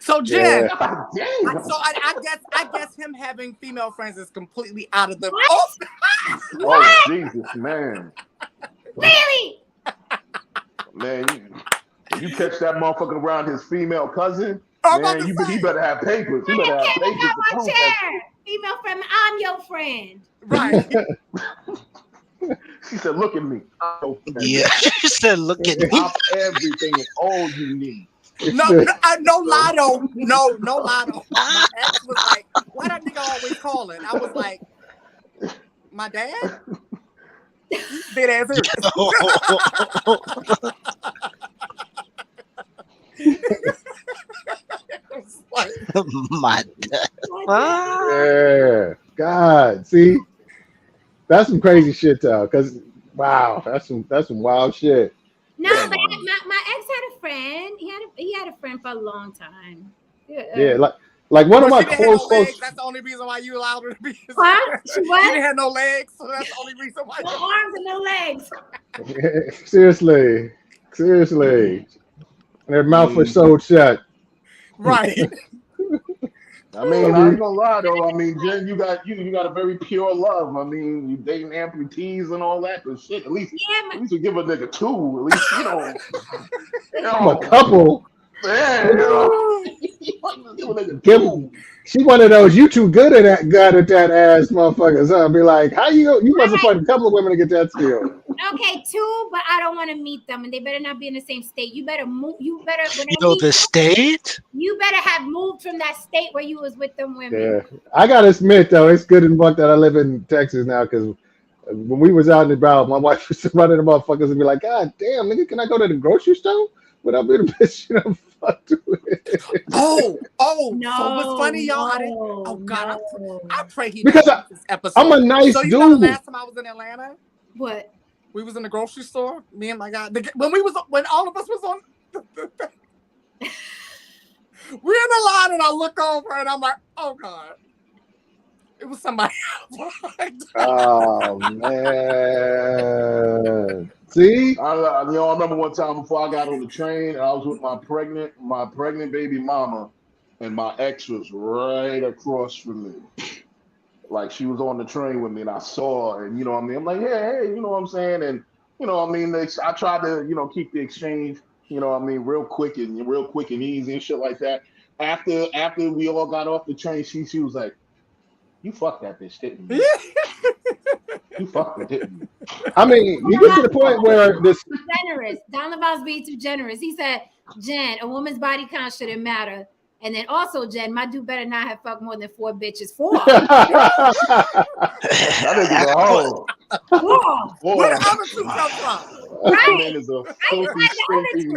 So Jen, God damn. so I guess him having female friends is completely out of the. Oh Jesus, man. Really? Man, you catch that motherfucker around his female cousin, man, he better have papers. He better have papers to prove that. Female friend, I'm your friend. Right. She said, look at me. Yeah, she said, look at me. I'm everything and all you need. No lotto. No lotto. My ex was like, why that nigga always calling? I was like, my dad? Dead ass My dad. Yeah. God. See? That's some crazy shit though. Cause wow, that's some wild shit. No, but my ex had a friend. He had a friend for a long time. Yeah, like one of my close. That's the only reason why you allowed her to be. What? She what? She didn't have no legs, so that's the only reason why. No arms and no legs. Seriously. And their mouth was sewed shut. Right. I mean, I ain't gonna lie though. I mean, Jen, you got a very pure love. I mean, you dating amputees and all that, but shit. At least you give a nigga two. At least A couple. Yeah, give a nigga two. She one of those. You too good at that ass, motherfuckers. Huh? Be like, how you must have fucked a couple of women to get that skill. Okay, two, but I don't want to meet them, and they better not be in the same state. You better move. The state. You better have moved from that state where you was with them women. Yeah, I gotta admit though, it's good in luck that I live in Texas now, because when we was out and about, my wife used to run into motherfuckers and be like, God damn, nigga, can I go to the grocery store without being a bitch? Fucked with. Oh, no, so what's funny, y'all? I pray he because this episode. I'm a nice dude. So you know the last time I was in Atlanta? What? We was in the grocery store. Me and my guy. When all of us was on. We're in the line, and I look over, and I'm like, oh God. It was somebody else. Oh man. See? I remember one time before I got on the train, and I was with my pregnant baby mama, and my ex was right across from me. Like, she was on the train with me, and I saw her, and you know what I mean? I'm like, hey, you know what I'm saying? And you know what I mean? I tried to, keep the exchange, you know what I mean, real quick and easy and shit like that. After we all got off the train, she was like, you fucked that bitch, didn't you? You fucked it, didn't you? I mean, you get to the point where this generous. Don LaValle's being too generous. He said, Jen, a woman's body count shouldn't matter. And then also, Jen, my dude better not have fucked more than 4 bitches. 4. That nigga's a hoe. 4. Where the other 2 come from? Right. Man is a filthy, stinky.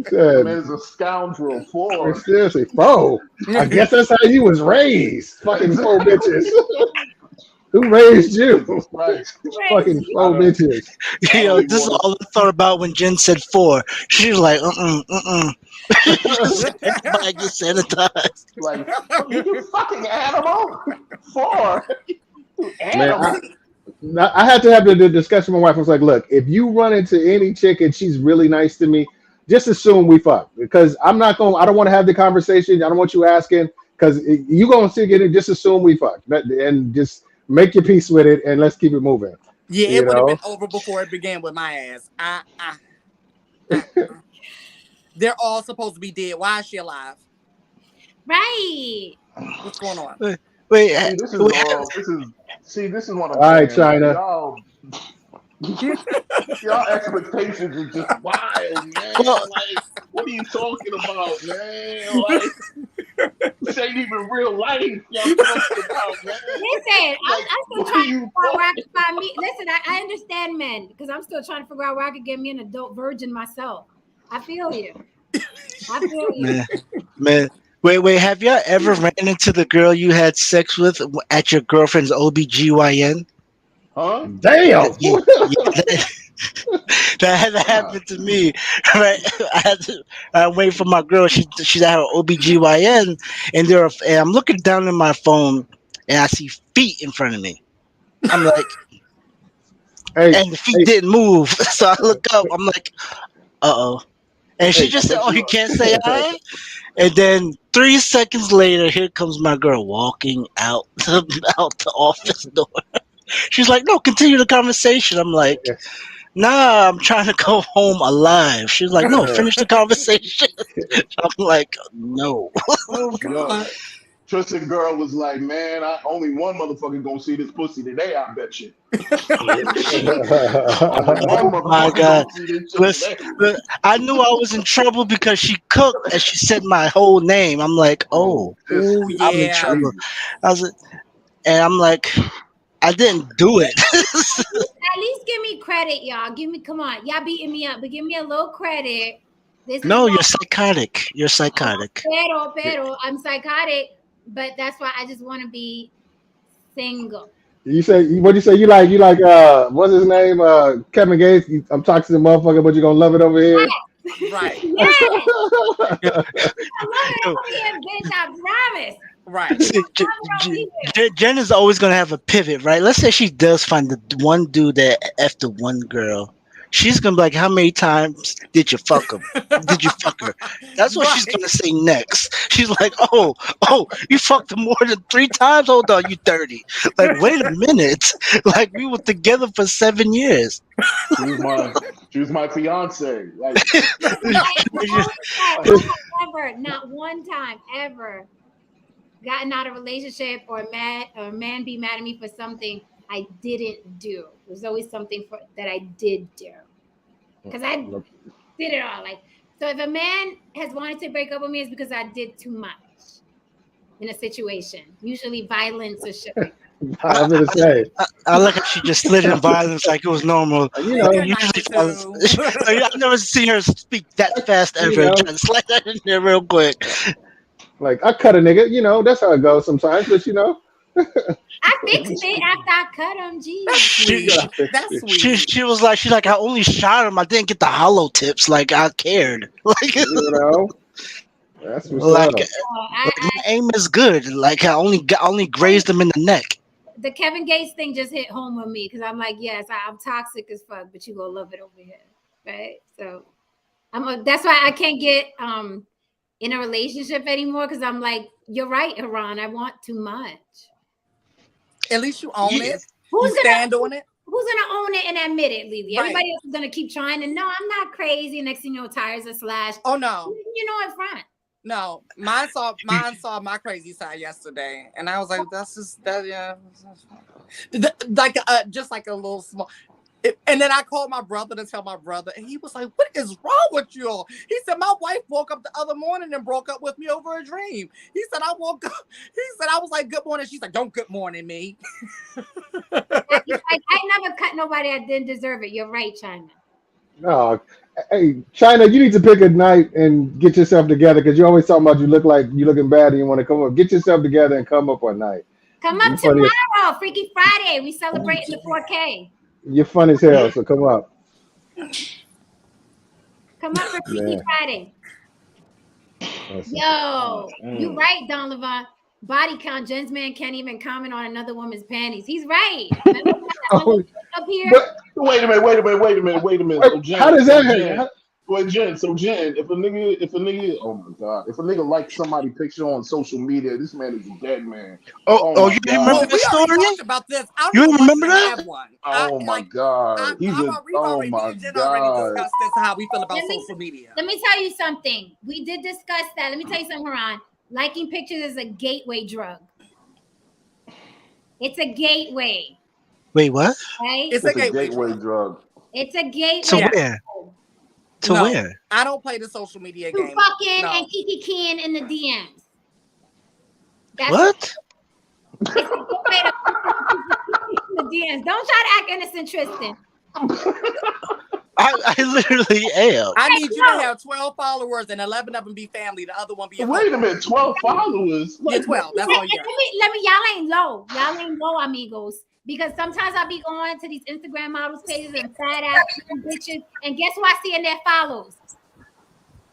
said, Man is a scoundrel. 4. Seriously, 4. I guess that's how you was raised. Fucking 4 bitches. Who raised you? Right. Fucking Crazy. 4 bitches. Yo, this is all I thought about when Jen said 4. She was like, everybody get sanitized. Like, you fucking animal. 4. You Man, animal. I had to have the discussion with my wife. I was like, look, if you run into any chick and she's really nice to me, just assume we fuck, because I don't want to have the conversation. I don't want you asking, because you gonna see it. Just assume we fuck, and just make your peace with it, and let's keep it moving. Yeah, You it would have know? been over before it began with my ass. They're all supposed to be dead. Why is she alive? Right. What's going on? Wait, See, this is what I'm All right, saying. Man. China. Y'all expectations are just wild, man. Well, Like, what are you talking about, man? Like, this ain't even real life. Y'all talking about, man. Listen, I'm still what trying are to you figure out where I talking can find me. Listen, I understand men, because I'm still trying to figure out where I could get me an adult virgin myself. I feel you. I feel you. man. Wait, have y'all ever ran into the girl you had sex with at your girlfriend's OBGYN? Huh? Damn. Yeah, that happened to me. Right, I wait for my girl. She's at her OBGYN, and I'm looking down at my phone, and I see feet in front of me. I'm like, Hey, and the feet didn't move, so I look up. I'm like, oh, and she hey. just said, "Oh, you can't say hi." And then 3 seconds later, here comes my girl walking out the office door. She's like, "No, continue the conversation." I'm like, "Nah, I'm trying to go home alive." She's like, "No, finish the conversation." I'm like, "No." Oh Yo, God. Tristan girl was like, man, only one motherfucker gonna see this pussy today, I bet you. Only one Oh my motherfucker god! gonna see this shit Listen, today. I knew I was in trouble because she cooked and she said my whole name. I'm like, "Oh, This Oh is I'm in yeah. trouble." crazy. I was, and I'm like, I didn't do it. At least give me credit, y'all. Come on. Y'all beating me up, but give me a little credit. This No, is you're psychotic. You're psychotic. pero, I'm psychotic, but that's why I just want to be single. You say what you say? You like what's his name? Kevin Gates. I'm toxic motherfucker, but you gonna love it over here. Right. Yes, Yeah. I love it over here, bitch. I promise. Right. See, Jen is always gonna have a pivot, right? Let's say she does find the one dude that effed the one girl. She's gonna be like, "How many times did you fuck him? Did you fuck her?" That's what she's Right. gonna say next. She's like, "Oh, you fucked him more than 3 times? Hold on, you 30." Like, wait a minute. Like, we were together for 7 years. She was my fiance. Like, I have not one time ever gotten out of a relationship or a man be mad at me for something I didn't do. There's always something that I did do, because I did it all. Like, so if a man has wanted to break up with me, it's because I did too much in a situation, usually violence or shit like that. I'm gonna say, I like how she just slid in violence like it was normal. you Like, know, usually, too. I've never seen her speak that fast you ever. know, Try to slide that in there real quick. like I cut a nigga. You know, that's how it goes sometimes. But you know, I fixed it after I cut him. That's Jeez. sweet. gotta fix That's it. sweet. She was like, I only shot him. I didn't get the hollow tips. Like, I cared. Like, You know, that's what's like, up. my aim is good. Like, I only grazed him in the neck. The Kevin Gates thing just hit home with me, because I'm like, yes, I'm toxic as fuck, but you gonna love it over here, right? So that's why I can't get in a relationship anymore, because I'm like, you're right, Iran. I want too much. At least you own it. Who's You stand on it. Who's gonna own it and admit it, Lily? Right. Everybody else is gonna keep trying to. No, I'm not crazy. Next thing you know, tires are slashed. Oh no. You know, in front. No, mine saw my crazy side yesterday, and I was like, "That's just that, yeah." Like just like a little small. And then I called my brother to tell my brother, and he was like, "What is wrong with you?" He said, "My wife woke up the other morning and broke up with me over a dream." He said, "I woke up." He said, "I was like, good morning." She's like, "Don't good morning me." I never cut nobody that didn't deserve it. You're right, China. No, hey, China, you need to pick a night and get yourself together, because you always talking about you looking bad and you want to come up. Get yourself together and come up one night. Come up You funny. tomorrow, Freaky Friday. We celebrating the 4K. You're funny as hell, so come up. Come up for Freaky Man. Friday. Yo, you right, Don Levant. Body count, Jen's man can't even comment on another woman's panties. He's right. Remember that up here? But wait a minute. So Jen, how does that happen? Jen, if a nigga, oh my God, if a nigga likes somebody's picture on social media, this man is a dead man. Oh, you didn't remember that story? We talked about this. I You don't remember even that? have one. Oh my God, we've already discussed this, how we feel about social media. Let me tell you something. We did discuss that. Let me tell you something, Haran. Liking pictures is a gateway drug. It's a gateway. Wait, what? Right? It's a gateway drug. It's a gateway. To where? To where? I don't play the social media game. Fucking and kiki keying in the DMs. That's what? It's a good way to the DMs. Don't try to act innocent, Tristan. I literally am. I need you to have 12 followers and 11 of them be family. The other one be a Wait a minute, 12 followers? Yeah, 12. That's all you got. Let me, y'all ain't low. Y'all ain't low, amigos. Because sometimes I'll be going to these Instagram models pages and fat ass bitches, and guess who I see in their follows?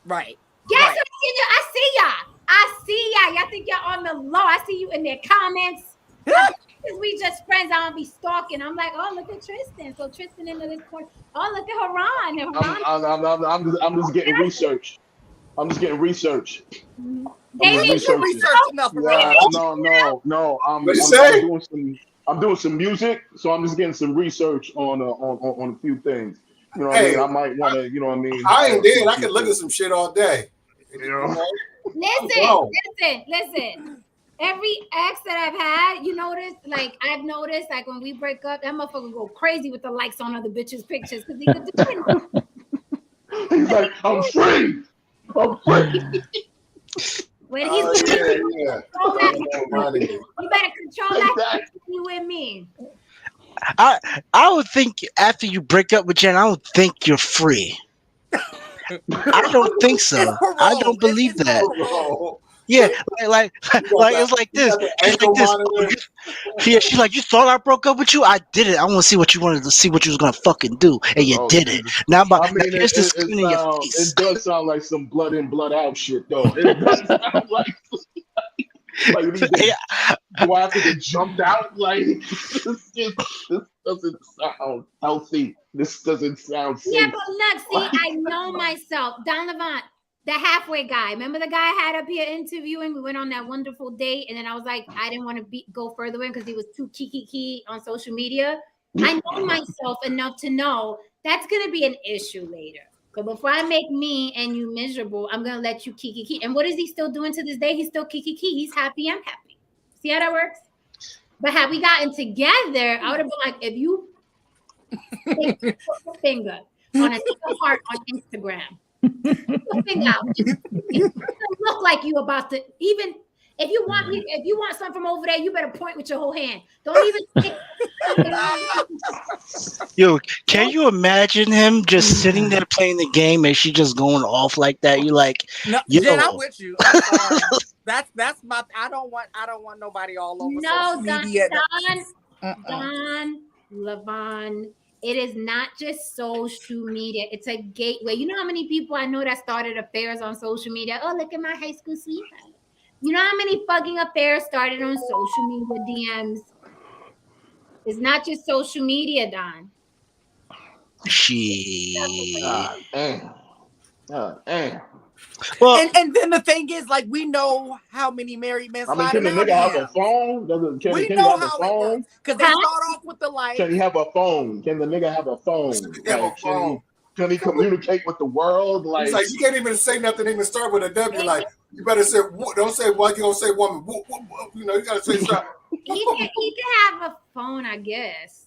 Right. Guess who I see y'all. I see y'all. Y'all think y'all on the low. I see you in their comments. Because we just friends, I don't be stalking. I'm like, oh, look at Tristan. So Tristan into this course. Oh, look at Haran. I'm just getting research. I'm just getting research. They need to research enough. No. I'm doing some music, so I'm just getting some research on a few things. You know what I mean? I might want to, you know what I mean? I ain't dead. I can look at some shit all day. You know? Listen. Every ex that I've had, you notice, like I've noticed, like when we break up, that motherfucker go crazy with the likes on other bitches' pictures because he could do it. He's like, I'm free. When he's you better control that you with me. I would think after you break up with Jen, I would think you're free. I don't think so. I don't believe that. Yeah, like it's like this. She's like this. Yeah, she's like, you thought I broke up with you? I did it. I want to see what you wanted to see, what you was gonna fucking do, and you did it. Now, here's the skin in your face. It does sound like some blood in, blood out shit, though. It does sound like do I have to get jumped out? Like this doesn't sound healthy. This doesn't sound safe. Yeah, but look, see, I know myself. Don Levant, the halfway guy. Remember the guy I had up here interviewing? We went on that wonderful date, and then I was like, I didn't want to go further in because he was too kiki on social media. I know myself enough to know that's gonna be an issue later. So before I make me and you miserable, I'm gonna let you kiki. And what is he still doing to this day? He's still kiki. He's happy. I'm happy. See how that works? But had we gotten together, I would have been like, if you put your finger on a heart on Instagram. It doesn't look like you about to even if you want something from over there, you better point with your whole hand. Don't even Yo, can you imagine him just sitting there playing the game and she just going off like that? You like, no, Jen, I'm with you. I'm sorry. That's my I don't want nobody all over social media. Don Levant. It is not just social media. It's a gateway. You know how many people I know that started affairs on social media? Oh, look at my high school sweetheart. You know how many fucking affairs started on social media DMs? It's not just social media, Don. Well, and then the thing is, like, we know how many married men. I mean, can the nigga have a phone? Can he have a phone? Because they start off with the like. Can he have a phone? Can the nigga have a phone? Can he communicate with the world? Like, it's like you can't even say nothing. Even start with a W. Like you better say. Don't say what you gonna say. Woman. You know you gotta say something. He can have a phone, I guess.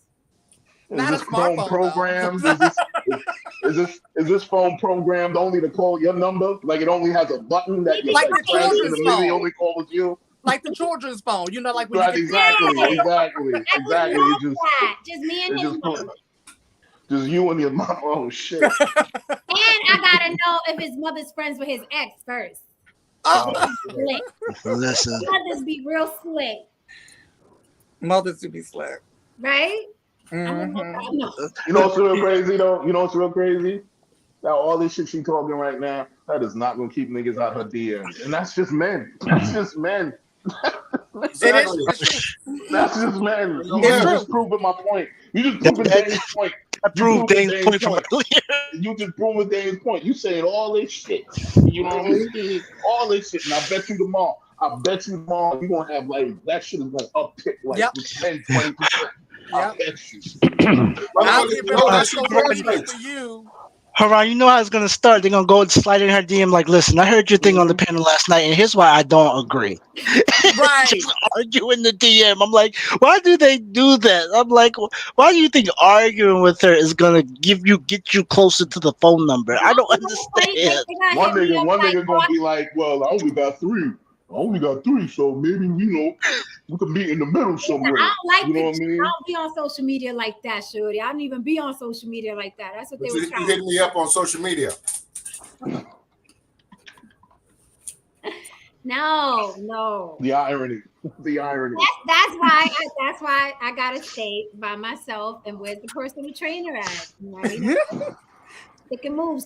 Is this phone programmed? Is this phone programmed only to call your number? Like it only has a button that you like the children's phone. It only calls you. Like the children's phone, you know, like when right, you exactly. Just me and his mom. Just you and your mom. Oh shit! And I gotta know if his mother's friends with his ex first. Listen, mothers be real slick. Mothers to be slick. Right? Mm-hmm. You know what's real crazy though? You know what's real crazy? Now all this shit she talking right now, that is not gonna keep niggas out her DMs, and that's just men. That's just men. Exactly. That's just men. You It's true. just proving my point. You just proving Dane's point. I proved Dane's point from earlier. You just proving Dane's point. You saying all this shit. You know what I'm saying? All this shit, and I bet you tomorrow. You're gonna have like that shit is gonna uptick like 10-20%. I bet you. I'll give it for you. Haran, you know how it's gonna start. They're gonna go and slide in her DM like, listen, I heard your thing on the panel last night, and here's why I don't agree. Right. Just argue in the DM. I'm like, why do they do that? I'm like, why do you think arguing with her is gonna get you closer to the phone number? I don't understand. One nigga gonna be like, well, I only got three, so maybe we could meet in the middle somewhere. I don't like you know what I mean? I don't be on social media like that, Shorty. I don't even be on social media like that. That's what they were trying. You hitting me up on social media? No. The irony. That's why I gotta stay by myself. And where's the personal trainer at? Right? Stick and move.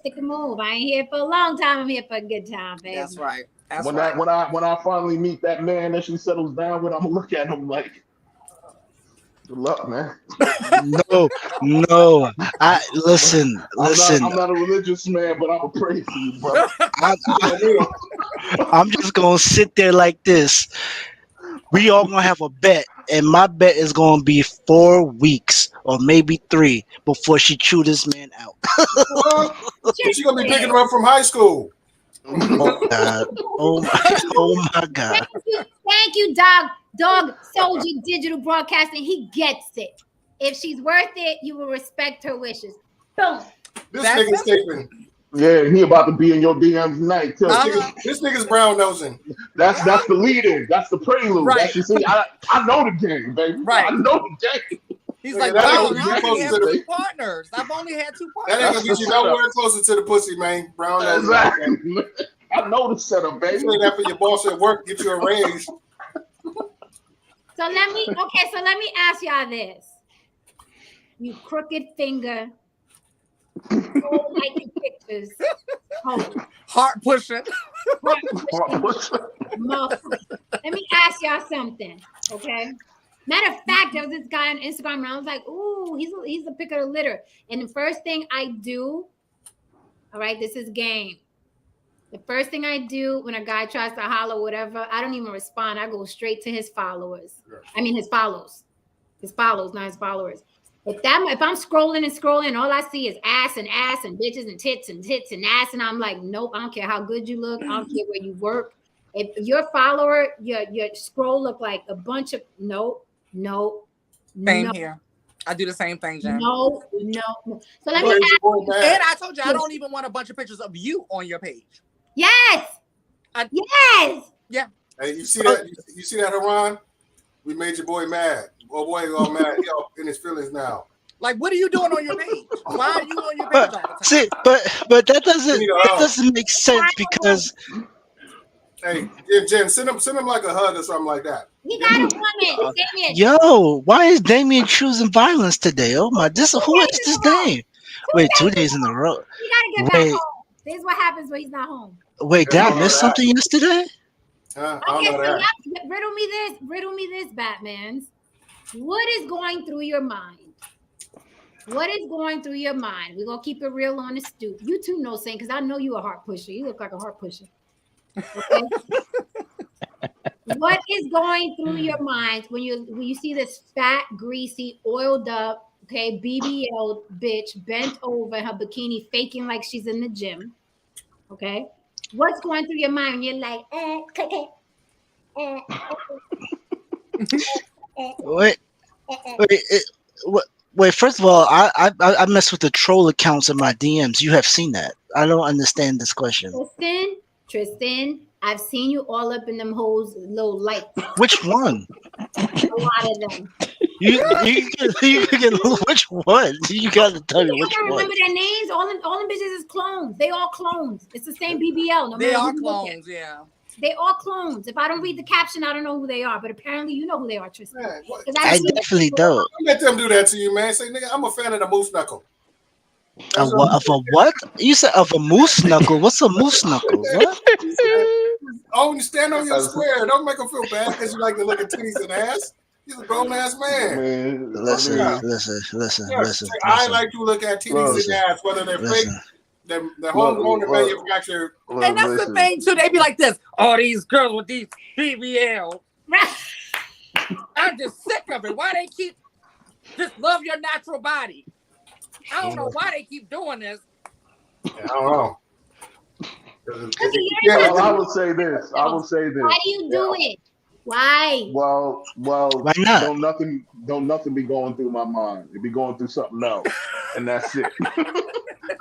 I ain't here for a long time. I'm here for a good time, baby. That's right. When I finally meet that man that she settles down with, I'm gonna look at him like, good luck, man. No. Listen. I'm not a religious man, but I'm a pray for you, bro. I'm just gonna sit there like this. We all gonna have a bet, and my bet is gonna be 4 weeks or maybe 3 before she chew this man out. She's gonna be picking him up from high school. Oh God! Oh my God! Thank you, Dog Soldier Digital Broadcasting. He gets it. If she's worth it, you will respect her wishes. Boom. This nigga's taping. Yeah, he about to be in your DMs tonight too. This nigga's brown nosing. That's the lead-in. That's the prelude. Right. I know the game, baby. Right. I know the game. He's Yeah, like, that wow, ain't I gonna only be have close to 2 partners. I've only had 2 partners. That ain't gonna get you nowhere closer to the pussy, man. Brown nose. Exactly. I know the setup, baby. Say that for your boss at work, get you a raise. So let me ask y'all this. You crooked finger, liking pictures, heart pushing. Let me ask y'all something, okay? Matter of fact, there was this guy on Instagram, and I was like, "Ooh, he's a pick of the litter." And the first thing I do, all right, this is game. The first thing I do when a guy tries to holler, whatever, I don't even respond. I go straight to his followers. I mean, his follows, not his followers. If I'm scrolling and all I see is ass and bitches and tits and ass, and I'm like, nope, I don't care how good you look, I don't care where you work. If your follower, your scroll look like a bunch of no. Same here. I do the same thing, Jen. No. So let me ask you. And I told you I don't even want a bunch of pictures of you on your page. Yes. Yes. Yeah. Hey, you see that? You see that, Haran? We made your boy mad. Oh boy, all mad. He all in his feelings now. Like, what are you doing on your page? Why are you on your page all the time? See, but that doesn't make sense because. Hey, Jen, send him like a hug or something like that. He got a woman. Damien. Yo, why is Damien choosing violence today? Oh my, who is this Dame? Wait, 2 days in a row. He gotta get back home. This is what happens when he's not home. Wait, did I miss something yesterday? Okay, so riddle me this, Batmans. What is going through your mind? What is going through your mind? We're gonna keep it real on the stoop. You too know, Saint, because I know you a heart pusher. You look like a heart pusher. Okay? What is going through your mind when you see this fat, greasy, oiled up, okay, BBL bitch bent over in her bikini, faking like she's in the gym? Okay, what's going through your mind when you're like, Wait. First of all, I mess with the troll accounts in my DMs. You have seen that. I don't understand this question. Tristan, I've seen you all up in them hoes, little lights. Which one? A lot of them. You can which one? You got to tell me which one. Remember their names? All them bitches is clones. They all clones. It's the same BBL. They are clones, yeah. They all clones. If I don't read the caption, I don't know who they are. But apparently, you know who they are, Tristan. Man, what? I definitely don't. Don't let them do that to you, man. Say, nigga, I'm a fan of the moose knuckle. Of a what? You said of a moose knuckle. What's a moose knuckle? What? Oh, you stand on your square. Don't make them feel bad because you like to look at titties and ass. He's a grown ass man. Listen. I like to look at titties and ass, whether they're fake, they're homegrown or manufactured. And that's the thing too. They be like this. All these girls with these BBL. I'm just sick of it. Why they keep just love your natural body? I don't know why they keep doing this. I don't know. Well, I will say this. Why do you do it? Why? Well, Why not? Don't nothing be going through my mind. It be going through something else, and that's it.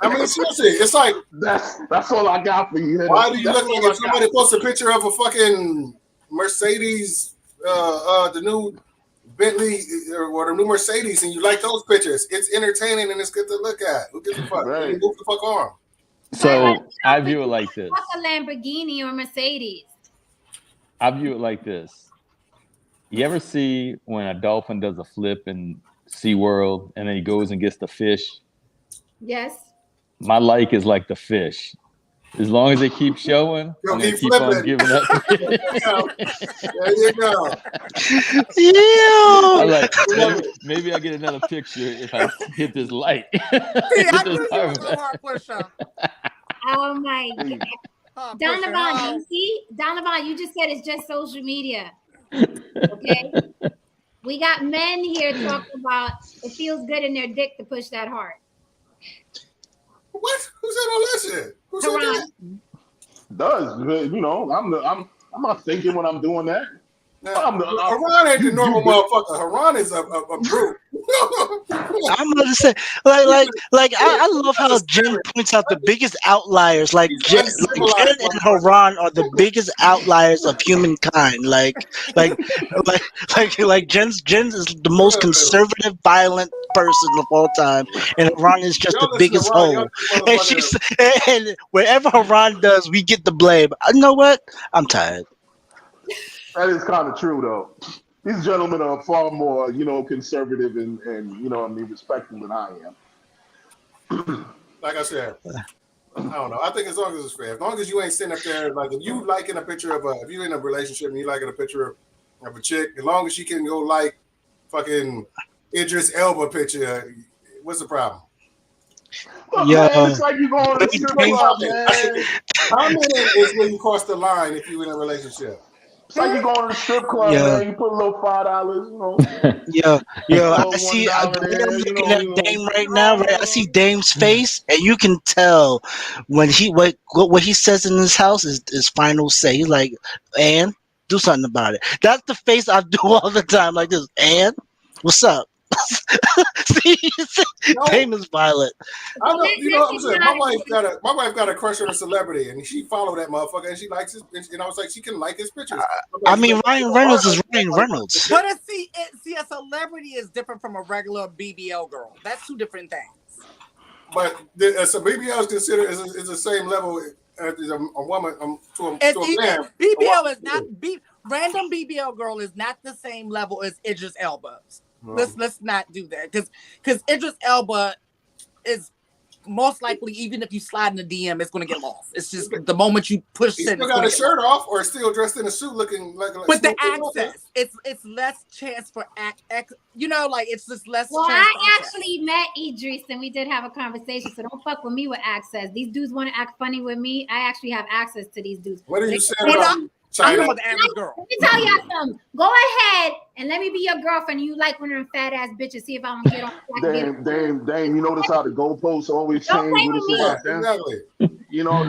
I mean, seriously, it's like that's all I got for you. Why do you look like if somebody posts a picture of a fucking Mercedes, the new Bentley or the new Mercedes, and you like those pictures? It's entertaining and it's good to look at. Who gives a fuck? Right. Move the fuck on. So I view it like this. Fuck a Lamborghini or Mercedes. I view it like this. You ever see when a dolphin does a flip in SeaWorld and then he goes and gets the fish? Yes. My like is like the fish. As long as they keep showing, I'm gonna keep on giving up. There you go. Yeah. I'm like, maybe I get another picture if I hit this light. Oh my God. Donovan, you see? Donovan, you just said it's just social media. Okay? We got men here talking about it feels good in their dick to push that hard. What? Who said all that shit? Who said that? Does I'm not thinking when I'm doing that. Haran ain't the normal motherfucker. Haran is a brute. I'm gonna say, I love how Jen points out the biggest outliers. Like Jen and Haran are the biggest outliers of humankind. Like Jen's is the most conservative, violent person of all time, and Haran is just the biggest hoe. And wherever Haran does, we get the blame. You know what? I'm tired. That is kind of true, though. These gentlemen are far more, conservative and respectful than I am. Like I said, I don't know. I think as long as it's fair, as long as you ain't sitting up there, like if you liking a picture of if you're in a relationship and you liking a picture of a chick, as long as she can go like fucking Idris Elba picture, what's the problem? Yeah, it's like you going to the strip club, man. Commenting is when you cross the line if you're in a relationship. It's like you going to the strip club, man. You put a little $5, I see. I'm looking at Dame right now. Right, I see Dame's face, and you can tell when what he says in his house is final say. He's like, "And do something about it." That's the face I do all the time, like this. And what's up? See, Dame is violent. I know, what I'm saying. My wife got a crush on a celebrity, and she followed that motherfucker, and she likes his. And I was like, she can like his pictures. I mean, Ryan Reynolds is Ryan Reynolds. But see, a celebrity is different from a regular BBL girl. That's two different things. But so BBL is considered is the same level as a woman to a man. BBL is not random BBL girl is not the same level as Idris Elba's. Let's not do that because Idris Elba is most likely, even if you slide in the DM, it's going to get lost. It's just the moment you push it. Still got his shirt off, or still dressed in a suit, looking like. But the access, it's less chance for it's just less. Well, chance I actually met Idris, and we did have a conversation. So don't fuck with me with access. These dudes want to act funny with me. I actually have access to these dudes. What are you saying about? I'm the average girl. Let me tell y'all something. Go ahead and let me be your girlfriend. You like one of them fat ass bitches. See if I don't get on. Damn. You notice how the goalposts always change when it's about them? Exactly. The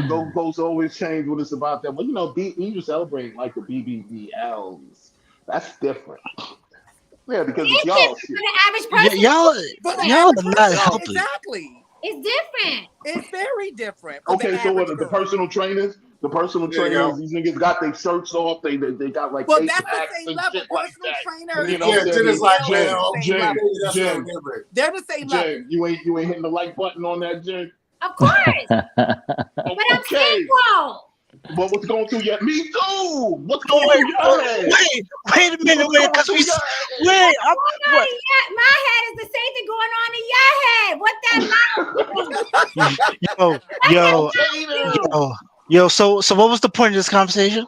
goalposts always change when it's about them. But you celebrate like the BBBLs. That's different. Yeah, because it's y'all shit. For the average person. Y'all are not helping. Exactly. It's different. It's very different. Okay, so what the personal trainers? The personal trainers, these niggas got their shirts off. They got like. Well, that's the same level. Personal trainer. Jen is like, Jen. They're the same level. Jen, you ain't hitting the like button on that, Jen. Of course. But I'm single. But what's going through your me too? What's going through your head? Wait a minute, wait, because we wait. What? My head is the same thing going on in your head. What that Yo. So what was the point of this conversation?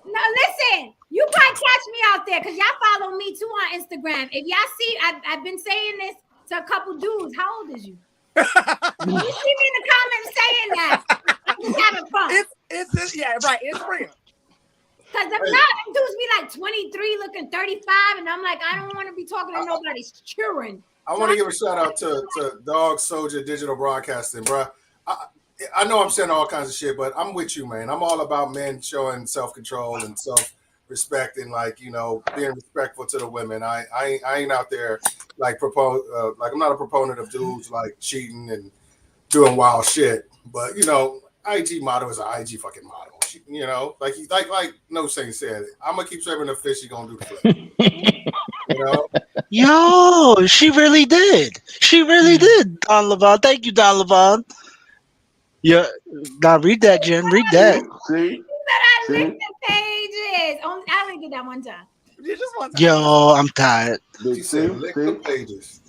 No, listen. You probably catch me out there because y'all follow me too on Instagram. If y'all see, I've been saying this to a couple dudes. How old is you? You see me in the comments saying that. I'm just having fun. It's yeah, right. It's real. Because if not, them dudes be like 23, looking 35, and I'm like, I don't want to be talking to nobody's children. I want to give a shout out to Dog Soldier Digital Broadcasting, bro. I know I'm saying all kinds of shit, but I'm with you, man. I'm all about men showing self-control and self-respect and being respectful to the women. I ain't out there like I'm not a proponent of dudes like cheating and doing wild shit. But IG model is an IG fucking model. Like No Saint said, I'm gonna keep serving the fish. She gonna do the flip. Yo, she really did. She really did. Don Levon, thank you, Don Levon. Yeah, now read that, Jen. Read that. See? I licked the pages. I only did that one time. Just one time. Yo, I'm tired. She said, lick the pages.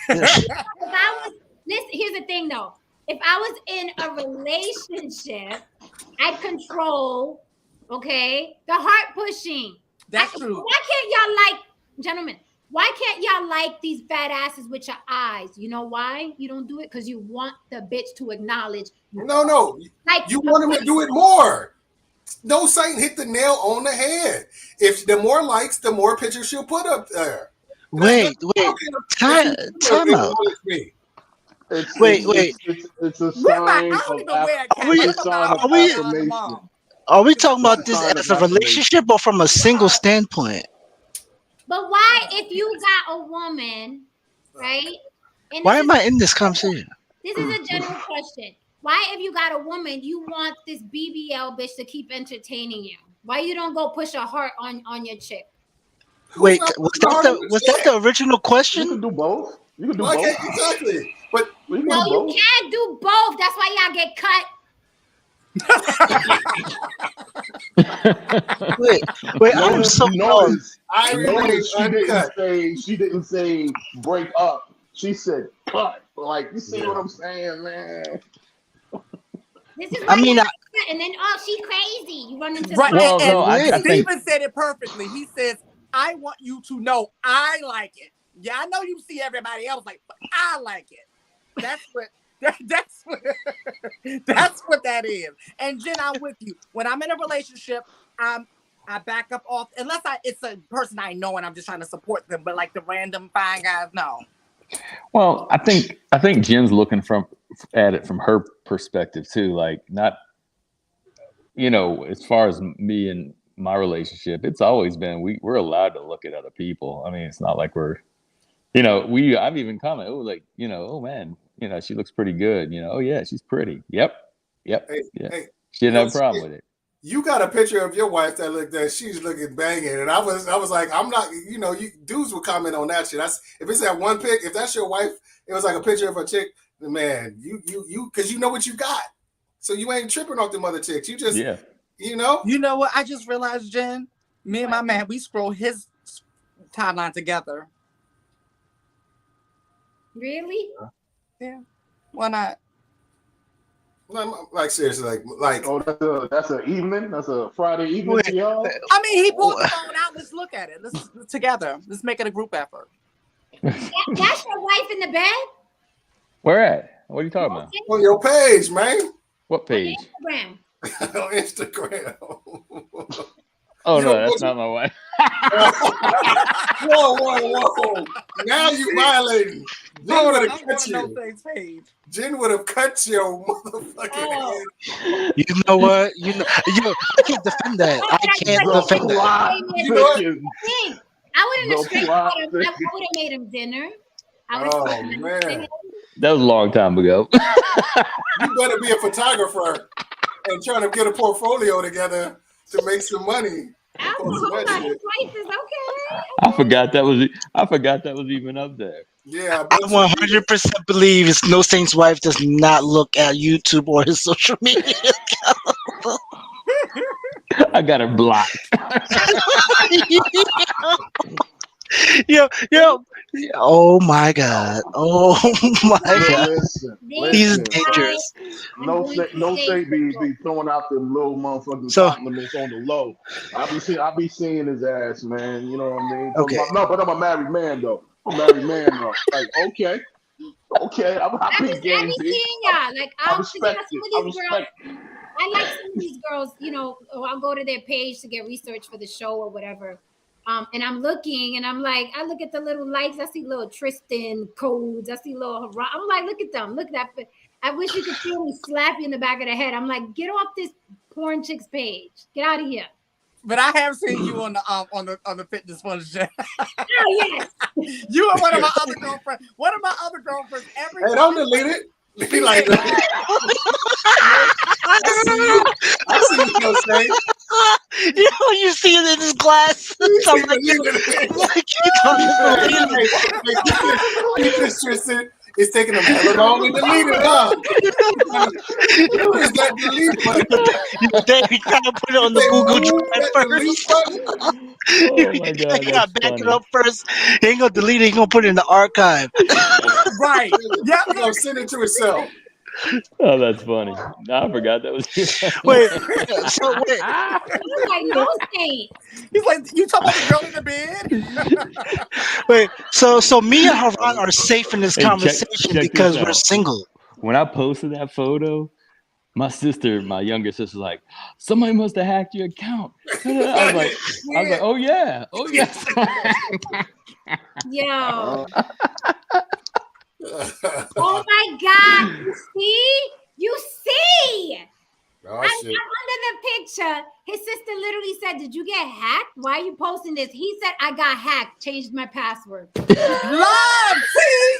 Here's the thing, though. If I was in a relationship, I control, the heart pushing. That's true. Why can't y'all gentlemen? Why can't y'all like these fat asses with your eyes? You know why you don't do it? Because you want the bitch to acknowledge. No. You want him to do it more. No Saint hit the nail on the head. If the more likes, the more pictures she'll put up there. Wait. Time out. Wait. It's a sign of Are we talking about this as a relationship or from a single standpoint? But why, if you got a woman, right? Why am I in this conversation? This is a general question. Why, if you got a woman, you want this BBL bitch to keep entertaining you? Why you don't go push a heart on your chick? Wait, was that the original question? You can do both. Exactly. But you can't do both. That's why y'all get cut. wait, I'm so lost. She didn't say break up. She said cut. Like, you see what I'm saying, man? This is why and then she crazy. You run into right. I think Steven said it perfectly. He says, I want you to know I like it. Yeah, I know you see everybody else but I like it. That's what that is. And Jen, I'm with you. When I'm in a relationship, I back up off unless it's a person I know and I'm just trying to support them. But like the random fine guys, no. Well, I think Jen's looking at it from her perspective too. Like, not, as far as me and my relationship, it's always been we're allowed to look at other people. I mean, it's not like we're, I've even commented, oh man, she looks pretty good. Oh yeah, she's pretty. Yep. Hey, she didn't have a problem with it. You got a picture of your wife that she's looking banging, and I was like, I'm not, you dudes will comment on that shit. If it's that one pic, if that's your wife, it was like a picture of a chick, man, you because you know what you got, so you ain't tripping off them other chicks. You just, You know what? I just realized, Jen, me and my man, we scroll his timeline together. Really? Yeah. Why not? Like seriously, like oh, that's an evening. That's a Friday evening to y'all. I mean, he pulled the phone out. Let's look at it. Let's together. Let's make it a group effort. That's your wife in the bed? Where at? What are you talking about? On your page, man. What page? Instagram. On Instagram. Oh no, that's not my wife. Whoa! Now you violating. Jen would have cut your motherfucking head. You know what? I can't defend that. I can't defend that. I wouldn't have straight I would have made him dinner. Man. That was a long time ago. You better be a photographer and trying to get a portfolio together to make some money. I forgot that was even up there. Yeah, I 100% believe it's No Saint's wife does not look at YouTube or his social media account. I got her blocked. Yo. Oh my God. Oh my God. Listen, He's listen. dangerous. No say be throwing out the little motherfucking So compliments on the low. I be seeing his ass, man. You know what I mean? okay. But I'm a married man though. I'm a married man though. Like okay, I be game B. seeing y'all. Like I I'll respect some it. of I these girls. respect it. I like some of these girls, you know, I'll go to their page to get research for the show or whatever. And I'm looking and I'm like, I look at the little likes, I see little Tristan codes, I see little, I'm like, look at them, look at that. I wish you could feel me slap you in the back of the head. I'm like, get off this porn chicks page. Get out of here. But I have seen you on the fitness fun show. Oh yes. You are one of my other girlfriends. One of my other girlfriends. Every Hey, don't delete it. Be like, I see you, no say. You see it in his glass. I'm like, Tristan, it's taking him hella long to delete it, huh? Where's that delete button? You gotta put it on the Google Drive first. Oh my God, You that's gotta back it funny. up first. He ain't gonna delete it. He gonna put it in the archive. Right. Yeah, he's gonna send it to himself. Oh, that's funny. No, I forgot that was you. Wait. I'm like, no saint. He's like, you talking about the girl in the bed? Wait. So me and Haran are safe in this Hey, conversation check because this we're out. single. When I posted that photo, my younger sister's like, somebody must have hacked your account. I was like, oh yeah, oh yes. Yo. Oh my God. You see? Oh, I'm shit. under the picture. His sister literally said, "Did you get hacked? Why are you posting this?" He said, "I got hacked. Changed my password." Love, see?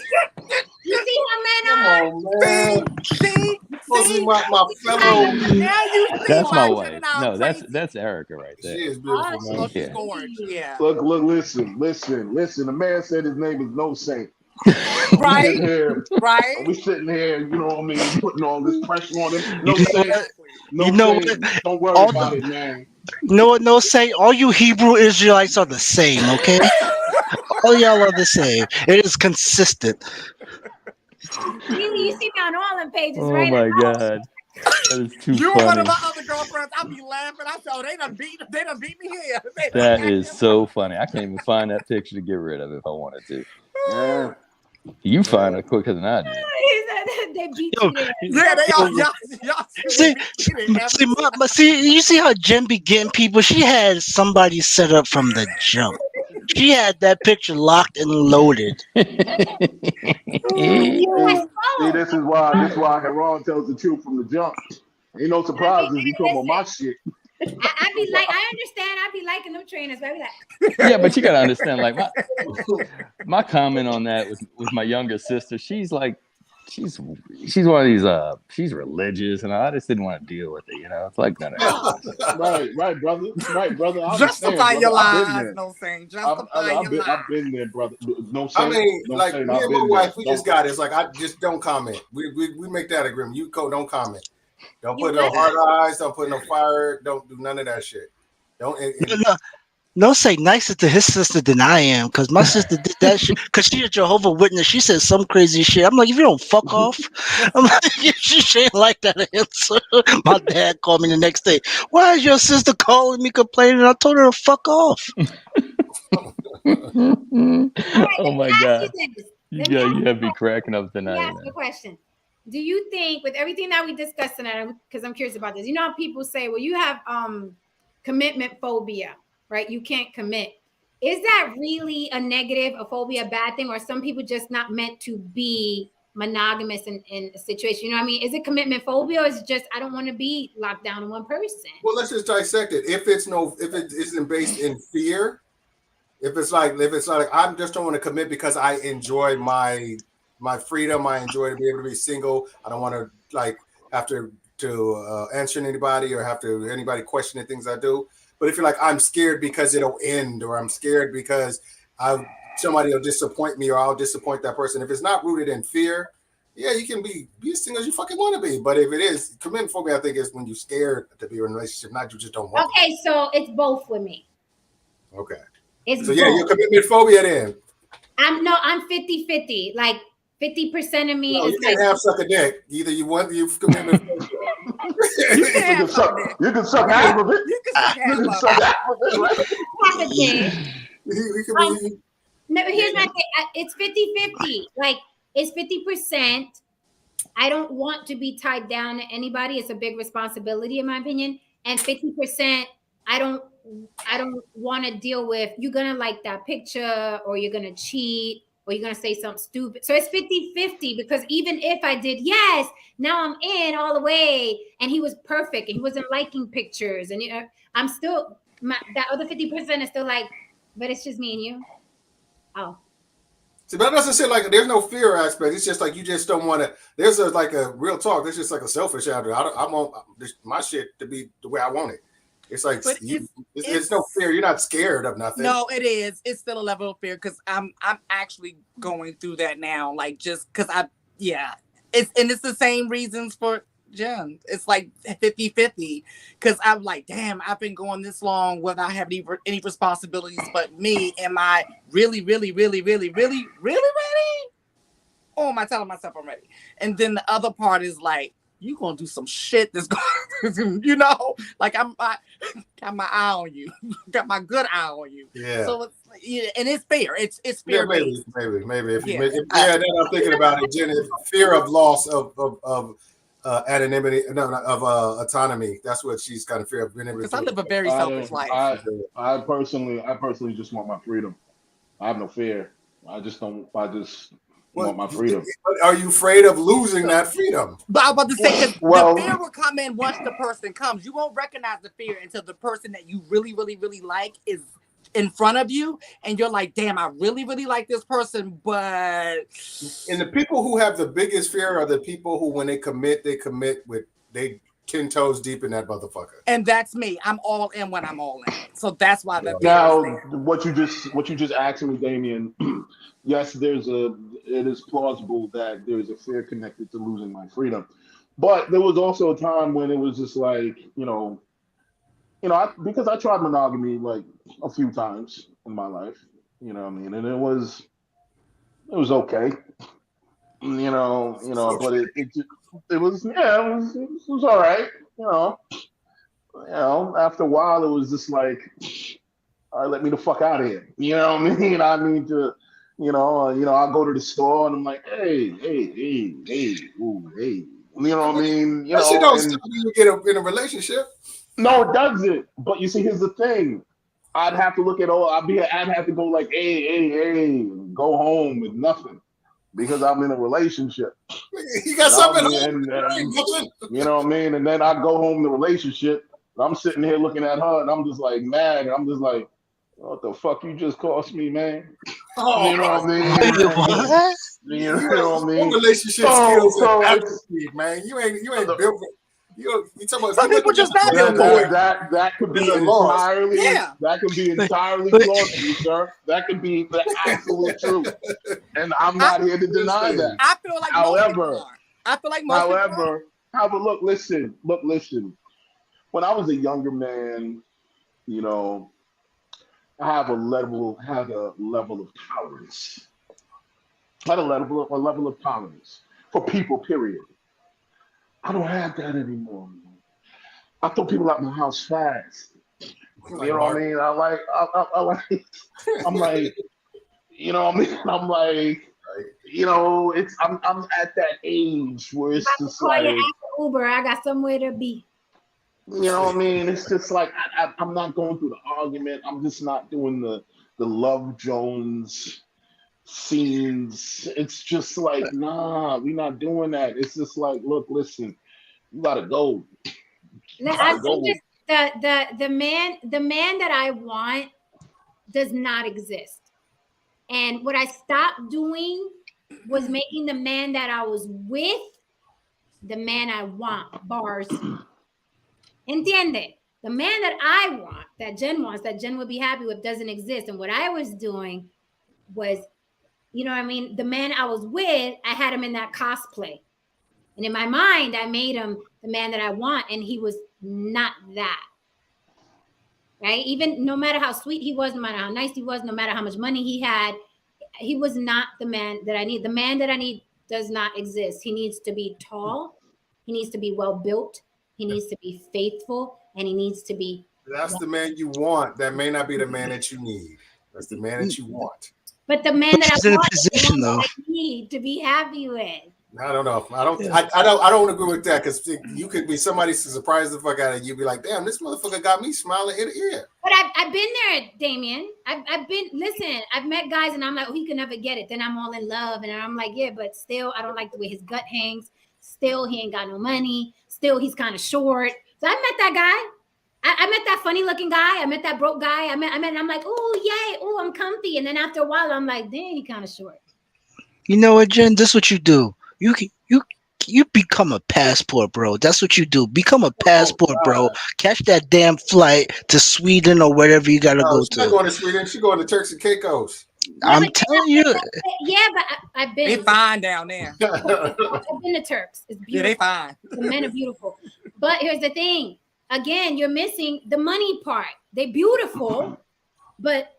You see how Come men are? on, man. See? See my fellow. Now you see That's my why wife. Jenna now No, crazy. that's Erica right She there. is beautiful, Oh, man. Oh, she's Yeah. gorgeous. Yeah. Look, listen. The man said his name is No Saint. Right? We sitting here, Right? we sitting here, you know what I mean, putting all this pressure on him. No You know Saint, what? no You know Saint. what? Don't worry All about it, man. You know what? No say. All you Hebrew Israelites are the same. Okay. All y'all are the same. It is consistent. you see me on all them pages, Oh right? my God. That is too You're one of funny. my other girlfriends. I'll be laughing. I said, oh, they done beat me here. That is so funny. I can't even find that picture to get rid of if I wanted to. Yeah. You find it quicker than I did. He said they beat Yo, you there. Yeah, they all y'all See, beat me. see, you see how Jen be getting people? She had somebody set up from the jump. She had that picture locked and loaded. See, this is why Heron tells the truth from the jump. Ain't no surprises. He talking about my shit. I be like, I understand. I be liking them trainers, but I be like, Yeah, but you gotta understand, like my comment on that with my younger sister, she's like, she's one of these she's religious, and I just didn't want to deal with it, you know. It's like none of that. Right, brother. I Justify understand, your brother. I've been lies, there. no saying. Justify your lies. I've been there, brother. No I saying. mean, No like saying, me I've and my been wife, there. we just got it. It's like I just don't comment. We make that agreement. You don't comment. Don't put no hard eyes. Don't put no fire. Don't do none of that shit. Don't. No say nicer to his sister than I am, because my sister did that shit. Because she a Jehovah Witness. She said some crazy shit. I'm like, if you don't fuck off, I'm like, she ain't like that answer. My dad called me the next day. Why is your sister calling me complaining? I told her to fuck off. Oh my God. you You have me cracking up Let me tonight, ask man. you a question. Do you think, with everything that we discussed tonight, because I'm curious about this, you know how people say, well, you have commitment phobia, right? You can't commit. Is that really a negative, a phobia, a bad thing, or are some people just not meant to be monogamous in a situation? You know what I mean? Is it commitment phobia, or is it just I don't want to be locked down in one person? Well, let's just dissect it. If it isn't based in fear, if it's like I just don't want to commit because I enjoy my freedom. I enjoy to be able to be single. I don't want to like have to answer anybody or have to anybody question the things I do. But if you're like, I'm scared because it'll end, or I'm scared because somebody will disappoint me, or I'll disappoint that person. If it's not rooted in fear, yeah, you can be as single as you fucking want to be. But if it is commitment phobia, I think is when you're scared to be in a relationship, not you just don't want. Okay, so it's both with me. Okay. It's so yeah, both. you're commitment phobia then. I'm 50-50. Like 50% of me No, is you like can't have suck a dick. Either you want you commitment phobia. You can suck dick. You can suck half of it. You can suck half You can of suck it. half of it, right? half a dick. You could be. No, here's my thing. It's 50-50. Like it's 50%. I don't want to be tied down to anybody. It's a big responsibility, in my opinion. And 50%, I don't want to deal with you're gonna like that picture, or you're gonna cheat, or you're gonna say something stupid. So it's 50-50, because even if I did yes, now I'm in all the way, and he was perfect, and he wasn't liking pictures, and I'm still that other 50% is still like, but it's just me and you. Oh. See, but that doesn't say like there's no fear aspect. It's just like you just don't want to. There's like a real talk. There's just like a selfish out there. I want my shit to be the way I want it. It's like it's no fear. You're not scared of nothing. No, it is. It's still a level of fear, because I'm actually going through that now. Like just because it's the same reasons for Jen. It's like 50-50, because I'm like, damn, I've been going this long without having any responsibilities but me. Am I really, really, really, really, really, really ready? Or am I telling myself I'm ready? And then the other part is like, you gonna do some shit that's going, like I got my eye on you, got my good eye on you. Yeah. So and it's fair. It's fear. Maybe. If you then I'm thinking about it, Jen. Fear of loss of anonymity, of autonomy. That's what she's kind of fear of being able to. Because I live a very selfish life. I personally just want my freedom. I have no fear. I just want my freedom. But are you afraid of losing that freedom? But I'm about to say, because Well, the fear will come in once the person comes. You won't recognize the fear until the person that you really, really, really like is in front of you, and you're like, damn, I really, really like this person, but... And the people who have the biggest fear are the people who, when they commit with, they 10 toes deep in that motherfucker. And that's me. I'm all in when I'm all in. So that's why the now what you just asked me, Damien, yes, it is plausible that there's a fear connected to losing my freedom. But there was also a time when it was just like, because I tried monogamy like a few times in my life, you know what I mean? And it was okay. But it was all right, after a while it was just like, all right, let me the fuck out of here. You know what I mean? I need to, I'll go to the store and I'm like, hey. You know what I mean? That shit don't stop you get in a relationship. No, it doesn't. But you see, here's the thing. I'd have to look at I'd have to go like, hey, go home with nothing, because I'm in a relationship. You got something and you know what I mean? And then I go home in the relationship. I'm sitting here looking at her, and I'm just like mad. And I'm just like, what the fuck you just cost me, man? Oh, you know what I mean? What? You know what I mean? Relationship skills, man. You ain't built. You talking about some people just not built for it. That could be entirely that could be entirely plausible, sir. That could be the absolute truth, and I'm not here to deny that. I feel like however, look, listen. When I was a younger man, I had a level of tolerance. I had a level of tolerance for people, period. I don't have that anymore. I throw people out my house fast. You know what I mean? I'm like, I'm like, I'm at that age where it's just like, Uber, I got somewhere to be. You know what I mean? It's just like I'm not going through the argument. I'm just not doing the Love Jones scenes. It's just like, nah, we're not doing that. It's just like, look, listen, you gotta go. I think the man that I want does not exist. And what I stopped doing was making the man that I was with the man I want. Bars. Entiende? The man that I want, that Jen wants, that Jen would be happy with, doesn't exist. And what I was doing was you know what I mean? The man I was with, I had him in that cosplay. And in my mind, I made him the man that I want, and he was not that. Right? Even no matter how sweet he was, no matter how nice he was, no matter how much money he had, he was not the man that I need. The man that I need does not exist. He needs to be tall. He needs to be well built. He needs to be faithful, and he needs to be. That's the man you want. That may not be the man that you need. That's the man that you want. But the man that She's I in a want position, is the one though. that I need to be happy with. I don't know. I don't agree with that because you could be somebody surprised the fuck out of you. Be like, damn, this motherfucker got me smiling ear to ear. But I've been there, Damien. I've met guys and I'm like, oh, he can never get it. Then I'm all in love. And I'm like, yeah, but still, I don't like the way his gut hangs. Still, he ain't got no money. Still, he's kind of short. So I met that guy. I met that funny looking guy. I met that broke guy. I met, I'm like, oh, yay. Oh, I'm comfy. And then after a while, I'm like, dang, he kind of short. You know what, Jen? This is what you do. You become a passport, bro. That's what you do. Become a passport, bro. Catch that damn flight to Sweden or wherever you gotta go she's not to. going to Sweden. She's going to Turks and Caicos. I'm telling you. Yeah, but I've been. They fine down there. I've been to Turks. It's beautiful. Yeah, they fine. The men are beautiful. But here's the thing. Again, you're missing the money part. They're beautiful, but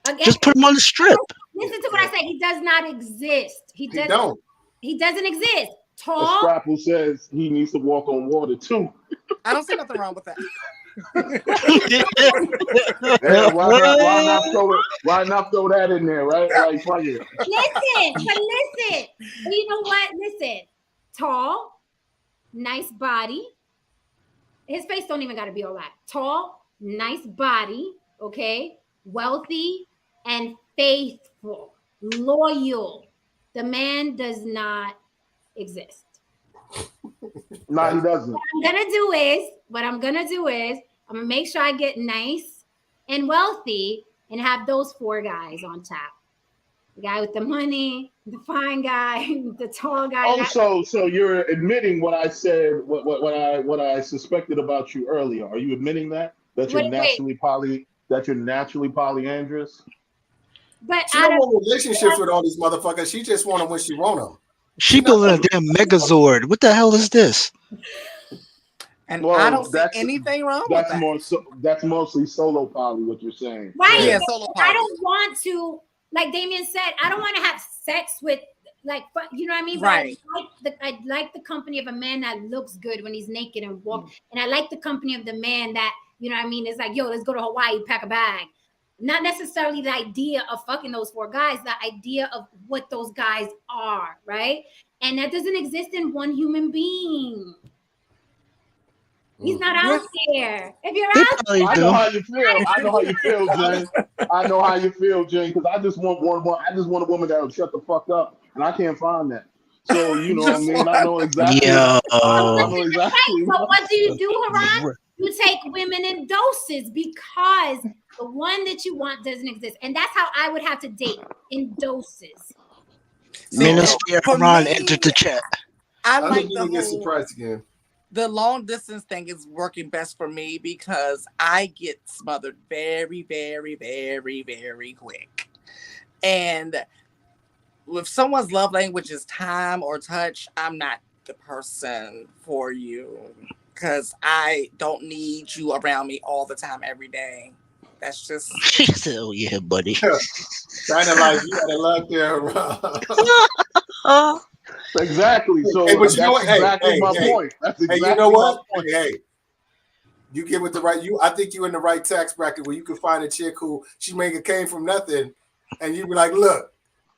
again, Just put them on the strip. Listen to what I say. He does not exist. He doesn't exist. Tall. Scrapple says he needs to walk on water too. I don't see nothing wrong with that. Yeah, why not throw that in there, right? Like, fuck it. Listen. But you know what? Listen. Tall, nice body. His face don't even got to be all that. Tall, nice body, okay? Wealthy and faithful, loyal. The man does not exist. No, he doesn't. What I'm gonna do is I'm gonna make sure I get nice and wealthy and have those 4 guys on top. The guy with the money, the fine guy, the tall guy. Oh, so you're admitting what I said, what I suspected about you earlier. Are you admitting that you're naturally polyandrous? But she don't want relationships with all these motherfuckers. She just want them when she want them. She building a damn Megazord. What the hell is this? And I don't see anything wrong with that. That's mostly solo poly, what you're saying. Right. Yeah, solo poly. I don't want to, like Damien said, I don't want to have sex with, like, you know what I mean? Right. But I like the company of a man that looks good when he's naked and walk. And I like the company of the man that, you know what I mean? It's like, yo, let's go to Hawaii, pack a bag. Not necessarily the idea of fucking those 4 guys, the idea of what those guys are, right? And that doesn't exist in one human being. He's not out there. If you're out there, I know how you feel, Jen. I know how you feel, Jen, because I just want a woman that will shut the fuck up, and I can't find that. So you know what I mean? I know exactly. Yo. I know exactly. So what do you do, Haran? You take women in doses because the one that you want doesn't exist. And that's how I would have to date, in doses. Minister Haran entered the chat. I like the get surprised again. The long distance thing is working best for me because I get smothered very, very, very, very quick. And if someone's love language is time or touch, I'm not the person for you because I don't need you around me all the time, every day. That's just. She said, "Oh yeah, buddy." Kind of like you got a lot there around. Exactly. So hey, that's exactly my point. That's exactly you know what? my point. Hey, you get with the right. I think you're in the right tax bracket where you can find a chick who came from nothing, and you be like, look,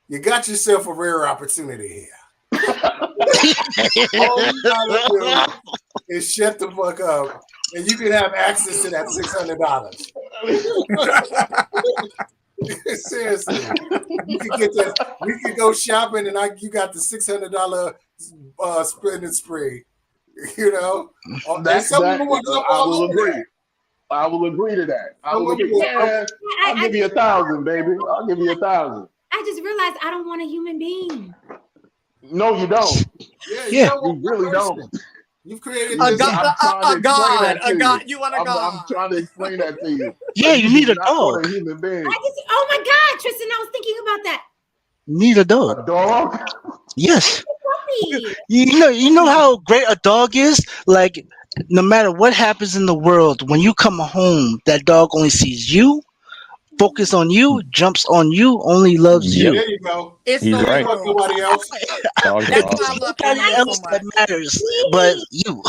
you got yourself a rare opportunity here. All you gotta do is shut the fuck up, and you can have access to that $600. Seriously, you can get that. We can go shopping, and you got the $600 spending spree. You know, I will agree. I will agree to that. I'll give you 1,000, baby. I'll give you 1,000. I just realized I don't want a human being. No, you don't. Yeah, you really don't. You've created a god. You want a god? I'm trying to explain that to you. Yeah, you need a dog. A human being. Oh my god, Tristan, I was thinking about that. Need a dog. A dog? Yes. Puppy. You know how great a dog is? Like, no matter what happens in the world, when you come home, that dog only sees you, focus on you, jumps on you, only loves Yep. you. There you go. It's He's so right. Fuck true. nobody else. Dogs are That's why I awesome. love Nobody animals so else much. that matters but you.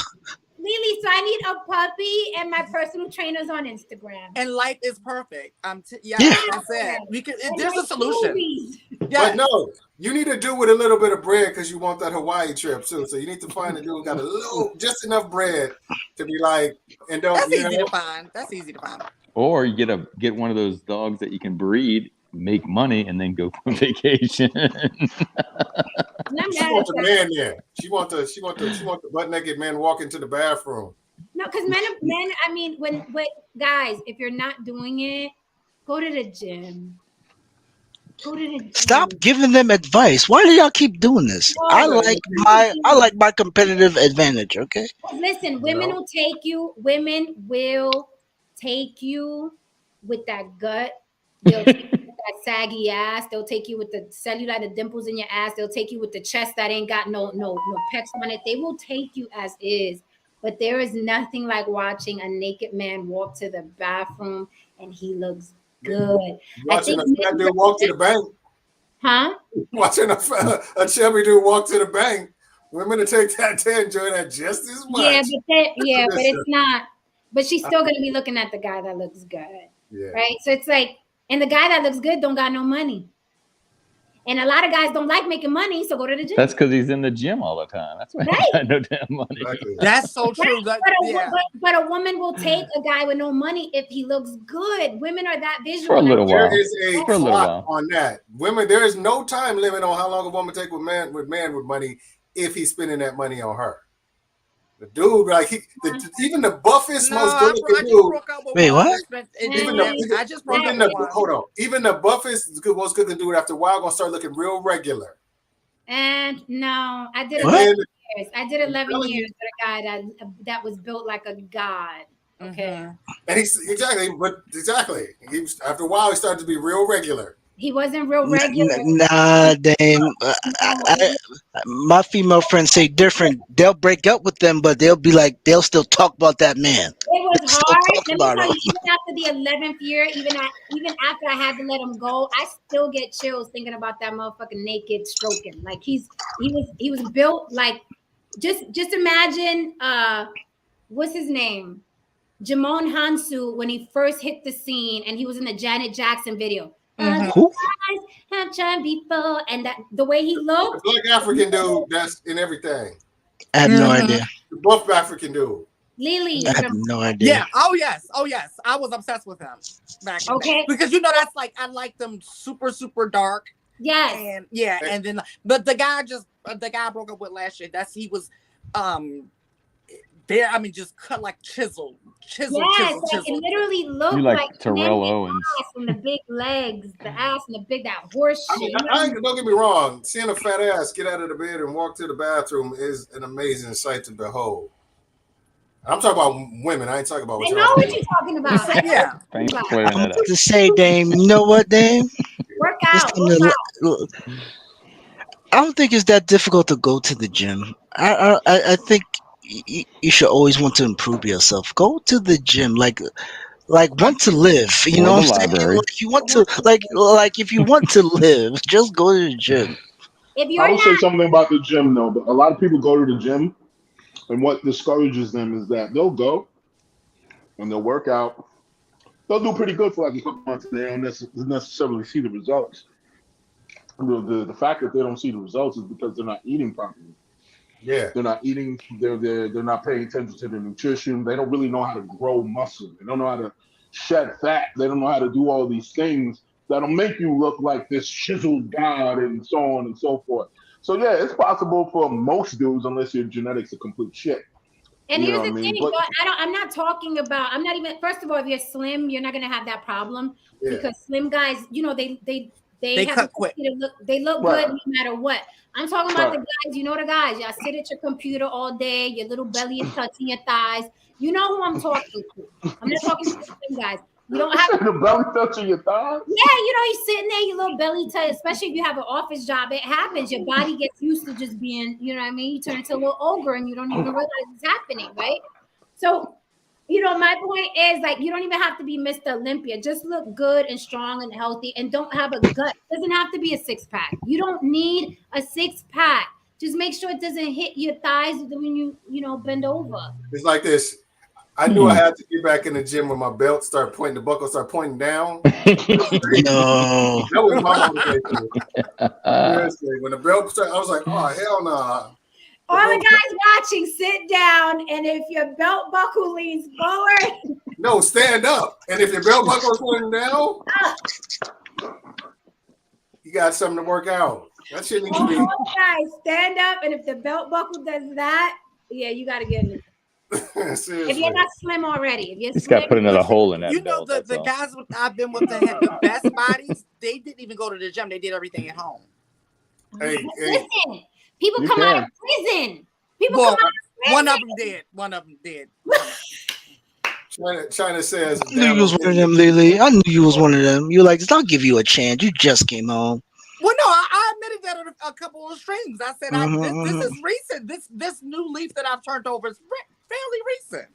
Lily, so I need a puppy and my personal trainers on Instagram. And life is perfect. Yeah. That's it. We can. And There's my a solution. smoothies. But no, you need to do with a little bit of bread because you want that Hawaii trip too. So you need to find a dude who got a little, just enough bread to be like, and don't. That's easy to find. That's easy to find. Or you get one of those dogs that you can breed, make money, and then go on vacation. She wants a man there. She want the butt naked man walk into the bathroom. No, because men. I mean, when guys, if you're not doing it, go to the gym. Go to the gym. Stop giving them advice. Why do y'all keep doing this? No, I like my competitive advantage, okay? Listen, women will take you. Women will take you with that gut. They'll take you with that saggy ass. They'll take you with the cellulite, the dimples in your ass. They'll take you with the chest that ain't got no pecs on it. They will take you as is. But there is nothing like watching a naked man walk to the bathroom and he looks good. Watching a fat dude walk to the bank. Huh? Watching a chubby dude walk to the bank. Women to take that to enjoy that just as much. Yeah, but it's not. But she's still gonna be looking at the guy that looks good. Yeah. Right? So it's like, and the guy that looks good don't got no money. And a lot of guys don't like making money, so go to the gym. That's because he's in the gym all the time. That's why he got no damn money. Exactly. That's so true. Right? But a woman will take a guy with no money if he looks good. Women are that visual. For a little while. There is a For a little clock while. on that. Women, there is no time limit on how long a woman take with man with money if he's spending that money on her. The dude, like even the buffest, most good-looking dude. Wait, what? I just broke up with one. Hold on. Even the buffest, most good-looking dude, after a while, gonna start looking real regular. And no, I did What? 11 years. I did 11 years with a guy that was built like a god. Okay. And he's exactly. After a while, he started to be real regular. He wasn't real regular. Nah, Dame. My female friends say different. They'll break up with them, but they'll still talk about that man. It was Still hard. talk Let me about tell him. you, even after the 11th year, even after I had to let him go, I still get chills thinking about that motherfucking naked stroking. Like he was built like just imagine what's his name? Jimon Hansu when he first hit the scene and he was in the Janet Jackson video. Who? Have tried before, and that the way he The looked. black African dude that's in everything. I have no idea. The buff African dude. Lily. I have no idea. Yeah. Oh yes. I was obsessed with him back in the day. Because that's like I like them super dark. Yes. And and then but the guy I broke up with last year. He was there. I mean, just cut like chisel. Yes, like it literally looked You like Terrell Owens Owens. and the big legs, the ass and the big that horse shit. Don't get me wrong. Seeing a fat ass get out of the bed and walk to the bathroom is an amazing sight to behold. I'm talking about women. I ain't talking about. I know what you're talking about. Yeah. Thanks for I'm clearing that about up. to say, Dame. You know what, Dame? Work out. I don't think it's that difficult to go to the gym. I think you should always want to improve yourself. Go to the gym, like want to live. You know Or what the I'm saying? library. Like you want to, like if you want to live, just go to the gym. If you're I will say not, something about the gym though. But a lot of people go to the gym, and what discourages them is that they'll go and they'll work out. They'll do pretty good for like a couple months. They don't necessarily see the results. The fact that they don't see the results is because they're not eating properly. Yeah. They're not eating. They're not paying attention to their nutrition. They don't really know how to grow muscle. They don't know how to shed fat. They don't know how to do all these things that'll make you look like this chiseled god and so on and so forth. So yeah, it's possible for most dudes, unless your genetics are complete shit. and You here's know the what I mean? thing, But- I'm not talking about. I'm not even. First of all, if you're slim, you're not gonna have that problem because slim guys, they have cut a quick. tendency to look. They look Right. good no matter what. I'm talking about Right. the guys. You know the guys. Y'all sit at your computer all day. Your little belly is touching your thighs. You know who I'm talking to. I'm not talking to the slim guys. You don't have the belly touching your thighs. Yeah, you're sitting there, your little belly tight, especially if you have an office job. It happens. Your body gets used to just being, you know what I mean? You turn into a little ogre and you don't even realize it's happening, right? So, my point is like you don't even have to be Mr. Olympia. Just look good and strong and healthy and don't have a gut. It doesn't have to be a 6-pack. You don't need a 6-pack. Just make sure it doesn't hit your thighs when you bend over. It's like this. I knew I had to get back in the gym when my belt started pointing, the buckle started pointing down. No. That was my motivation. Seriously, when the belt started, I was like, oh, hell no. All the guys watching, sit down, and if your belt buckle leans forward. No, stand up. And if your belt buckle is pointing down, you got something to work out. That shit needs to be. Guys, stand up, and if the belt buckle does that, yeah, you got to get it. If you're not slim already, if you're He's got to put another hole in that. Belt, the guys I've been with that have the best bodies. They didn't even go to the gym. They did everything at home. Listen, people come out of prison. One of them did. One of them did. China says. I knew you was one of them, Lily. I knew you was one of them. You're like, I'll give you a chance. You just came home. Well, no, I admitted that on a couple of streams. I said, this is recent. This new leaf that I've turned over is fairly recent.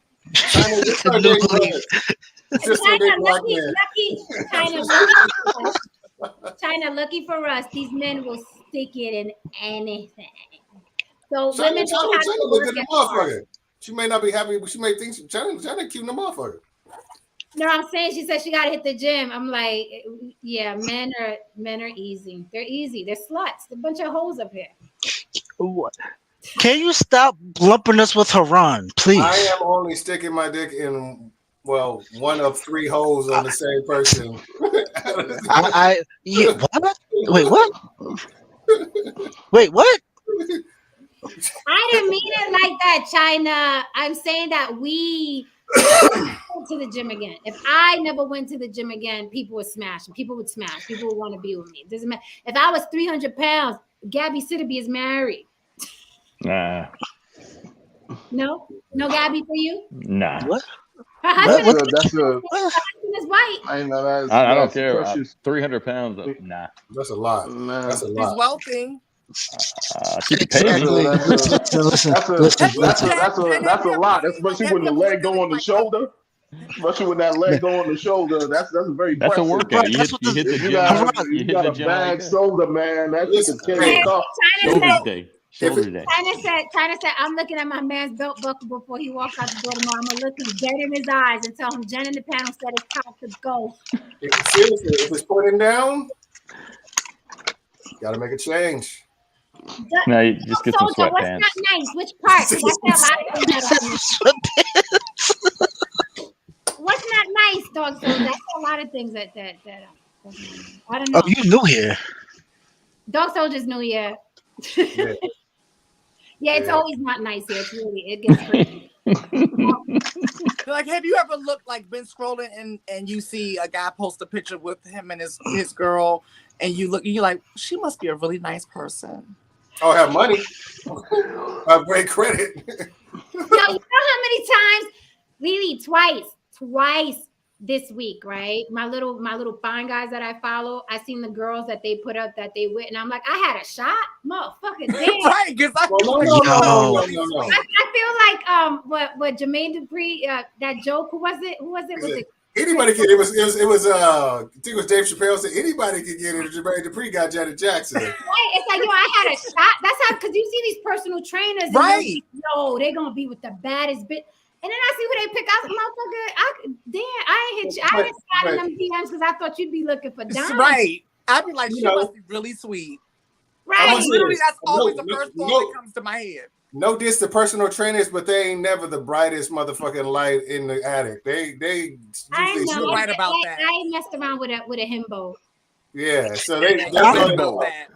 China, lucky for us, these men will stick it in anything. So China, women don't have to work as hard. She may not be happy, but she may think China cute in the motherfucker. No, I'm saying she said she got to hit the gym. I'm like, yeah, men are easy. They're easy. They're sluts. There's a bunch of hoes up here. Can you stop lumping us with Haran, please? I am only sticking my dick in one of 3 holes on the same person. What? Wait, what? Wait, what? I didn't mean it like that, China. I'm saying that we go to the gym again. If I never went to the gym again, people would smash. People would smash. People would want to be with me. It doesn't matter. If I was 300 pounds, Gabby Sitterby is married. Nah. No Gabby for you? Nah. What? Her husband is white. I don't care. 300 pounds. Nah. That's a lot. That's a lot. He's wealthy. She can pay me. Listen. That's a lot, especially when the leg go on the shoulder. Especially when that leg go on the shoulder, that's very. That's a workout. You hit the gym. You got a bad shoulder, man. That's just a shoulder day. China said, I'm looking at my man's belt buckle before he walks out the door tomorrow. I'm gonna look him dead in his eyes and tell him Jen in the panel said it's time to go. Seriously, if it's pointing down, you gotta make a change. No, you just get some sweatpants. What's not nice? Which part? What's not nice, dog? So that's a lot of things that I don't know. Oh, you new here? Dog Soldier's new here. Yeah, it's always not nice here. It gets crazy. Like, have you ever been scrolling and you see a guy post a picture with him and his girl, and you look and you're like, she must be a really nice person. Oh, have money. Have great credit. You know how many times, Lily, twice this week, right? My little fine guys that I follow, I seen the girls that they put up that they with, and I'm like, I had a shot, motherfucker. Damn. Right? Because I feel like what Jermaine Dupri, that joke. Who was it? Was it? Anybody can. It was. I think it was Dave Chappelle said anybody could get it. Jermaine Dupri got Janet Jackson. Right? It's like, I had a shot. That's how, because you see these personal trainers, right? They're gonna be with the baddest bitch. And then I see who they pick out. Motherfucker, I ain't hit you. I didn't slide in them DMs because I thought you'd be looking for dimes. Right. I'd be like, she must be really sweet. Right. Literally, that's always the first thought that comes to my head. No diss to personal trainers, but they ain't never the brightest motherfucking light in the attic. They you're right about that. I ain't messed around with a himbo. Yeah, so they know that.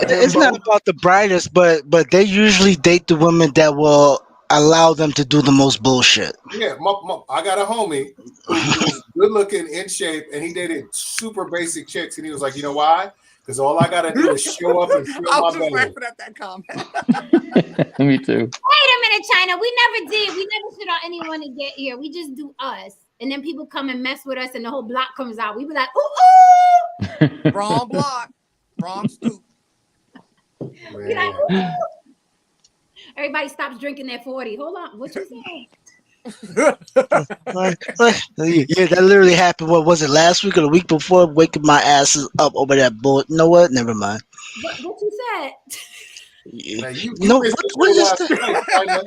It's not about the brightest, but they usually date the women that will allow them to do the most bullshit. Yeah, I got a homie who was good looking, in shape, and he dated super basic chicks, and he was like, you know why? Because all I gotta do is show up and feel my belly. I was laughing at that comment. Me too. Wait a minute, China. We never shit on anyone to get here. We just do us. and then people come and mess with us, and the whole block comes out. We be like, ooh, ooh. Wrong block, wrong stoop. We like, ooh, ooh. Everybody stops drinking their 40. Hold on, what you saying? Yeah, that literally happened. What was it, last week or the week before? Waking my asses up over that bull. You know what? Never mind. What you said? Now, you No, missed what is last this? night.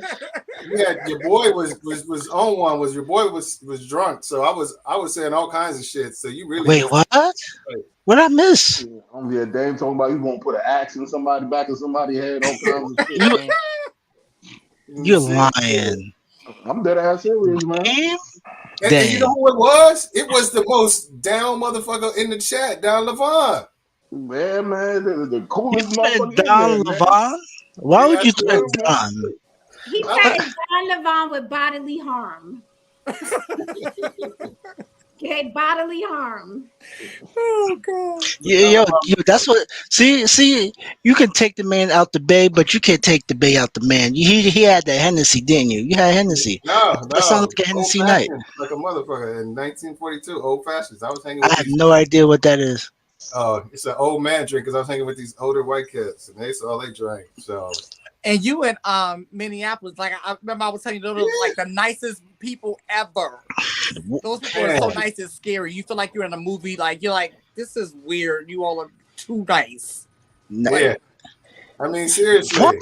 Yeah, your boy was on one. Was your boy was drunk? So I was saying all kinds of shit. So you really Wait, what? What I miss? Yeah, Dame talking about you won't put an axe in somebody back of somebody's head, all kinds of shit, man. You're lying. I'm dead ass serious, man. And you know who it was? It was the most down motherfucker in the chat, Don Levon. Yeah, man, the coolest motherfucker. Don Levon? Why would you threat Don? He threatened Don Levon with bodily harm. Okay, bodily harm. Oh god. Yeah, yo, that's what. See, you can take the man out the bay, but you can't take the bay out the man. He had that Hennessy, didn't you? You had Hennessy. No, that sounds like a Hennessy night. Like a motherfucker in 1942, old fashions. I was hanging. I have no idea what that is. Oh, it's an old man drink because I was hanging with these older white kids, and that's all they drank. So. And you in Minneapolis, like I remember I was telling you, those are like the nicest people ever. Those people are so nice and scary. You feel like you're in a movie. Like you're like, this is weird. You all are too nice. Yeah, I mean seriously. What?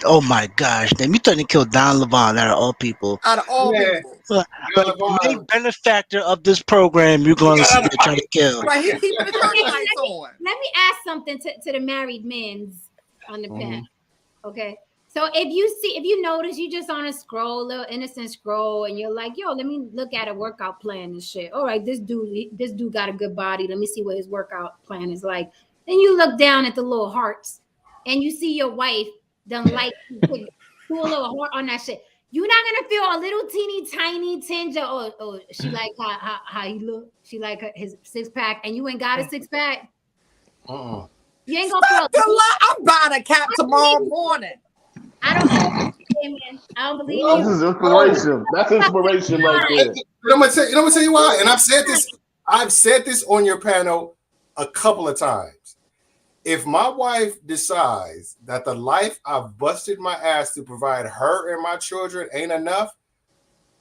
Oh my gosh! Damn, you threatened to kill Don Levon out of all people. Out of all people. But the main benefactor of this program, you're going to see to try to kill. Right, he's keeping the lights on. Let me ask something to the married men on the pen. Okay, so if you notice, you just on a scroll, little innocent scroll, and you're like, yo, let me look at a workout plan and shit. All right, this dude got a good body. Let me see what his workout plan is like. Then you look down at the little hearts, and you see your wife done like do a little heart on that shit. You're not gonna feel a little teeny tiny tinge of oh she like how he look. She like his 6-pack, and you ain't got a 6-pack. You ain't gonna feel. I'm buying a cap tomorrow morning. I don't believe you. I don't believe you. This is inspiration. That's inspiration right there. I'm gonna tell you why. And I've said this on your panel a couple of times. If my wife decides that the life I've busted my ass to provide her and my children ain't enough,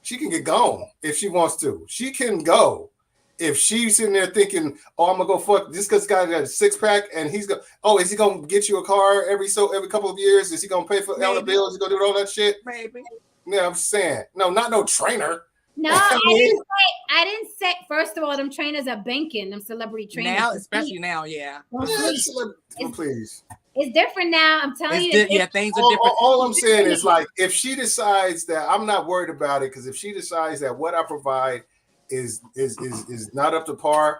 she can get gone if she wants to. She can go. If she's sitting there thinking, "Oh, I'm gonna go fuck this guy got a 6-pack," and he's gonna, is he gonna get you a car every couple of years? Is he gonna pay for all the bills? Is he gonna do all that shit? Maybe. Yeah, I'm saying, no, not no trainer. No, I didn't say. First of all, them trainers are banking. Them celebrity trainers now, especially now, yeah. Please. It's different now. I'm telling you. Yeah, things are different. All I'm saying is, like, if she decides that, I'm not worried about it, because if she decides that what I provide is not up to par,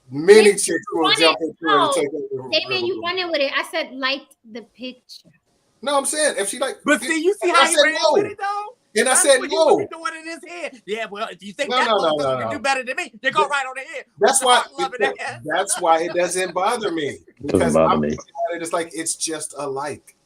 many chicks will jump into it and take it. Damien, you running with it. I said liked the picture. No, I'm saying if she like, but see, you see how he ran with it though. And I said no. Doing in his head. Yeah, well, if you think that motherfucker can do better than me, you go right on the head. That's why it doesn't bother me. Because it's like it's just a like.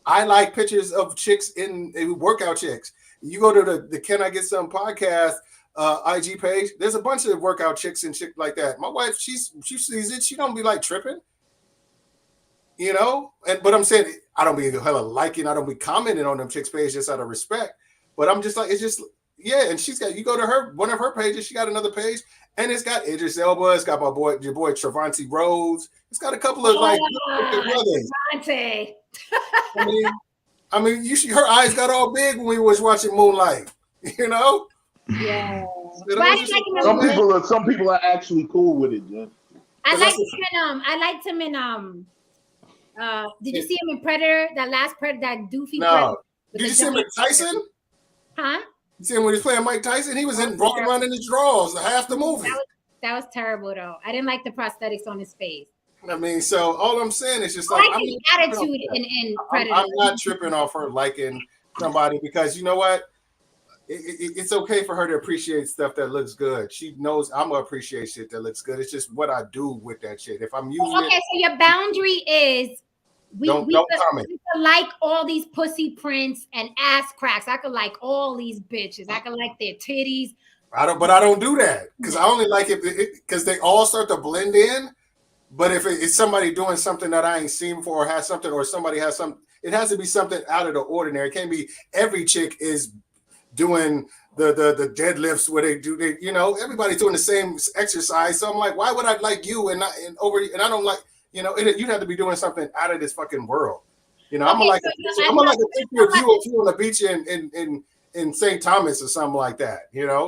I like pictures of chicks in workout chicks. You go to the Can I Get Some podcast IG page. There's a bunch of workout chicks and shit like that. My wife, she sees it. She don't be like tripping. You know, but I'm saying I don't be hella liking. I don't be commenting on them chicks' page just out of respect. But I'm just like, it's just, yeah. And she's got, you go to one of her pages, she got another page, and it's got Idris Elba, it's got your boy Trevante Rhodes, it's got a couple of like brothers. I mean, her eyes got all big when we was watching Moonlight, you know. Yeah. Some people are actually cool with it, yeah. I liked him in did you see him in Predator? That last Predator, that doofy. No. Did you see him in Tyson? Huh? You see him when he was playing Mike Tyson? He was walking around in his drawers half the movie. That was terrible, though. I didn't like the prosthetics on his face. I mean, so all I'm saying is just like his attitude in Predator. I'm not tripping off her liking somebody, because you know what? It's okay for her to appreciate stuff that looks good. She knows I'm gonna appreciate shit that looks good. It's just what I do with that shit. If I'm using so your boundary is Don't comment. We could like all these pussy prints and ass cracks. I could like all these bitches. I could like their titties. I don't do that because I only like it because they all start to blend in. But if it's somebody doing something that I ain't seen before, or has something, or somebody has something, it has to be something out of the ordinary. It can't be every chick is doing the deadlifts where they everybody's doing the same exercise. So I'm like, why would I like you and I don't like, you'd have to be doing something out of this fucking world. I'm gonna like a picture of you on the beach in St. Thomas or something like that.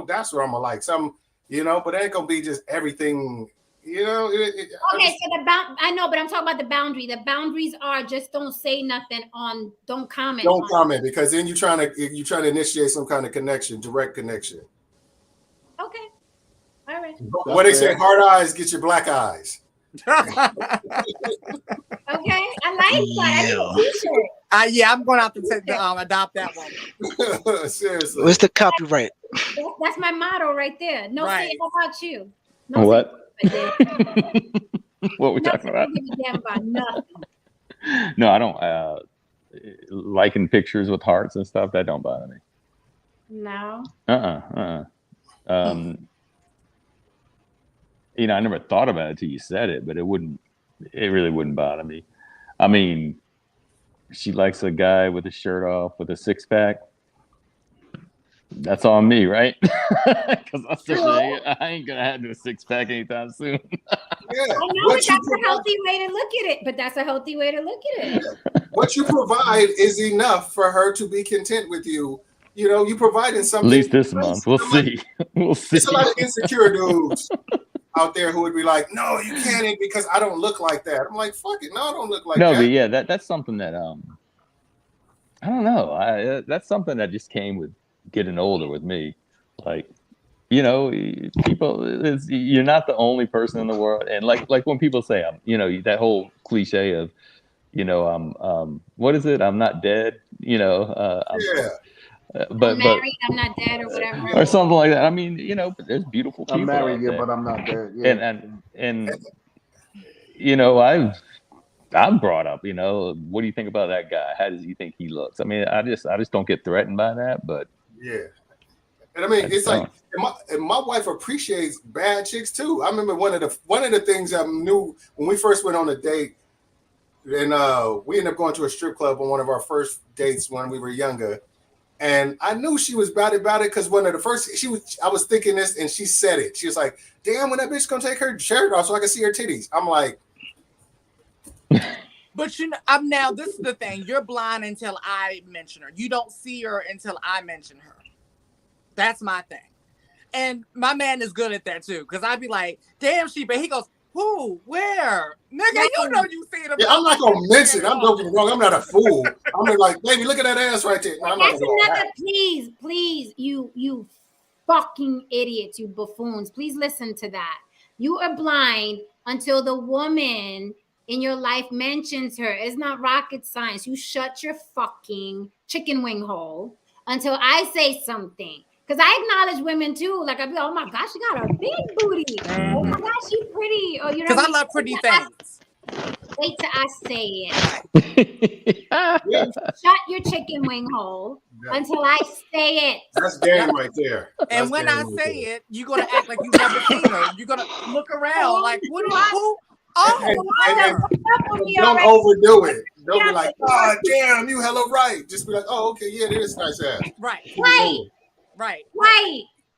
That's where I'm gonna like some, but it ain't gonna be just everything. So I know, but I'm talking about the boundary. The boundaries are just don't say nothing don't comment. Don't comment because then you're trying to initiate some kind of connection, direct connection. Okay. All right. What they say, hard eyes get your black eyes. Okay, I like that. Yeah, I'm going to have to adopt that one. Seriously. What's the copyright? That's my motto right there. No, say how about you? No, what? What we talking about? No, I don't. Liking pictures with hearts and stuff, that don't bother me. No. I never thought about it till you said it, but it really wouldn't bother me. I mean, she likes a guy with a shirt off with a six pack. That's on me, right? Because I ain't gonna have no six pack anytime soon. Yeah. I know that's a healthy way to look at it, but that's a healthy way to look at it. What you provide is enough for her to be content with you. You providing something. At least this month, we'll see. We'll see. There's a lot of insecure dudes out there who would be like, "No, you can't because I don't look like that." I'm like, "Fuck it, no, I don't look like that." No, but yeah, that's something that I don't know. That's something that just came with getting older with me. Like, people, you're not the only person in the world. And like when people say, that whole cliche of, what is it? I'm not dead, I'm married, I'm not dead, or whatever, or something like that. I mean, but there's beautiful people. I'm married, out there. but I'm not dead. Yeah. And I'm brought up, what do you think about that guy? How does he think he looks? I mean, I just don't get threatened by that, but yeah. And I mean, it's like, and my wife appreciates bad chicks too. I remember one of the things I knew when we first went on a date, and we ended up going to a strip club on one of our first dates when we were younger. And I knew she was about it because one of the first, I was thinking this and she said it. She was like, "Damn, when that bitch gonna take her shirt off so I can see her titties?" I'm like, but I'm now, this is the thing. You're blind until I mention her. You don't see her until I mention her. That's my thing. And my man is good at that too. Because I'd be like, "Damn, but he goes, who? Where? Nigga, you see it. Yeah, I'm not going to mention. I'm joking wrong. I'm not a fool. I'm like, baby, look at that ass right there. No, that's another, please, you fucking idiots, you buffoons. Please listen to that. You are blind until the woman in your life mentions her. It's not rocket science. You shut your fucking chicken wing hole until I say something. Because I acknowledge women too. Like, I'd be like, "Oh my gosh, she got a big booty. Oh my gosh, she's pretty." Or because I love pretty things. Wait till I say it. Shut your chicken wing hole until I say it. That's game right there. And when I say it, you're gonna act like you've never seen her. You're gonna look around like, "What? Who?" Don't overdo it. Don't be like, "Oh, damn, you hella right." Just be like, "Oh, okay, yeah, it is nice ass." Right.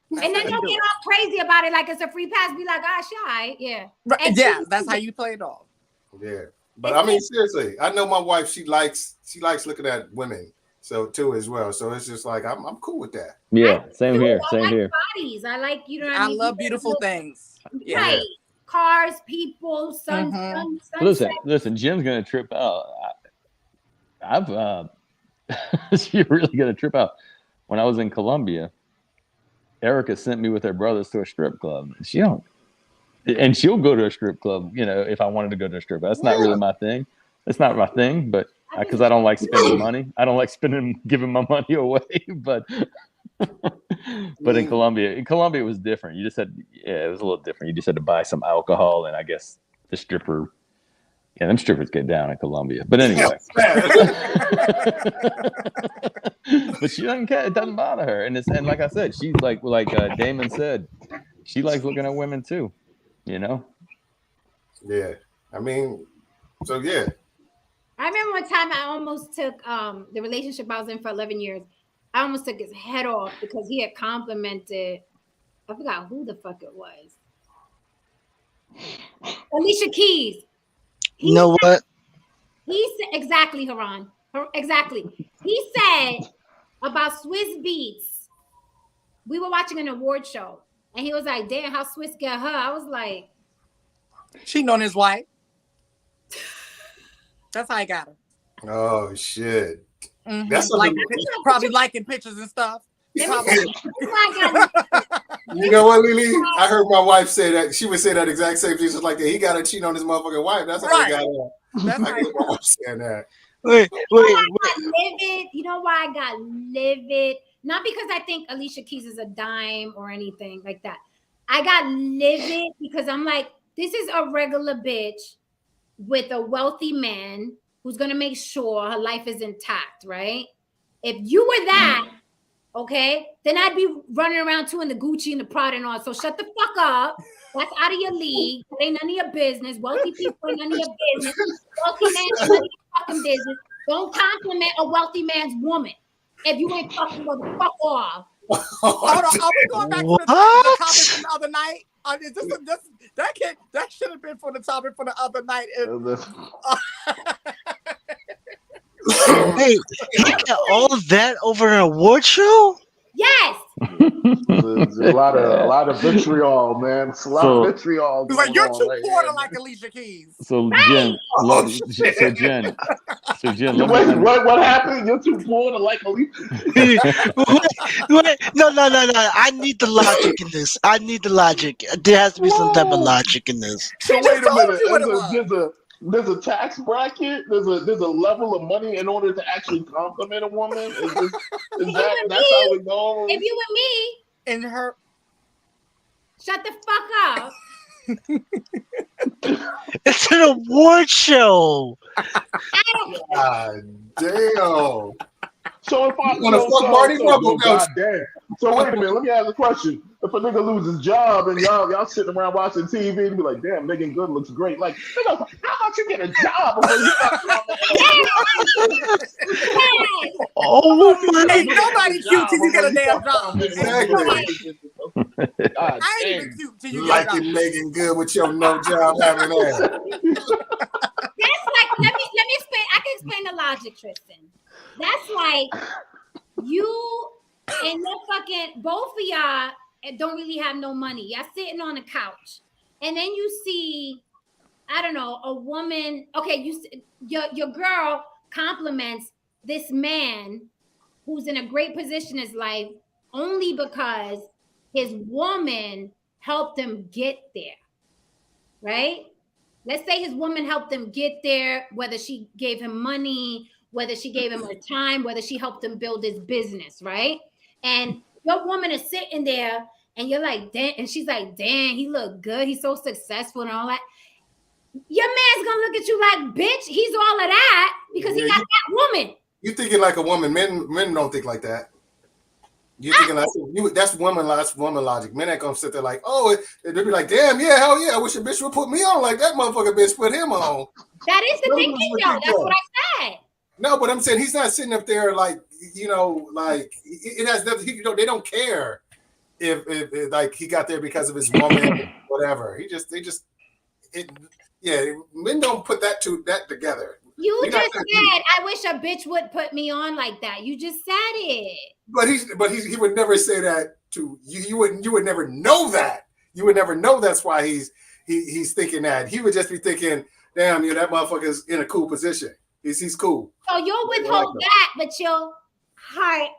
And then don't get all crazy about it like it's a free pass. Be like, shy. Yeah. Right. Yeah, that's how you play it off. Yeah. But I mean, seriously, I know my wife, she likes looking at women. So too as well. So it's just like I'm cool with that. Yeah, same here. Bodies. I like, I love beautiful things. Yeah. Right. Cars, people, sun. Listen, Jim's gonna trip out. You're really gonna trip out. When I was in Colombia, Erica sent me with her brothers to a strip club. She'll go to a strip club, if I wanted to go to a strip club. That's not really my thing. It's not my thing, but because I don't like spending money. I don't like giving my money away. But in Colombia, it was different. You just had, it was a little different. You just had to buy some alcohol, and I guess the stripper Yeah, them strippers get down in Colombia. But anyway. But she doesn't care. It doesn't bother her. And like I said, she's like Damon said, she likes looking at women too. You know? Yeah. I mean, so yeah. I remember one time I almost took the relationship I was in for 11 years. I almost took his head off because he had complimented, I forgot who the fuck it was. Alicia Keys. You know what? He said, exactly, Haran. Exactly. He said about Swiss Beats. We were watching an award show. And he was like, damn, how Swiss get her? I was like, cheating on his wife. That's how I got her. Oh shit. Mm-hmm. That's like probably liking pictures and stuff. You know what, Lily? I heard my wife say that. She would say that exact same thing. Just like that. He got to cheat on his motherfucking wife. That's how he got her. That's how my wife saying that. Wait. You know why I got livid? Not because I think Alicia Keys is a dime or anything like that. I got livid because I'm like, this is a regular bitch with a wealthy man who's going to make sure her life is intact, right? If you were that, okay, then I'd be running around too in the Gucci and the Prada and all. So shut the fuck up. That's out of your league. It ain't none of your business. Wealthy people ain't none of your business. Wealthy man ain't none of your fucking business. Don't compliment a wealthy man's woman if you ain't fucking with the fuck off. Hold on, are we going back to the topic from the other night? That should have been for the topic for the other night. Hey, he got all of that over an award show? Yes. There's a lot of vitriol, man. It's a lot of vitriol. It's like you're too poor to like Alicia Keys. So Jen, Jen. What happened? You're too poor to like Alicia. Wait. No. I need the logic in this. I need the logic. There has to be some type of logic in this. So wait a minute. There's a tax bracket. There's a level of money in order to actually compliment a woman. That's how it goes? If you and me, and her, shut the fuck up. It's an award show. God damn. So if I want to fuck Marty damn. So wait a minute, let me ask a question. If a nigga loses his job and y'all sitting around watching TV and be like, damn, Megan Good looks great. Like, how about you get a job before you start Oh my ain't nobody cute till you get a damn job. Exactly. I ain't even cute till you like get a job. it Megan Good with your no job having that. That's like, let me explain. I can explain the logic, Tristan. That's like you and your fucking both of y'all don't really have no money. Y'all sitting on a couch, and then you see, I don't know, a woman. Okay, your girl compliments this man who's in a great position in his life only because his woman helped him get there, right? Let's say his woman helped him get there, whether she gave him money, whether she gave him her time, whether she helped him build his business, right? And your woman is sitting there and you're like, damn, and she's like, damn, he look good. He's so successful and all that. Your man's gonna look at you like, bitch, he's all of that because he got that woman. You thinking like a woman. Men don't think like that. You thinking like that's woman logic. Men ain't gonna sit there like, oh, they'll be like, damn, yeah, hell yeah, I wish a bitch would put me on like that motherfucker bitch put him on. That is the thinking, though. That's what I said. No, but I'm saying he's not sitting up there like, like it has nothing. They don't care if like he got there because of his woman, whatever. Men don't put that together. You just said, I wish a bitch would put me on like that. You just said it. But he would never say that to you. You would never know that. You would never know that's why he's thinking that. He would just be thinking, damn, that motherfucker's in a cool position. He's cool. So you'll withhold that, but you'll heart.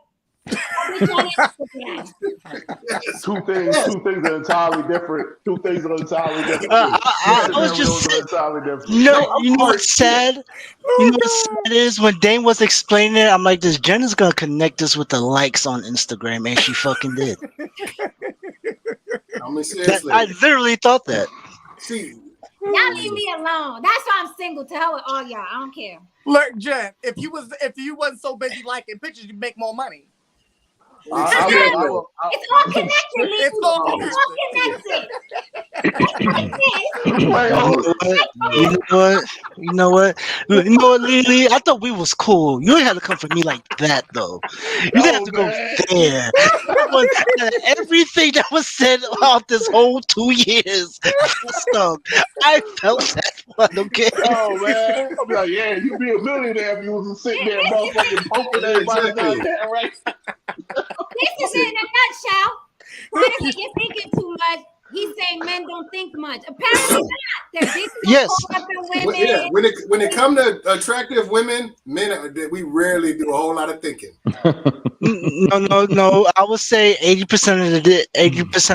Two things are entirely different. Two things are entirely different. I was just saying, you know what's sad? You know what's sad is when Dane was explaining it, I'm like, this Jen is gonna connect us with the likes on Instagram, and she fucking did. I mean, seriously. I literally thought that. See, Y'all leave me alone. That's why I'm single. To hell with all y'all. I don't care. Look, Jen, if you wasn't so busy liking pictures, you'd make more money. It's all connected. It's all connected. You know what, Lily? I thought we was cool. You ain't had to come for me like that, though. You didn't have to go there. Everything that was said about this whole 2 years, I felt that one. Okay. Oh man, I'll be like, yeah, you'd be a millionaire if you was sitting there, motherfucking poking everybody out there, right? This is in a nutshell. Why is you're thinking too much? He's saying men don't think much. Apparently not. They're yes. Women. Yeah, when it comes to attractive women, men we rarely do a whole lot of thinking. No. I would say 80% of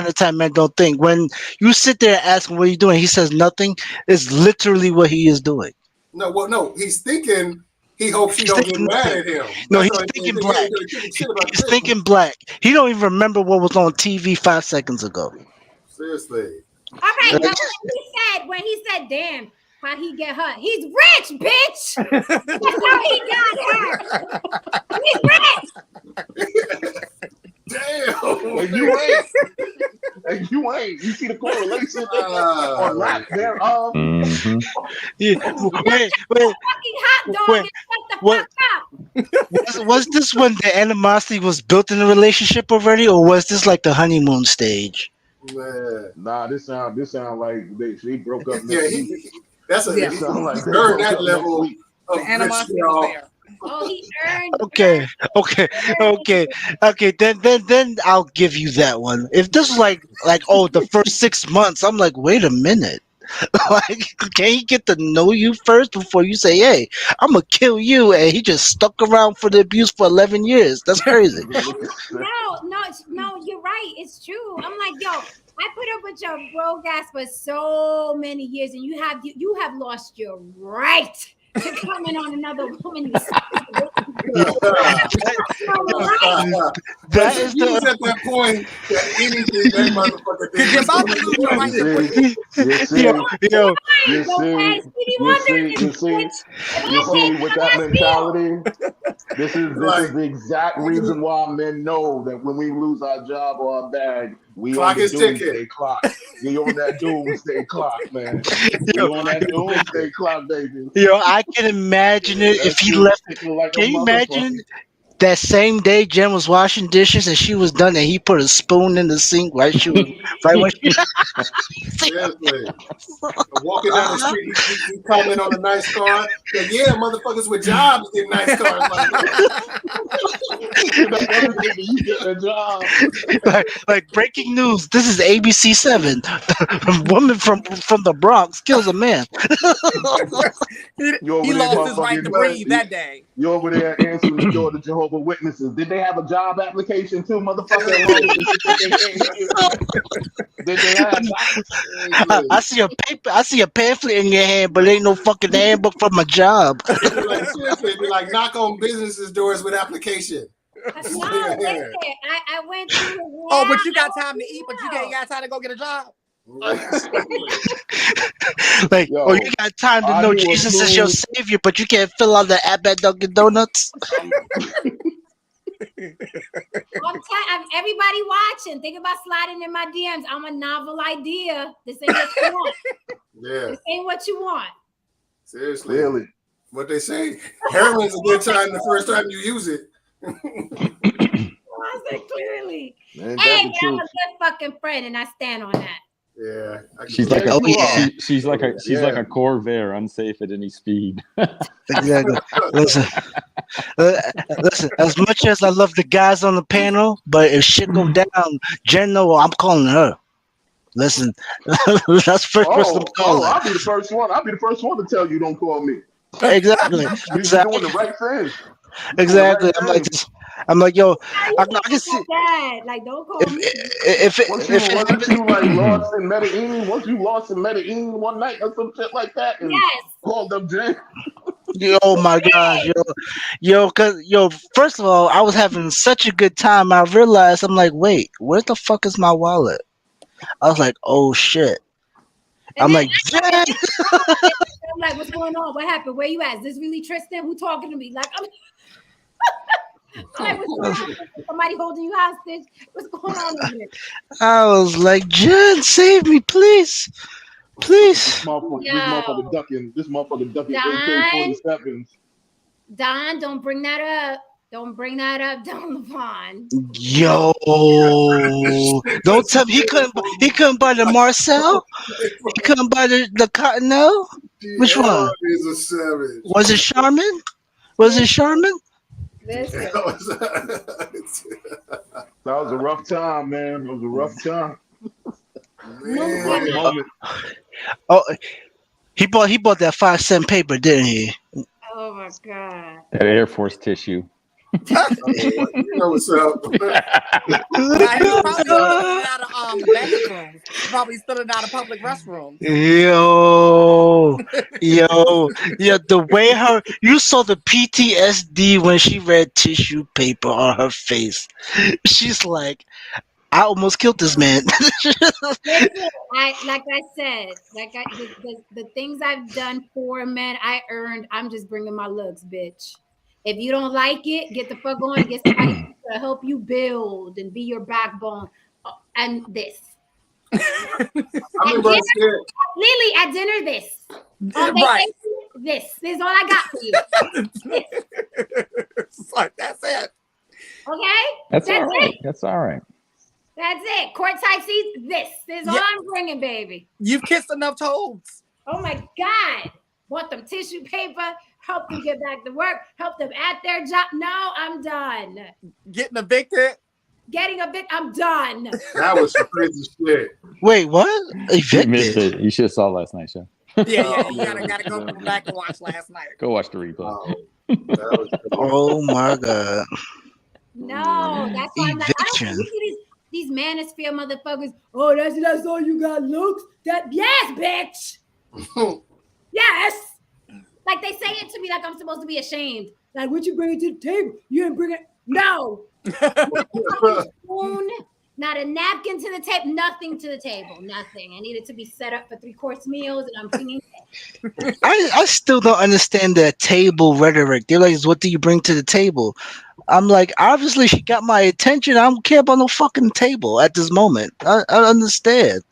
the time men don't think. When you sit there and ask him what are you doing, he says nothing. It's literally what he is doing. No, he's thinking. He hopes she don't get mad at him. No, he's thinking black. He's thinking black. He don't even remember what was on TV 5 seconds ago. Seriously. All right, but when he said, "Damn, how'd he get her?" He's rich, bitch. That's how he got her. He's rich. Damn. And you ain't. You see the correlation or lack thereof. Mm-hmm. Yeah. Was this when the animosity was built in the relationship already, or was this like the honeymoon stage? Man. Nah, this sound like they broke up. That's that level of the animosity was there. Oh, he earned. Okay. Then I'll give you that one. If this was like the first 6 months, I'm like, wait a minute. Like, can he get to know you first before you say, "Hey, I'm gonna kill you"? And he just stuck around for the abuse for 11 years. That's crazy. No, you're right. It's true. I'm like, yo, I put up with your broke ass for so many years, and you have lost your right to come in on another woman. That is at that point that anything that motherfucker did. You're about to lose your right. You see, with that mentality, this is the exact reason why men know that when we lose our job or our bag, we clock on the doomsday clock. We on that doomsday clock, man. We on that doomsday clock, baby. I can imagine it if he left. Can you imagine that same day Jen was washing dishes and she was done and he put a spoon in the sink when she seriously. Walking down the street, he comment on a nice car. Like, yeah, motherfuckers with jobs get nice cars like that. You get a job. like breaking news. This is ABC 7. A woman from the Bronx kills a man. He lost his right to breathe that day. You over there answering the door to Jehovah's Witnesses. Did they have a job application too, motherfucker? Did they have I see a paper. I see a pamphlet in your hand, but ain't no fucking handbook for my job. Seriously, be like knock on businesses' doors with application. No, listen, I went through. Oh, but you got time to eat, but you ain't got time to go get a job. Like, you got time to know Jesus is your savior, but you can't fill out the app at Dunkin' Donuts. Everybody watching, think about sliding in my DMs. I'm a novel idea. This ain't what you want. Yeah, this ain't what you want. Seriously, really? What they say? Heroin's a good time the first time you use it. I said clearly. Hey, I'm a good fucking friend, and I stand on that. Yeah, she's like a Corvair, unsafe at any speed. Exactly. Listen. As much as I love the guys on the panel, but if shit go down, Jen, I'm calling her. Listen, that's first person I'm calling. I'll be the first one. I'll be the first one to tell you don't call me. Exactly. You're doing the right thing. Exactly. I'm like, yo, I can see. Like, don't call me. Once you like lost in Medellin, once you lost in Medellin one night or some shit like that, and called up Jen. Oh my gosh, first of all, I was having such a good time. I realized I'm like, wait, where the fuck is my wallet? I was like, oh shit. I'm like, Jen. I'm like, what's going on? What happened? Where you at? Is this really Tristan? Who talking to me? Like, I'm like, what's going on? Somebody holding you hostage? What's going on over there? I was like, Jen, save me, please. Please. This motherfucker ducking AK-47s. Don, don't bring that up. Don't bring that up, Don Levon. Yo, don't tell me he couldn't buy the Marcel. He couldn't buy the Cottonelle. Which one? Is a savage. Was it Charmin? Was it Charmin? Listen. That was a rough time, man. It was a rough time. Man. Moment. Oh, he bought that 5-cent paper, didn't he? Oh my God. That Air Force tissue. You know what's up. Now, he's probably stealing out of bathrooms. Probably stealing out of public restrooms. Yo, the way you saw the PTSD when she read tissue paper on her face. She's like, I almost killed this man. Listen, the things I've done for men, I earned. I'm just bringing my looks, bitch. If you don't like it, get the fuck on. Get somebody to help you build and be your backbone. And this. I'm Lily, at dinner, this. Right. This is all I got for you. It's like, that's it. Okay? That's all right. It. That's all right. That's it. Courtside seats, this is all I'm bringing, baby. You've kissed enough toads. Oh my God. Want them tissue paper, help them get back to work, help them at their job. No, I'm done. Getting evicted. I'm done. That was some crazy shit. Wait, what? You missed it. You should have saw last night's show. Yeah, you gotta go back and watch last night. Go watch the replay. Oh my God. No, that's why I'm like, I don't see these manosphere motherfuckers. Oh, that's all you got, looks. Yes, bitch. Yes. Like they say it to me like I'm supposed to be ashamed. Like, what you bring it to the table? You didn't bring it. No. Spoon, not a napkin to the table. Nothing to the table. Nothing. I needed to be set up for 3-course meals, and I'm bringing it. I still don't understand that table rhetoric. They're like, what do you bring to the table? I'm like, obviously she got my attention. I don't care about no fucking table at this moment. I understand.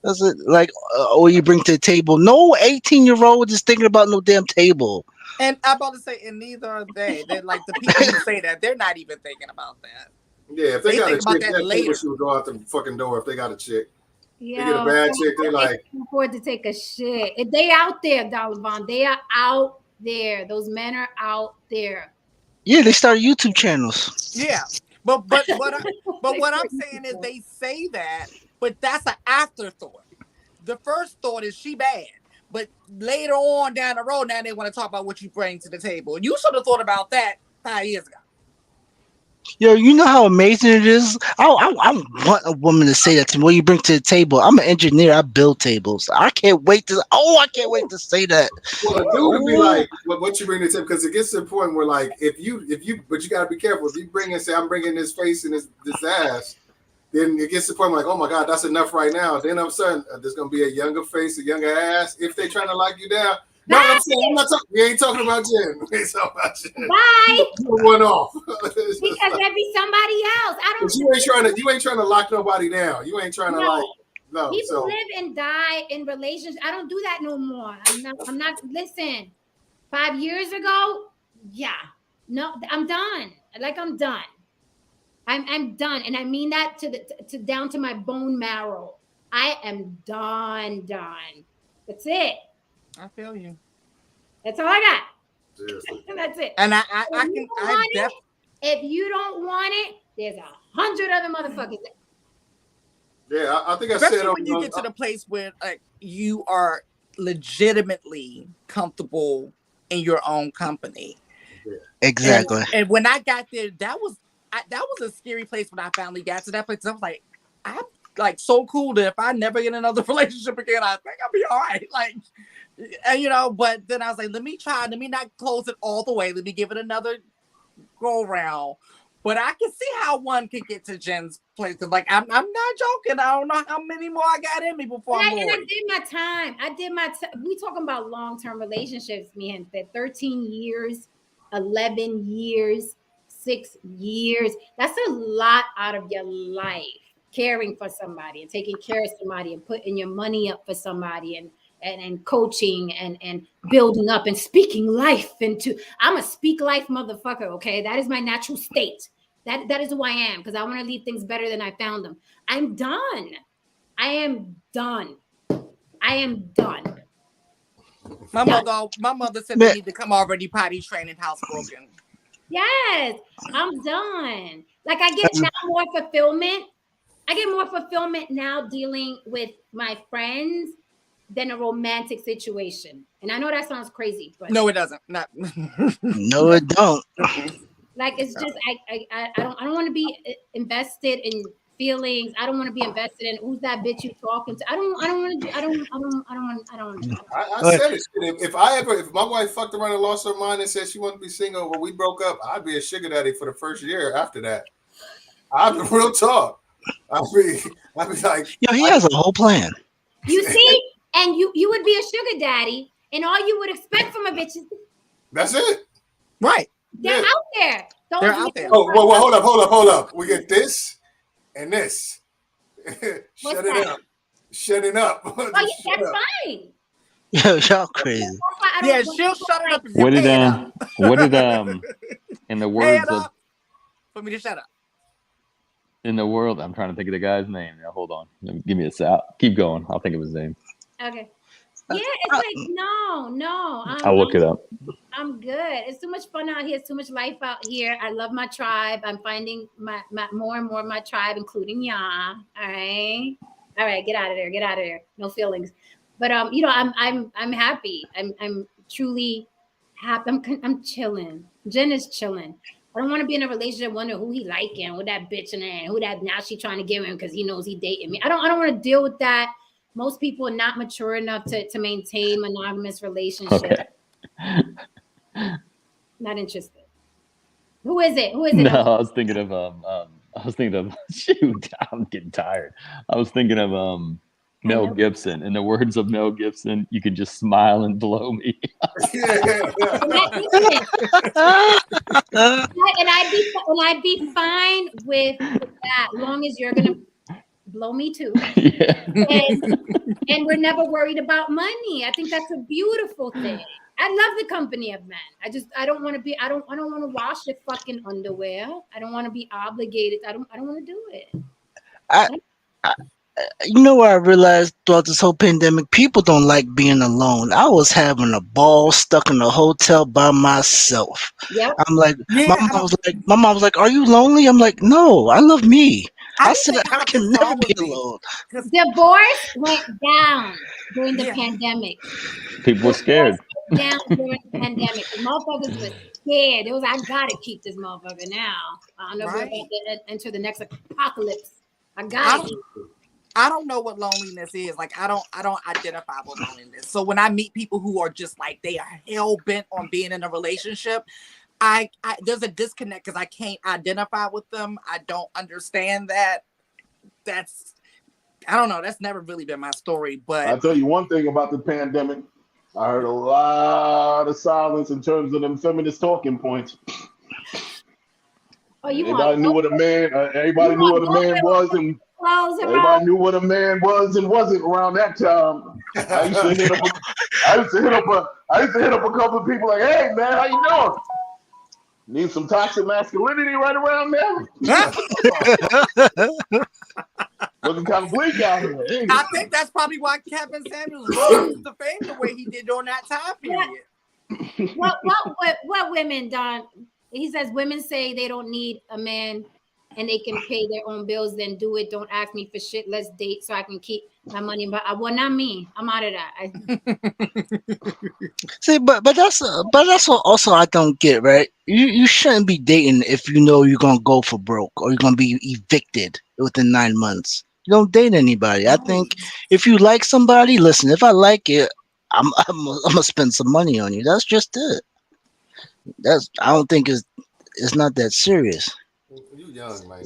That's it. Like, what you bring to the table? No 18-year-old is thinking about no damn table. And I'm about to say, and neither are they. They're like the people who say that, they're not even thinking about that. Yeah, if they got a think about chick, that later. She would go out the fucking door if they got a chick. Yo, they get a bad chick, they like. They can afford to take a shit. If they out there, Dollar, they are out there. Those men are out there. Yeah, they started YouTube channels. Yeah, but what I'm saying is they say that, but that's an afterthought. The first thought is she bad, but later on down the road, now they want to talk about what you bring to the table. You should have thought about that 5 years ago. Yo, you know how amazing it is? I want a woman to say that to me. What you bring to the table? I'm an engineer. I build tables. I can't wait to say that. Well, a dude would be like, what you bring to the table? Because it gets to the point where, like, if you, but you got to be careful. If you bring and say, I'm bringing this face and this ass, then it gets to the point where, like, oh my God, that's enough right now. Then all of a sudden, there's going to be a younger face, a younger ass. If they're trying to lock you down. No, I'm saying, we ain't talking about Jen. We ain't talking about Jen. Bye. One off. Because there'd be somebody else. You ain't trying to lock nobody down. You ain't trying to no. People live and die in relationships. I don't do that no more. I'm not. Listen, 5 years ago, yeah, no, I'm done. I'm done. I'm done, and I mean that to down to my bone marrow. I am done. That's it. I feel you. That's all I got. Seriously. That's it. And if you don't want it, there's 100 other motherfuckers. Yeah, I think I especially said when you get to the place where like you are legitimately comfortable in your own company. Yeah. Exactly. And when I got there, that was a scary place when I finally got to that place. I was like, I'm like so cool that if I never get another relationship again, I think I'll be all right. Like, and but then I was like, let me not close it all the way. Let me give it another go around. But I can see how one could get to Jen's place. Like I'm not joking. I don't know how many more I got in me before I'm And I married. did my time. We talking about long-term relationships, man. That 13 years, 11 years, 6 years. That's a lot out of your life. Caring for somebody and taking care of somebody and putting your money up for somebody and coaching and building up and speaking life into. I'm a speak life motherfucker. Okay, that is my natural state. That is who I am because I want to leave things better than I found them. I'm done. I am done. I am done. My mother said they need to come already potty trained and housebroken. Yes, I'm done. Like I get now more fulfillment. I get more fulfillment now dealing with my friends than a romantic situation. And I know that sounds crazy, but no, it doesn't. Not. No, it don't. like it's just I don't want to be invested in feelings. I don't want to be invested in who's that bitch you talking to. I don't want to do. I don't. I said it. If my wife fucked around and lost her mind and said she wanted to be single, when we broke up, I'd be a sugar daddy for the first year after that. I'd be real talk. I'd be like, yo, he has a whole plan. You see, and you would be a sugar daddy, and all you would expect from a bitch is that's it. Right. They're out there. They're out there. Oh, well, hold up. We get this and this. Shut it up. Shut up. Oh, yeah, that's fine. Yo, y'all crazy. Yeah, she'll shut it up. What did in the words of for me to shut up? In the world, I'm trying to think of the guy's name. Now, hold on. Give me a sec. Keep going. I'll think of his name. Okay. Yeah, it's like no. I'll look it up. I'm good. It's too much fun out here. It's too much life out here. I love my tribe. I'm finding my more and more of my tribe, including y'all. All right, get out of there. No feelings. But I'm happy. I'm truly happy. I'm chilling. Jen is chilling. I don't want to be in a relationship, wonder who he liking, who that bitch and who that now she trying to give him because he knows he dating me. I don't want to deal with that. Most people are not mature enough to maintain monogamous relationships. Okay. Not interested. Who is it? No, I was thinking of shoot, I'm getting tired. I was thinking of Mel Gibson. In the words of Mel Gibson, you can just smile and blow me. And I'd be fine with that, long as you're gonna blow me too. Yeah. And we're never worried about money. I think that's a beautiful thing. I love the company of men. I don't want to wash your fucking underwear. I don't want to be obligated. I don't want to do it. You know what I realized throughout this whole pandemic? People don't like being alone. I was having a ball stuck in a hotel by myself. Yep. I'm like, my mom was like, "Are you lonely?" I'm like, "No, I love me." I said I can never be alone. Divorce went down during the pandemic. People were scared. Down during the pandemic. The motherfuckers were scared. It was, I gotta keep this motherfucker now. I don't know if we're about to enter the next apocalypse. I don't know what loneliness is. Like I don't identify with loneliness. So when I meet people who are just like they are hell bent on being in a relationship, I there's a disconnect because I can't identify with them. I don't understand that. I don't know. That's never really been my story. But I'll tell you one thing about the pandemic. I heard a lot of silence in terms of them feminist talking points. Everybody knew what a man was, and everybody knew what a man was and wasn't around that time. I used to hit up a couple of people like, "Hey man, how you doing? Need some toxic masculinity right around there?" Looking kind of bleak out here. Hey. I think that's probably why Kevin Samuels rose to fame the way he did during that time period. What women, Don? He says women say they don't need a man and they can pay their own bills, then do it. Don't ask me for shit. Let's date so I can keep my money. But not me. I'm out of that. See, but that's what also I don't get, right? You shouldn't be dating if you know you're gonna go for broke or you're gonna be evicted within 9 months. You don't date anybody. I think if you like somebody, listen. If I like it, I'm gonna spend some money on you. That's just it. I don't think it's not that serious. young, man.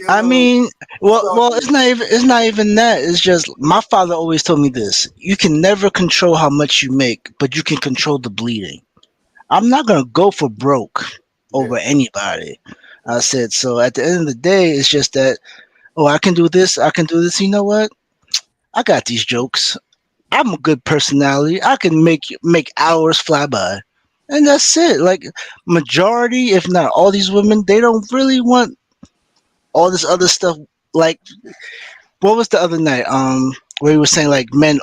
I mean, well, it's not even that. It's just my father always told me this: you can never control how much you make, but you can control the bleeding. I'm not gonna go for broke over anybody. I said so. At the end of the day, it's just that I can do this. I can do this. You know what? I got these jokes. I'm a good personality. I can make hours fly by, and that's it. Like majority, if not all these women, they don't really want all this other stuff. Like what was the other night? Where he was saying like men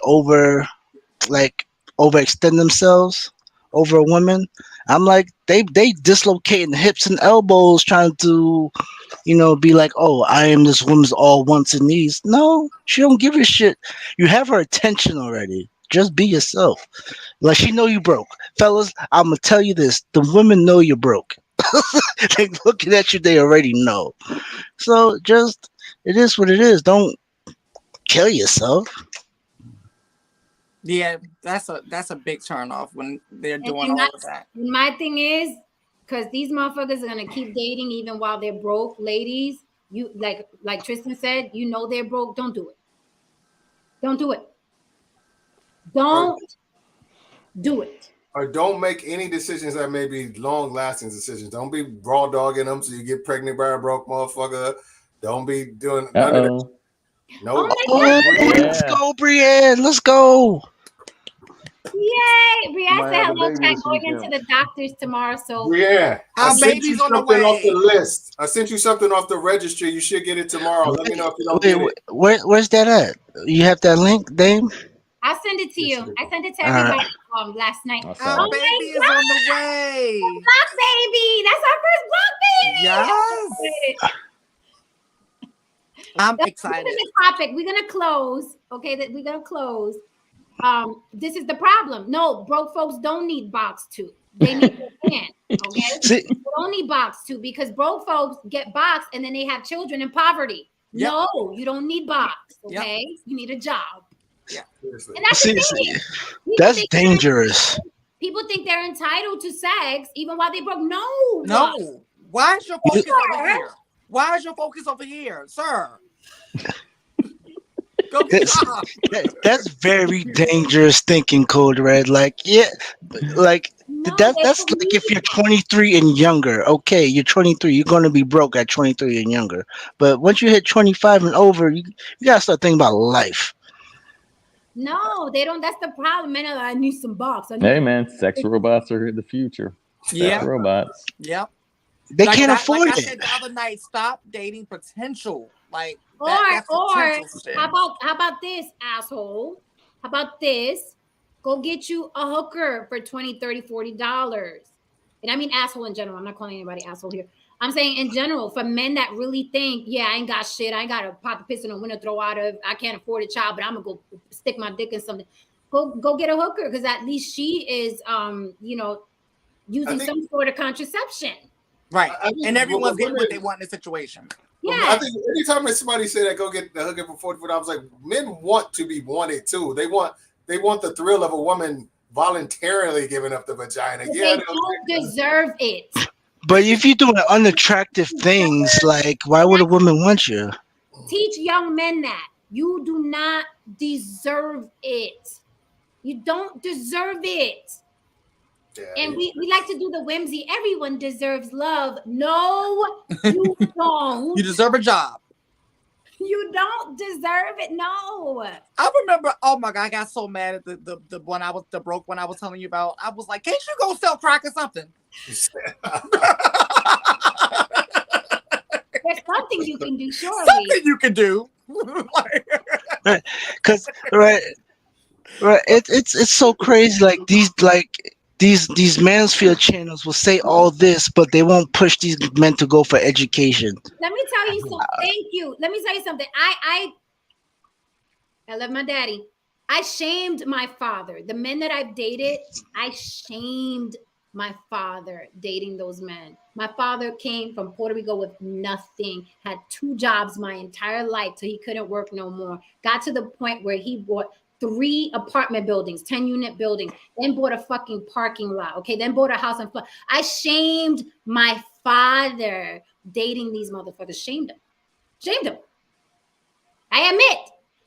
like overextend themselves over a woman. I'm like they dislocating hips and elbows trying to be like, oh, I am this woman's all wants and needs. No, she don't give a shit. You have her attention already. Just be yourself. Like she know you broke, fellas. I'm gonna tell you this: the women know you're broke. They looking at you, they already know. So just it is what it is. Don't kill yourself. Yeah, that's a big turn off when they're doing and all of that. My thing is, because these motherfuckers are gonna keep dating even while they're broke. Ladies, you like Tristan said, they're broke. Don't do it. Don't do it. Don't do it. Or don't make any decisions that may be long-lasting decisions. Don't be raw dogging them so you get pregnant by a broke motherfucker. Don't be doing none of that. No. Let's go, Brienne. Let's go. Yay! Brienne said hello. Going into the doctors tomorrow. So I sent you something off the list. I sent you something off the registry. You should get it tomorrow. Let me know if you don't get it. Where's that at? You have that link, Dame? I'll send it to you. I sent it to everybody last night. Our baby is on the way. Block baby. That's our first block baby. Yes. I'm excited. This is the topic. We're gonna close. Okay, we're gonna close. This is the problem. No, broke folks don't need box 2. They need a man. Okay, they don't need box 2 because broke folks get boxed and then they have children in poverty. Yep. No, you don't need box. Okay, you need a job. Yeah, and that's the thing. That's dangerous. People think they're entitled to sex even while they broke. No. Why is your focus over here? Why is your focus over here, sir? That's very dangerous thinking, Code Red. Like, that's like if you're 23 and younger. Okay, you're 23. You're going to be broke at 23 and younger. But once you hit 25 and over, you got to start thinking about life. No, they don't. That's the problem. Man, I need some box. Hey, man, sex robots are the future. Sex robots. Yep. They can't afford it. I said the other night, stop dating potential. Like, or how about this, asshole? How about this? Go get you a hooker for $20, $30, $40. And I mean asshole in general. I'm not calling anybody asshole here. I'm saying in general, for men that really think, I ain't got shit. I ain't got a pot to piss in a window throw out of. I can't afford a child, but I'm gonna go stick my dick in something. Go get a hooker because at least she is, using some sort of contraception. Right, and everyone's getting what they want in the situation. Yeah, I think anytime somebody say that, go get the hooker for $44, I was like, men want to be wanted too. They want the thrill of a woman voluntarily giving up the vagina. They don't deserve it. But if you're doing unattractive things, like why would a woman want you? Teach young men that you do not deserve it. You don't deserve it. Yeah, and we like to do the whimsy. Everyone deserves love. No, you don't. You deserve a job. You don't deserve it. No. I remember. Oh my God, I got so mad at the one the broke one I was telling you about. I was like, can't you go sell crack or something? There's something you can do, surely. Something you can do. Because right. It's so crazy. Like these Mansfield channels will say all this, but they won't push these men to go for education. Let me tell you something. Thank you. Let me tell you something. I love my daddy. I shamed my father. The men that I've dated, I shamed my father dating those men. My father came from Puerto Rico with nothing, had 2 jobs my entire life till he couldn't work no more. Got to the point where he bought 3 apartment buildings, 10-unit buildings, then bought a fucking parking lot. Okay, then bought a house in Florida. I shamed my father dating these motherfuckers. Shamed him. I admit.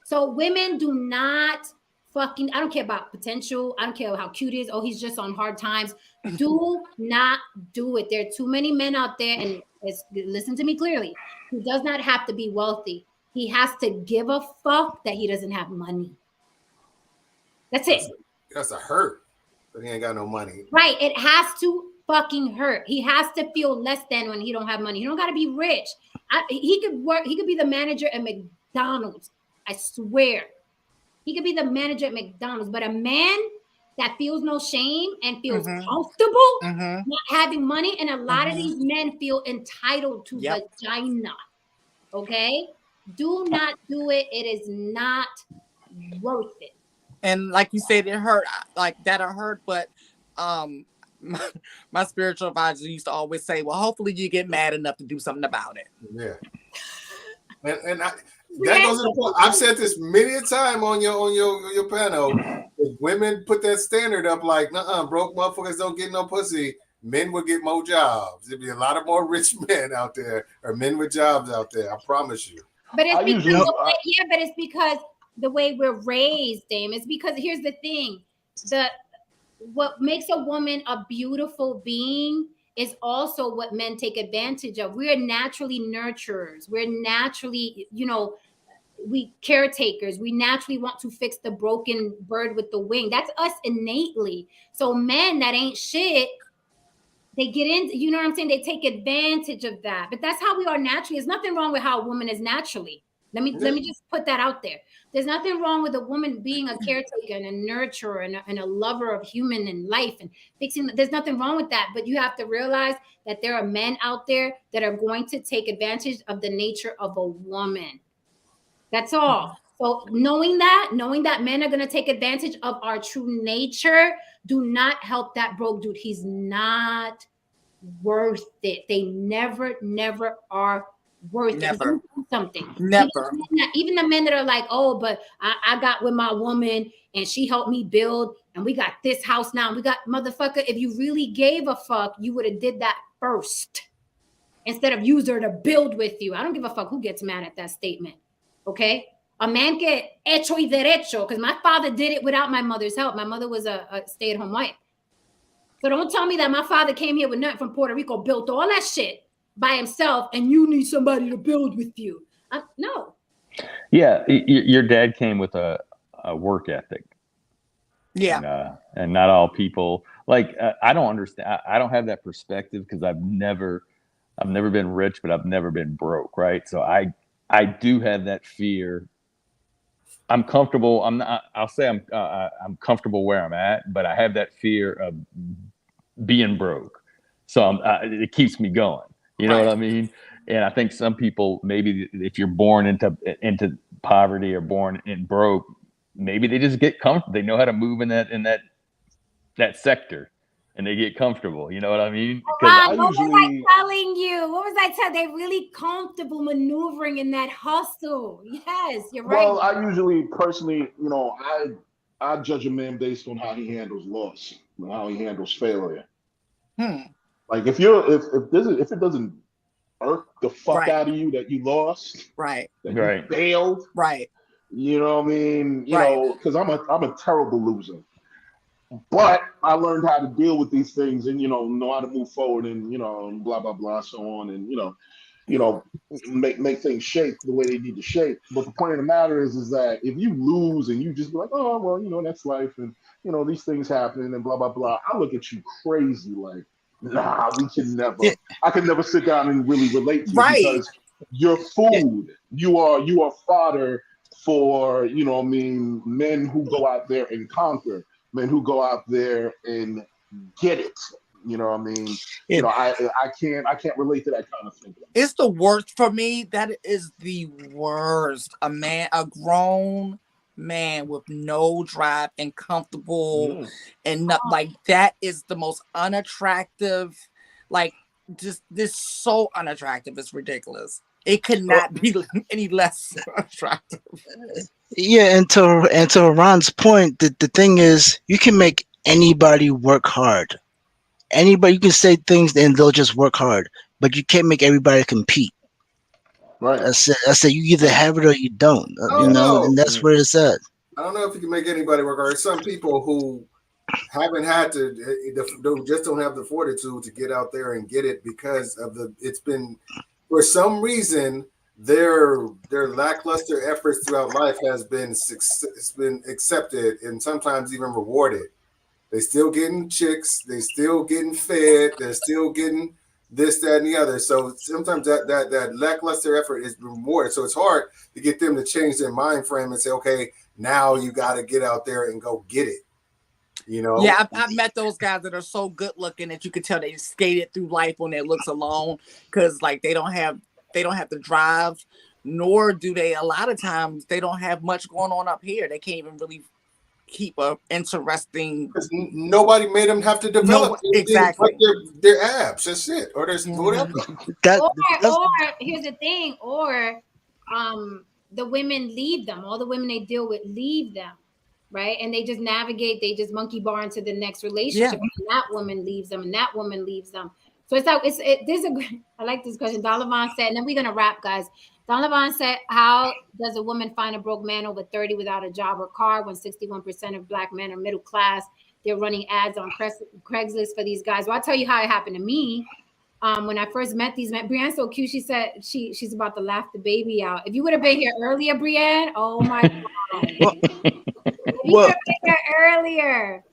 So women do not fucking, I don't care about potential. I don't care how cute he is. Oh, he's just on hard times. Do not do it. There are too many men out there, and listen to me clearly. He does not have to be wealthy. He has to give a fuck that he doesn't have money. That's it. That's a hurt. But he ain't got no money. Right. It has to fucking hurt. He has to feel less than when he don't have money. He don't got to be rich. He could work. He could be the manager at McDonald's. I swear. He could be the manager at McDonald's. But a man that feels no shame and feels comfortable not having money, and a lot of these men feel entitled to vagina. Okay? Do not do it. It is not worth it. And like you said, it hurt. Like that'll hurt. But my spiritual advisor used to always say, well, hopefully you get mad enough to do something about it. Yeah. And that goes to the point. I've said this many a time on your panel. If women put that standard up like, broke motherfuckers don't get no pussy, men would get more jobs. There'd be a lot of more rich men out there, or men with jobs out there. I promise you. But it's but it's because the way we're raised, Dame. It's because here's the thing: what makes a woman a beautiful being is also what men take advantage of. We're naturally nurturers. We're naturally, we caretakers. We naturally want to fix the broken bird with the wing. That's us innately. So men that ain't shit, they get in, you know what I'm saying? They take advantage of that. But that's how we are naturally. There's nothing wrong with how a woman is naturally. Let me just put that out there. There's nothing wrong with a woman being a caretaker and a nurturer and a lover of human and life and fixing. There's nothing wrong with that. But you have to realize that there are men out there that are going to take advantage of the nature of a woman. That's all. So knowing that men are going to take advantage of our true nature, do not help that broke dude. He's not worth it. They never are worth never. Something. Never. Even the men that are like, oh, but I got with my woman and she helped me build and we got this house now. We got motherfucker. If you really gave a fuck, you would have did that first instead of use her to build with you. I don't give a fuck who gets mad at that statement. Okay. A man que hecho y derecho, because my father did it without my mother's help. My mother was a stay-at-home wife. So don't tell me that my father came here with nothing from Puerto Rico, built all that shit by himself, and you need somebody to build with you. No. Yeah, your dad came with a work ethic. Yeah. And not all people I don't understand. I don't have that perspective because I've never been rich, but I've never been broke. Right. So I do have that fear. I'm comfortable. I'll say I'm comfortable where I'm at, but I have that fear of being broke. So it keeps me going. You know what I mean? And I think some people, maybe if you're born into poverty or born in broke, maybe they just get comfortable. They know how to move in that sector, and they get comfortable. You know what I mean? What was I telling you? What was I telling? They're really comfortable maneuvering in that hustle. Yes, you're right. Well, I usually personally, I judge a man based on how he handles loss, and how he handles failure. Like if it doesn't irk the fuck out of you that you lost, that you failed, you know what I mean? You know, because I'm a terrible loser. But I learned how to deal with these things and know how to move forward and and blah blah blah so on and make things shape the way they need to shape. But the point of the matter is that if you lose and you just be like, oh well, that's life and these things happen and blah blah blah, I look at you crazy like, nah, we can never. I can never sit down and really relate to you because you're food. You are fodder for men who go out there and conquer. Men who go out there and get it. You know what I mean? I can't relate to that kind of thing. It's the worst for me. That is the worst. A grown man with no drive and comfortable and not like that is the most unattractive. Like just this so unattractive. It's ridiculous. It could not be any less attractive. Yeah, and to Ron's point, the thing is, you can make anybody work hard. Anybody, you can say things and they'll just work hard, but you can't make everybody compete. Right. I said you either have it or you don't. I don't know. And that's where it's at. I don't know if you can make anybody work hard. Some people who haven't had to, just don't have the fortitude to get out there and get it because of it's been, for some reason, their lackluster efforts throughout life has been accepted and sometimes even rewarded. They still getting chicks, they still getting fed, they're still getting this, that, and the other. So sometimes that lackluster effort is rewarded. So it's hard to get them to change their mind frame and say, okay, now you got to get out there and go get it. You know? Yeah, I've met those guys that are so good looking that you can tell they skated through life on their looks alone, because like they don't have the drive, nor do they, a lot of times they don't have much going on up here. They can't even really keep a interesting, because nobody made them have to develop exactly their abs. That's it, or there's whatever. Or here's the thing, or the women leave them. All the women they deal with leave them, right? And they just navigate, they just monkey bar into the next relationship. And that woman leaves them, and that woman leaves them. So it's like I like this question. Donovan said, and then we're gonna wrap, guys. Donovan said, how does a woman find a broke man over 30 without a job or car when 61% of Black men are middle class? They're running ads on Craigslist for these guys. Well, I'll tell you how it happened to me. When I first met these men, Brienne's so cute. She said she's about to laugh the baby out. If you would have been here earlier, Brienne, oh my God. If you would have been here earlier.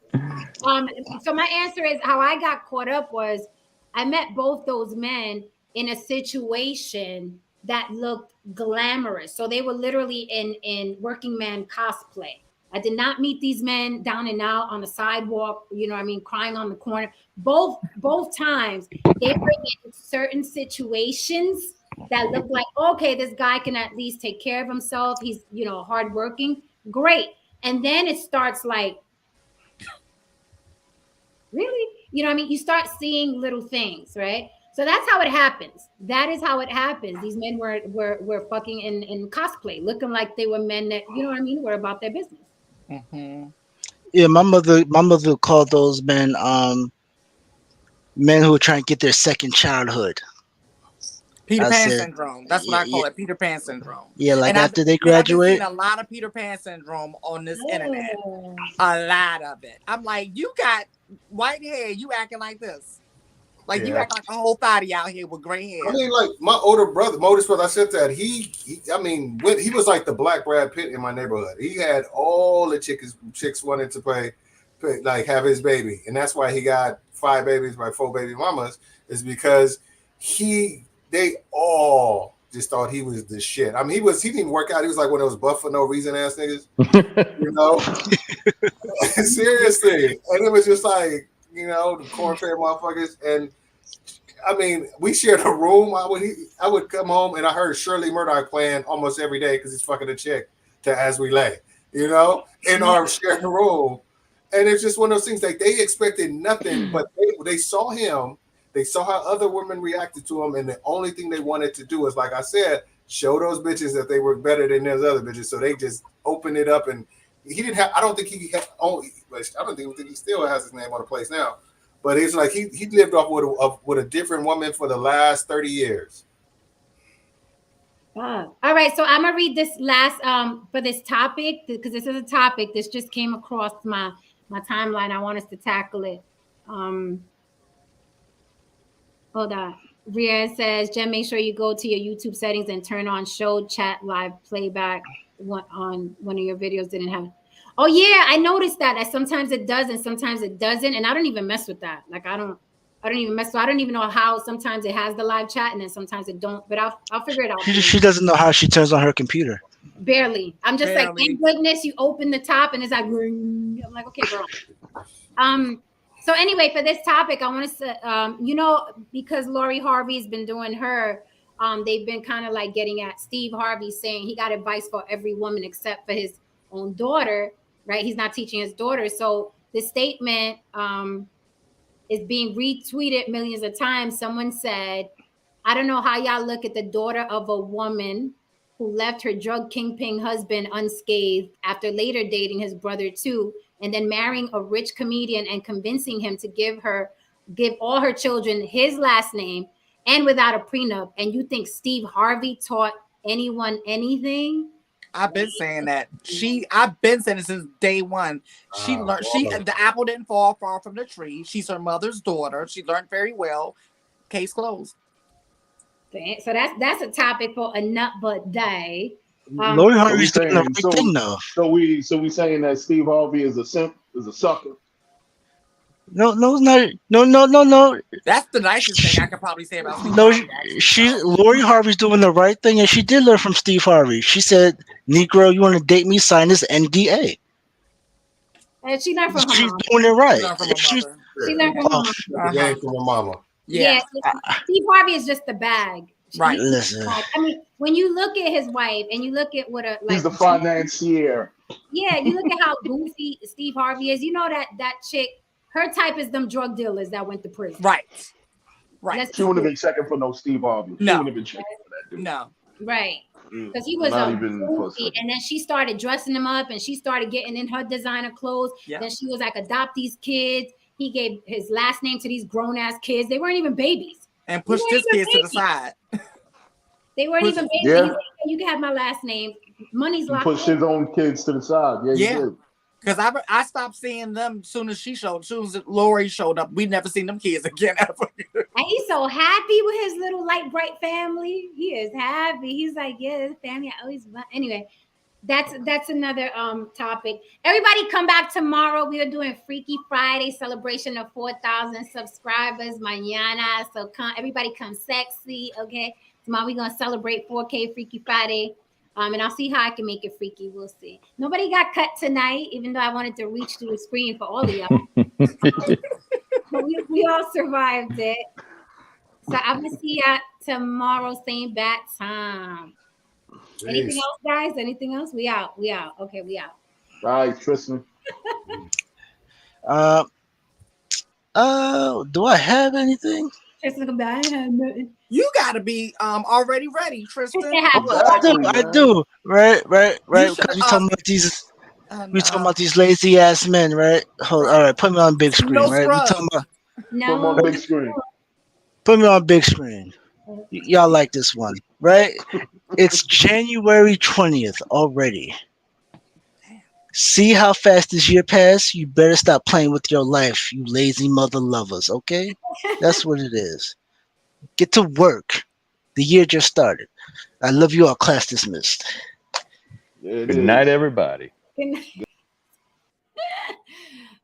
So my answer is, how I got caught up was I met both those men in a situation that looked glamorous. So they were literally in working man cosplay. I did not meet these men down and out on the sidewalk, you know what I mean, crying on the corner. Both times they were in certain situations that looked like, okay, this guy can at least take care of himself. He's, hardworking. Great. And then it starts like, really? You know what I mean? You start seeing little things, right? So that's how it happens. That is how it happens. These men were fucking in cosplay, looking like they were men that, you know what I mean, were about their business. Mm-hmm. Yeah, my mother called those men men who were trying to get their second childhood. Peter Pan syndrome. That's what I call it. Peter Pan syndrome. Yeah, like after they graduate. I've seen a lot of Peter Pan syndrome on this internet. A lot of it. I'm like, you got white hair, you acting like this. Like you act like a whole thotty out here with gray hair. I mean, like my oldest brother, I said that he was like the Black Brad Pitt in my neighborhood. He had all the chicks wanted to play, like have his baby, and that's why he got 5 babies by 4 baby mamas. Is because they all just thought he was the shit. I mean, he didn't work out. He was like one of those buff for no reason ass niggas, you know. Seriously, and it was just like, the corn-fed motherfuckers. And I mean, we shared a room. I would come home and I heard Shirley Murdoch playing almost every day because he's fucking a chick to As We Lay, in our sharing room. And it's just one of those things, like they expected nothing, but they saw him. They saw how other women reacted to him, and the only thing they wanted to do is, like I said, show those bitches that they were better than those other bitches. So they just opened it up, and he didn't have. I don't think he still has his name on the place now. But it's like he lived off with a different woman for the last 30 years. Wow. All right, so I'm gonna read this last for this topic, because this is a topic this just came across my timeline. I want us to tackle it. Hold on. Brienne says, Jen, make sure you go to your YouTube settings and turn on show chat live playback on one of your videos didn't have. Oh yeah, I noticed that sometimes it does and sometimes it doesn't, and I don't even mess with that. Like I don't even mess. So I don't even know how sometimes it has the live chat and then sometimes it don't. But I'll figure it out. She doesn't know how she turns on her computer. Barely. I'm just like, thank goodness you open the top and it's like, I'm like, okay, girl. So anyway, for this topic, I want to say, because Lori Harvey's been doing her, they've been kind of like getting at Steve Harvey, saying he got advice for every woman except for his own daughter, right? He's not teaching his daughter. So this statement is being retweeted millions of times. Someone said, I don't know how y'all look at the daughter of a woman who left her drug kingpin husband unscathed after later dating his brother too, and then marrying a rich comedian and convincing him to give all her children his last name and without a prenup. And you think Steve Harvey taught anyone anything? I've been saying that. I've been saying it since day one. She learned. The apple didn't fall far from the tree. She's her mother's daughter. She learned very well. Case closed. So that's a topic for a nut but day. Lori Harvey's doing the right thing though. So we saying that Steve Harvey is a simp, is a sucker. No, not. No. That's the nicest thing I could probably say about Steve Harvey. Lori Harvey's doing the right thing, and she did learn from Steve Harvey. She said, "Negro, you want to date me? Sign this NDA." And she learned from her She's mom. doing it right. She learned from her mother. She learned from her mom. From her mama. Yeah. Steve Harvey is just the bag. Right. Listen. I mean, when you look at his wife and you look at what he's the financier. Yeah, you look at how goofy Steve Harvey is. You know that chick, her type is them drug dealers that went to prison. Right. She wouldn't have been checking for no Steve Harvey. She wouldn't have been checking for that dude. No. Right. Because he was goofy, and then she started dressing him up, and she started getting in her designer clothes. Then she was like, adopt these kids. He gave his last name to these grown ass kids. They weren't even babies. And pushed his kids to the side. They weren't even babies. Yeah. Like, you can have my last name. Money's locked. Pushed his own kids to the side. Yeah. Because I stopped seeing them as soon as Lori showed up. We never seen them kids again ever. And he's so happy with his little light bright family. He is happy. He's like, yeah, this family I always want. Anyway, that's another topic. Everybody come back tomorrow. We are doing Freaky Friday celebration of 4,000 subscribers mañana. So everybody come sexy, okay? Tomorrow we're gonna celebrate 4K Freaky Friday. And I'll see how I can make it freaky. We'll see. Nobody got cut tonight, even though I wanted to reach through the screen for all of y'all. we all survived it. So I'm gonna see you tomorrow, same bat time. Jeez. Anything else, guys? Anything else? We out. Okay, we out. All right, Tristan. Do I have anything? Tristan, come back. I have nothing. You gotta be already ready, Tristan. I do. Right. Because we talking about these. We talking about these lazy ass men, right? All right, put me on big screen, right? We talking about. No. Put me on big screen. Put me on big screen. Y'all like this one, right? It's January 20th already. See how fast this year passed? You better stop playing with your life, you lazy mother lovers, okay? That's what it is. Get to work. The year just started. I love you all. Class dismissed. Good night, everybody. Good night.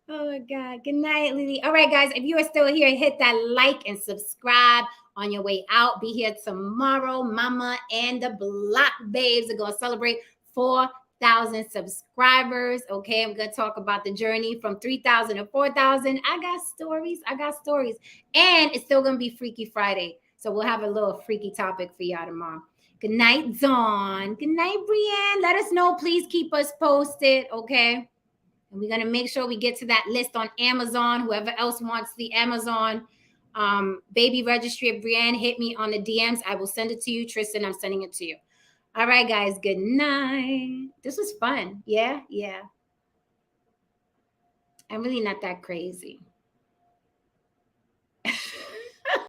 Oh my God. Good night, Lily. All right, guys. If you are still here, hit that like and subscribe on your way out. Be here tomorrow. Mama and the Block Babes are going to celebrate 4,000 subscribers. Okay, I'm going to talk about the journey from 3,000 to 4,000. I got stories. And it's still going to be Freaky Friday. So we'll have a little freaky topic for y'all tomorrow. Good night, Dawn. Good night, Brienne. Let us know. Please keep us posted, okay? And we're going to make sure we get to that list on Amazon. Whoever else wants the Amazon baby registry of Brienne, hit me on the DMs. I will send it to you. Tristan, I'm sending it to you. All right, guys. Good night. This was fun. Yeah. I'm really not that crazy.